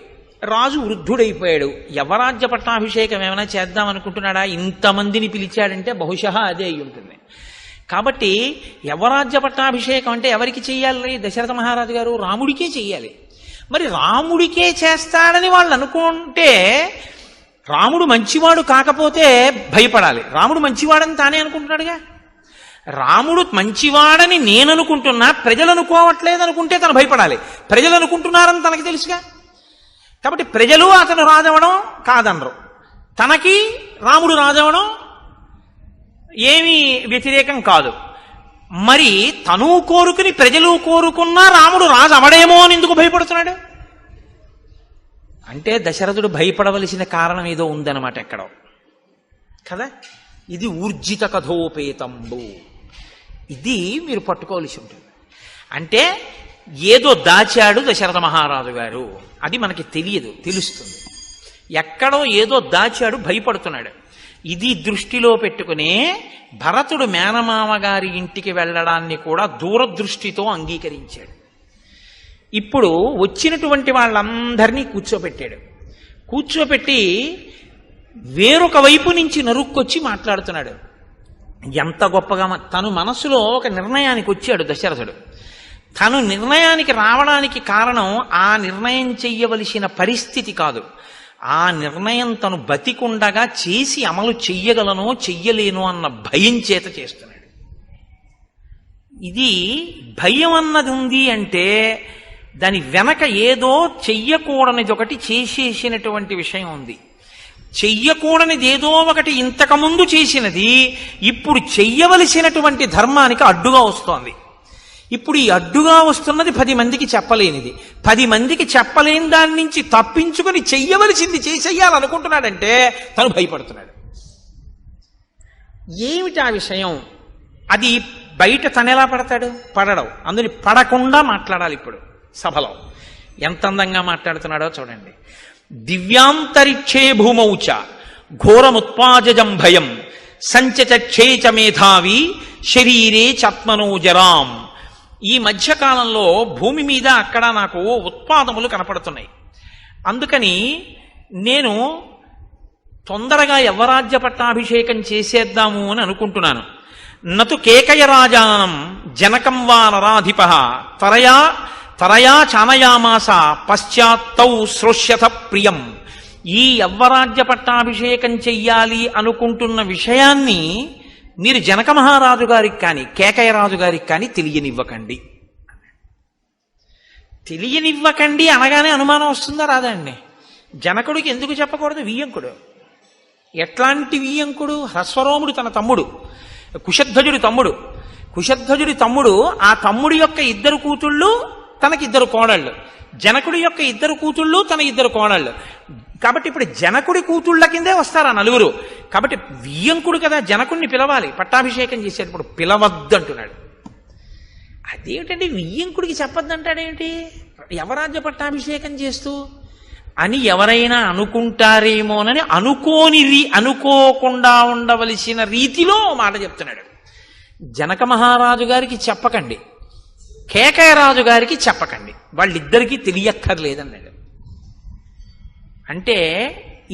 రాజు వృద్ధుడైపోయాడు, యవరాజ్య పట్టాభిషేకం ఏమైనా చేద్దామనుకుంటున్నాడా? ఇంతమందిని పిలిచాడంటే బహుశా అదే అయి ఉంటుంది. కాబట్టి యవరాజ్య పట్టాభిషేకం అంటే ఎవరికి చెయ్యాలి? దశరథ మహారాజు గారు రాముడికే చెయ్యాలి. మరి రాముడికే చేస్తాడని వాళ్ళు అనుకుంటే రాముడు మంచివాడు కాకపోతే భయపడాలి. రాముడు మంచివాడని తానే అనుకుంటున్నాడుగా. రాముడు మంచివాడని నేను అనుకుంటున్నా, ప్రజలు అనుకోవట్లేదు అనుకుంటే తను భయపడాలి. ప్రజలు అనుకుంటున్నారని తనకి తెలుసుగా. కాబట్టి ప్రజలు అతను రాజవడం కాదనరు, తనకి రాముడు రాజవడం ఏమీ వ్యతిరేకం కాదు. మరి తను కోరుకుని ప్రజలు కోరుకున్నా రాముడు రాజు అవడేమో అని ఎందుకు భయపడుతున్నాడు? అంటే దశరథుడు భయపడవలసిన కారణం ఏదో ఉందన్నమాట ఎక్కడో కదా. ఇది ఊర్జిత కథోపేతంబు, ఇది మీరు పట్టుకోవలసి ఉంటుంది. అంటే ఏదో దాచాడు దశరథ మహారాజు గారు, అది మనకి తెలియదు, తెలుస్తుంది. ఎక్కడో ఏదో దాచాడు, భయపడుతున్నాడు. ఇది దృష్టిలో పెట్టుకునే భరతుడు మేనమామ గారి ఇంటికి వెళ్ళడాన్ని కూడా దూరదృష్టితో అంగీకరించాడు. ఇప్పుడు వచ్చినటువంటి వాళ్ళందరినీ కూర్చోపెట్టి వేరొక వైపు నుంచి నరుక్కొచ్చి మాట్లాడుతున్నాడు. ఎంత గొప్పగా తను మనసులో ఒక నిర్ణయానికి వచ్చాడు దశరథుడు. తను నిర్ణయానికి రావడానికి కారణం ఆ నిర్ణయం చెయ్యవలసిన పరిస్థితి కాదు, ఆ నిర్ణయం తను బతికుండగా చేసి అమలు చెయ్యగలనో చెయ్యలేనో అన్న భయం చేత చేస్తున్నాడు. ఇది భయం అన్నది ఉంది అంటే దాని వెనక ఏదో చెయ్యకూడనిది ఒకటి చేసేసినటువంటి విషయం ఉంది. చెయ్యకూడనిది ఏదో ఒకటి ఇంతకుముందు చేసినది ఇప్పుడు చెయ్యవలసినటువంటి ధర్మానికి అడ్డుగా వస్తోంది. ఇప్పుడు ఈ అడ్డుగా వస్తున్నది 10 మందికి చెప్పలేనిది. 10 మందికి చెప్పలేని దాని నుంచి తప్పించుకొని చెయ్యవలసింది చేసేయాలనుకుంటున్నాడంటే తను భయపడుతున్నాడు. ఏమిటి ఆ విషయం? అది బయట తనెలా పడతాడు? పడడం. అందుని పడకుండా మాట్లాడాలి. ఇప్పుడు సభలో ఎంత అందంగా మాట్లాడుతున్నాడో చూడండి. దివ్యాంతరిక్షే భూమౌచ ఘోరముత్పాజం భయం సంచచక్షేచ మేధావి శరీరే చాత్మనో జరాం. ఈ మధ్యకాలంలో భూమి మీద అక్కడ నాకు ఉత్పాదములు కనపడుతున్నాయి. అందుకని నేను తొందరగా యవ్వరాజ్య పట్టాభిషేకం చేసేద్దాము అని అనుకుంటున్నాను. నతు కేకయ రాజానం జనకం వా నరాధిప తరయా చానయామాస పశ్చాత్తౌ శ్రోష్యథ ప్రియం. ఈ యవ్వరాజ్య పట్టాభిషేకం చెయ్యాలి అనుకుంటున్న విషయాన్ని మీరు జనక మహారాజు గారికి కానీ కేకయ రాజు గారికి కానీ తెలియనివ్వకండి అనగానే అనుమానం వస్తుందా రాదా అండి? జనకుడికి ఎందుకు చెప్పకూడదు? వియ్యంకుడు. ఎట్లాంటి వియ్యంకుడు? హ్రస్వరోముడు తన తమ్ముడు, కుశధ్వజుడి తమ్ముడు. ఆ తమ్ముడి యొక్క 2 కూతుళ్ళు తనకి 2 కోడళ్ళు, జనకుడి యొక్క 2 కూతుళ్ళు తన 2 కోడళ్ళు. కాబట్టి ఇప్పుడు జనకుడి కూతుళ్ళ కిందే వస్తారు ఆ 4. కాబట్టి వియ్యంకుడు కదా, జనకుడిని పిలవాలి పట్టాభిషేకం చేసేటప్పుడు. పిలవద్దంటున్నాడు. అదేమిటంటే వియ్యంకుడికి చెప్పొద్దంటాడేమిటి యవరాజ్య పట్టాభిషేకం చేస్తూ అని ఎవరైనా అనుకుంటారేమోనని అనుకోకుండా ఉండవలసిన రీతిలో మాట చెప్తున్నాడు. జనక మహారాజు గారికి చెప్పకండి, కేకయ రాజు గారికి చెప్పకండి, వాళ్ళిద్దరికీ తెలియక్కర్లేదన్నాడు. అంటే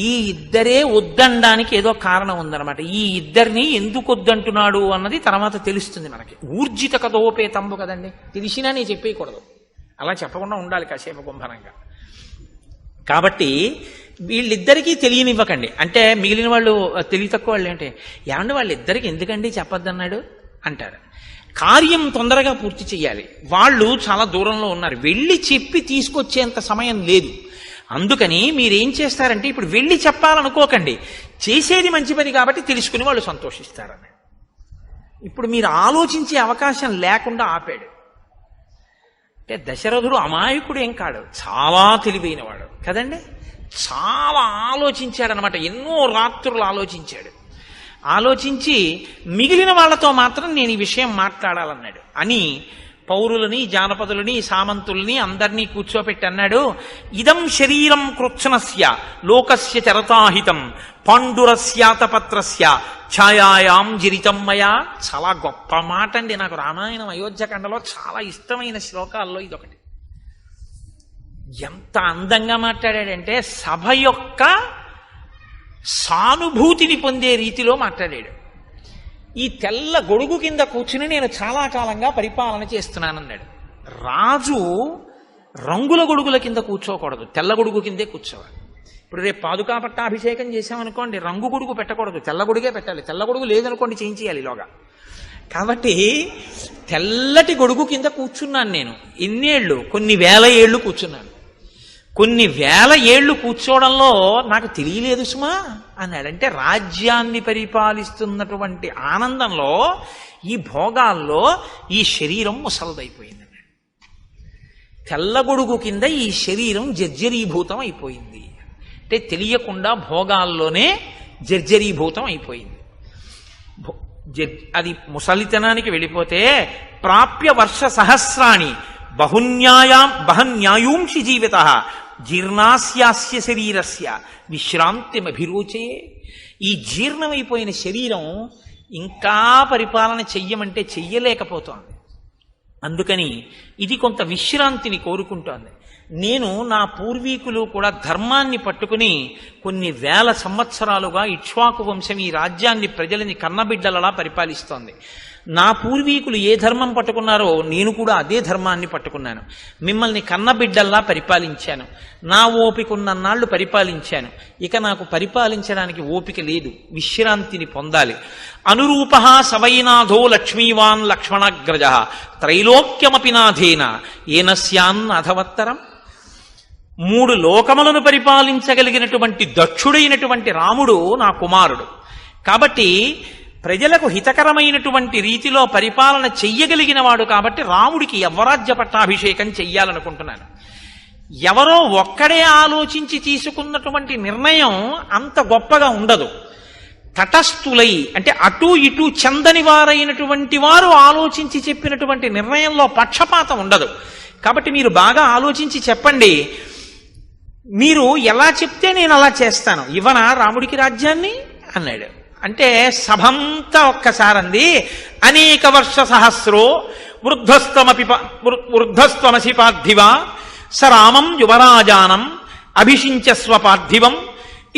ఈ ఇద్దరే వద్దనడానికి ఏదో కారణం ఉందన్నమాట. ఈ ఇద్దరిని ఎందుకు వద్దంటున్నాడు అన్నది తర్వాత తెలుస్తుంది మనకి. ఊర్జిత కథోపేతంబు కదండి, తెలిసినా నేను చెప్పేయకూడదు, అలా చెప్పకుండా ఉండాలి కాసేపు గుంభనంగా. కాబట్టి వీళ్ళిద్దరికీ తెలియనివ్వకండి. అంటే మిగిలిన వాళ్ళు తెలివి తక్కువ వాళ్ళు ఏంటి, ఏమంటే వాళ్ళిద్దరికి ఎందుకండి చెప్పొద్దన్నాడు అంటారు. కార్యం తొందరగా పూర్తి చేయాలి. వాళ్ళు చాలా దూరంలో ఉన్నారు, వెళ్ళి చెప్పి తీసుకొచ్చేంత సమయం లేదు. అందుకని మీరేం చేస్తారంటే ఇప్పుడు వెళ్ళి చెప్పాలనుకోకండి, చేసేది మంచి పని కాబట్టి తెలుసుకుని వాళ్ళు సంతోషిస్తారని. ఇప్పుడు మీరు ఆలోచించే అవకాశం లేకుండా ఆపాడు. అంటే దశరథుడు అమాయకుడు ఏం కాడు, చాలా తెలివైనవాడు కదండి. చాలా ఆలోచించాడనమాట, ఎన్నో రాత్రులు ఆలోచించి మిగిలిన వాళ్లతో మాత్రం నేను ఈ విషయం మాట్లాడాలన్నాడు అని పౌరులని, జానపదులని, సామంతుల్ని అందరినీ కూర్చోపెట్టి అన్నాడు. ఇదం శరీరం కృత్స్నస్య లోకస్య చరతాహితం పాండురస్యాతపత్రస్య ఛాయాయాం జిరితం మయా. చాలా గొప్ప మాట అండి. నాకు రామాయణం అయోధ్యకాండలో చాలా ఇష్టమైన శ్లోకాల్లో ఇదొకటి. ఎంత అందంగా మాట్లాడాడంటే సభ యొక్క సానుభూతిని పొందే రీతిలో మాట్లాడాడు. ఈ తెల్ల గొడుగు కింద కూర్చుని నేను చాలా కాలంగా పరిపాలన చేస్తున్నానన్నాడు. రాజు రంగుల గొడుగుల కింద కూర్చోకూడదు, తెల్ల గొడుగు కిందే కూర్చోవాలి. ఇప్పుడు రేపు పాదుకా పట్టాభిషేకం చేసామనుకోండి, రంగు గొడుగు పెట్టకూడదు, తెల్ల గొడుగే పెట్టాలి. తెల్ల గొడుగు లేదనుకోండి చేయించేయాలి ఇలాగా. కాబట్టి తెల్లటి గొడుగు కింద కూర్చున్నాను నేను. ఎన్నేళ్ళు? కొన్ని వేల ఏళ్ళు కూర్చున్నాను. కొన్ని వేల ఏళ్లు కూర్చోవడంలో నాకు తెలియలేదు సుమా అన్నాడంటే రాజ్యాన్ని పరిపాలిస్తున్నటువంటి ఆనందంలో, ఈ భోగాల్లో ఈ శరీరం ముసలదైపోయింది. తెల్లగొడుగు కింద ఈ శరీరం జర్జరీభూతం అయిపోయింది. అంటే తెలియకుండా భోగాల్లోనే జర్జరీభూతం అయిపోయింది. అది ముసలితనానికి వెళ్ళిపోతే ప్రాప్య వర్ష సహస్రాణి బహన్యాయూంషి జీవిత జీర్ణాస్యాస్య శరీరస్య విశ్రాంతిమభిరోచయే. ఈ జీర్ణమైపోయిన శరీరం ఇంకా పరిపాలన చెయ్యమంటే చెయ్యలేకపోతోంది. అందుకని ఇది కొంత విశ్రాంతిని కోరుకుంటోంది. నేను నా పూర్వీకులు కూడా ధర్మాన్ని పట్టుకుని కొన్ని వేల సంవత్సరాలుగా ఇక్ష్వాకు వంశం ఈ రాజ్యాన్ని ప్రజలని కన్నబిడ్డలలా పరిపాలిస్తోంది. నా పూర్వీకులు ఏ ధర్మం పట్టుకున్నారో నేను కూడా అదే ధర్మాన్ని పట్టుకున్నాను. మిమ్మల్ని కన్నబిడ్డల్లా పరిపాలించాను. నా ఓపికన్నన్నాళ్లు పరిపాలించాను. ఇక నాకు పరిపాలించడానికి ఓపిక లేదు, విశ్రాంతిని పొందాలి. అనురూప సవైనాథో లక్ష్మీవాన్ లక్ష్మణాగ్రజ త్రైలోక్యమపి నాథేన ఏనస్యాన్ అధవత్తరం. 3 లోకములను పరిపాలించగలిగినటువంటి దక్షుడైనటువంటి రాముడు నా కుమారుడు. కాబట్టి ప్రజలకు హితకరమైనటువంటి రీతిలో పరిపాలన చెయ్యగలిగిన వాడు. కాబట్టి రాముడికి యవ్వరాజ్య పట్టాభిషేకం చెయ్యాలనుకుంటున్నాను. ఎవరో ఒక్కడే ఆలోచించి తీసుకున్నటువంటి నిర్ణయం అంత గొప్పగా ఉండదు. తటస్థులై అంటే అటూ ఇటూ చెందని వారైనటువంటి వారు ఆలోచించి చెప్పినటువంటి నిర్ణయంలో పక్షపాతం ఉండదు. కాబట్టి మీరు బాగా ఆలోచించి చెప్పండి. మీరు ఎలా చెప్తే నేను అలా చేస్తాను. ఇవ్వనా రాముడికి రాజ్యాన్ని అన్నాడు. అంటే సభంతా ఒక్కసారంది. అనేక వర్ష సహస్రో వృద్ధస్త్వమసి పార్థివా స రామం యువరాజానం అభిషించస్వ పార్థివం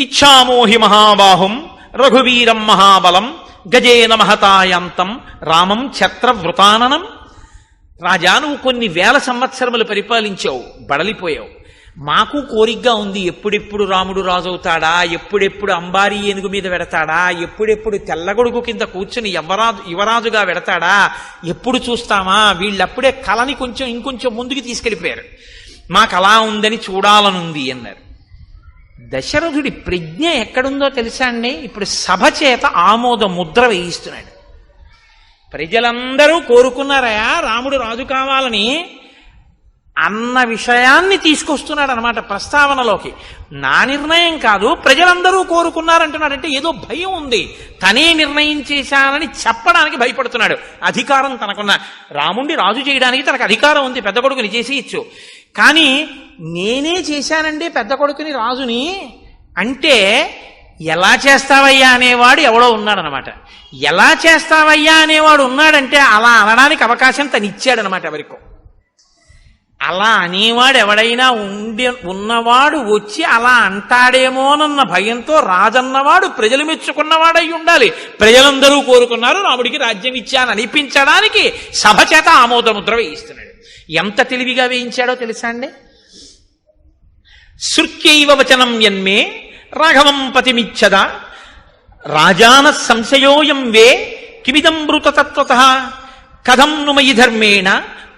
ఇచ్ఛామోహి మహాబాహుం రఘువీరం మహాబలం గజేన మహతాయాంతం రామం ఛత్రవృతాననం. రాజా, నువ్వు కొన్ని వేల సంవత్సరములు పరిపాలించావు, బడలిపోయావు. మాకు కోరికగా ఉంది, ఎప్పుడెప్పుడు రాముడు రాజవుతాడా, ఎప్పుడెప్పుడు అంబారీ ఏనుగు మీద వెడతాడా, ఎప్పుడెప్పుడు తెల్లగొడుగు కింద కూర్చుని యువరాజుగా వెడతాడా, ఎప్పుడు చూస్తామా. వీళ్ళప్పుడే కళని ఇంకొంచెం ముందుకు తీసుకెళ్ళిపోయారు. మాకు అలా ఉందని చూడాలనుంది అన్నారు. దశరథుడి ప్రజ్ఞ ఎక్కడుందో తెలుసా అండి? ఇప్పుడు సభ చేత ఆమోద ముద్ర వేయిస్తున్నాడు. ప్రజలందరూ కోరుకున్నారయా రాముడు రాజు కావాలని అన్న విషయాన్ని తీసుకొస్తున్నాడు అనమాట ప్రస్తావనలోకి. నా నిర్ణయం కాదు, ప్రజలందరూ కోరుకున్నారంటున్నాడంటే ఏదో భయం ఉంది. తనే నిర్ణయం చేశానని చెప్పడానికి భయపడుతున్నాడు. అధికారం తనకున్న రాముణ్ణి రాజు చేయడానికి తనకు అధికారం ఉంది, పెద్ద కొడుకుని చేసి ఇచ్చు. కానీ నేనే చేశానండి పెద్ద కొడుకుని రాజుని అంటే ఎలా చేస్తావయ్యా అనేవాడు ఎవడో ఉన్నాడనమాట. ఎలా చేస్తావయ్యా అనేవాడు ఉన్నాడంటే అలా అనడానికి అవకాశం తను ఇచ్చాడనమాట ఎవరికో. అలా అనేవాడు ఎవడైనా ఉన్నవాడు వచ్చి అలా అంటాడేమోనన్న భయంతో రాజన్నవాడు ప్రజలు మెచ్చుకున్నవాడై ఉండాలి. ప్రజలందరూ కోరుకున్నారు, రాముడికి రాజ్యం ఇచ్చాను అనిపించడానికి సభ చేత ఆమోదముద్ర వేయిస్తున్నాడు. ఎంత తెలివిగా వేయించాడో తెలుసా అండి? శృత్యైవ వచనం యన్మే రాఘవం పతిమిచ్చద రాజాన సంశయోయం వే కిమిదమృతతత్వతః కథం ను మయి ధర్మేణ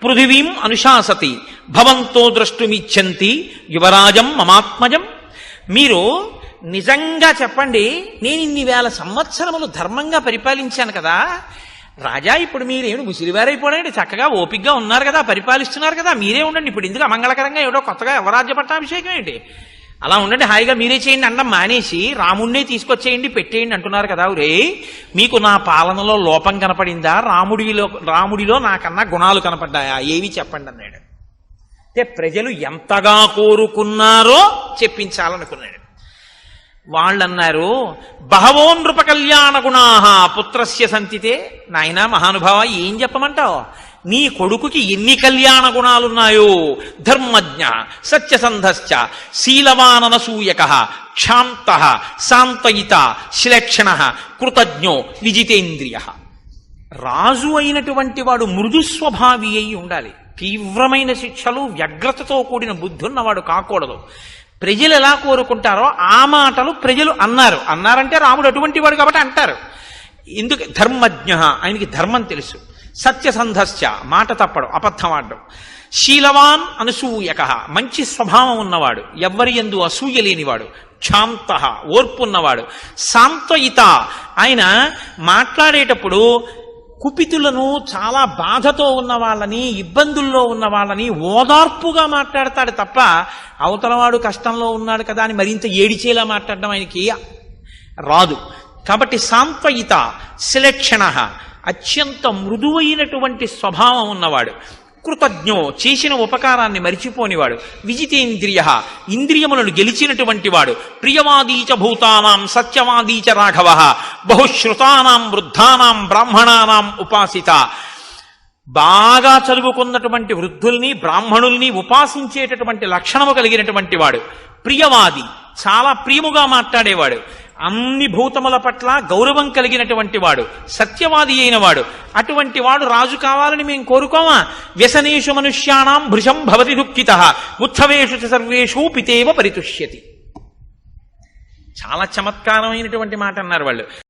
పృథివీం అనుశాసతి భవంతో ద్రష్టుమిచ్చంతి యువరాజం మమాత్మజం. మీరు నిజంగా చెప్పండి, నేను ఇన్ని వేల సంవత్సరములు ధర్మంగా పరిపాలించాను కదా రాజా, ఇప్పుడు మీరేమి ముసిరివారైపోయారండి, చక్కగా ఓపిగ్గా ఉన్నారు కదా, పరిపాలిస్తున్నారు కదా, మీరే ఉండండి. ఇప్పుడు ఇందుకు అమంగళకరంగా ఏడో కొత్తగా యువరాజ్య పట్టాభిషేకం ఏంటి, అలా ఉండండి, హాయిగా మీరే చేయండి అన్నం మానేసి రాముణ్ణే తీసుకొచ్చేయండి పెట్టేయండి అంటున్నారు కదా. రే, మీకు నా పాలనలో లోపం కనపడిందా? రాముడిలో నాకన్నా గుణాలు కనపడ్డాయా? ఏవి చెప్పండి అన్నాడు. అంటే ప్రజలు ఎంతగా కోరుకున్నారో చెప్పించాలనుకున్నాడు. వాళ్ళన్నారు, బహవో నృప కళ్యాణ గుణాహ పుత్రస్య సంతితే. నాయనా మహానుభావ, ఏం చెప్పమంటావు? నీ కొడుకుకి ఎన్ని కళ్యాణ గుణాలున్నాయో. ధర్మజ్ఞ, సత్యసంధశ్చ, శీలవాననసూయక, క్షాంత, శాంతయిత, శ్లేక్షణ, కృతజ్ఞో, విజితేంద్రియ. రాజు అయినటువంటి వాడు మృదు స్వభావి అయి ఉండాలి. తీవ్రమైన శిక్షలు, వ్యగ్రతతో కూడిన బుద్ధి ఉన్నవాడు కాకూడదు. ప్రజలు ఎలా కోరుకుంటారో ఆ మాటలు ప్రజలు అన్నారంటే రాముడు అటువంటి వాడు కాబట్టి అంటారు. ఎందుకు? ధర్మజ్ఞ, ఆయనకి ధర్మం తెలుసు. సత్యసంధశ్చ, మాట తప్పడం, అబద్ధం ఆడడం. శీలవాన్ అనసూయక, మంచి స్వభావం ఉన్నవాడు, ఎవ్వరి యందు అసూయ లేనివాడు. క్షాంత, ఓర్పున్నవాడు. సాంత్వయిత, ఆయన మాట్లాడేటప్పుడు కుపితులను, చాలా బాధతో ఉన్న వాళ్ళని, ఇబ్బందుల్లో ఉన్న వాళ్ళని ఓదార్పుగా మాట్లాడతాడు తప్ప అవతలవాడు కష్టంలో ఉన్నాడు కదా అని మరింత ఏడిచేలా మాట్లాడడం ఆయనకి రాదు. కాబట్టి సాంత్వయిత. శ్లేక్షణ, అత్యంత మృదువైనటువంటి స్వభావం ఉన్నవాడు. కృతజ్ఞో, చేసిన ఉపకారాన్ని మరిచిపోనివాడు. విజితేంద్రియ, ఇంద్రియములను గెలిచినటువంటి వాడు. ప్రియవాదీచ భూతానాం సత్యవాదీచ రాఘవ, బహుశ్రుతానాం వృద్ధానాం బ్రాహ్మణానాం ఉపాసిత. బాగా చదువుకున్నటువంటి వృద్ధుల్ని, బ్రాహ్మణుల్ని ఉపాసించేటటువంటి లక్షణము కలిగినటువంటి వాడు. ప్రియవాది, చాలా ప్రియముగా మాట్లాడేవాడు. అన్ని భూతముల పట్ల గౌరవం కలిగినటువంటి వాడు. సత్యవాది అయిన వాడు. అటువంటి వాడు రాజు కావాలని మేము కోరుకోమా? వ్యసనేషు మనుష్యాణం భృశం భవతి దుఃఖితః, ఉత్సవేషు చ సర్వేషు పితేవ పరితుష్యతి. చాలా చమత్కారమైనటువంటి మాట అన్నారు వాళ్ళు.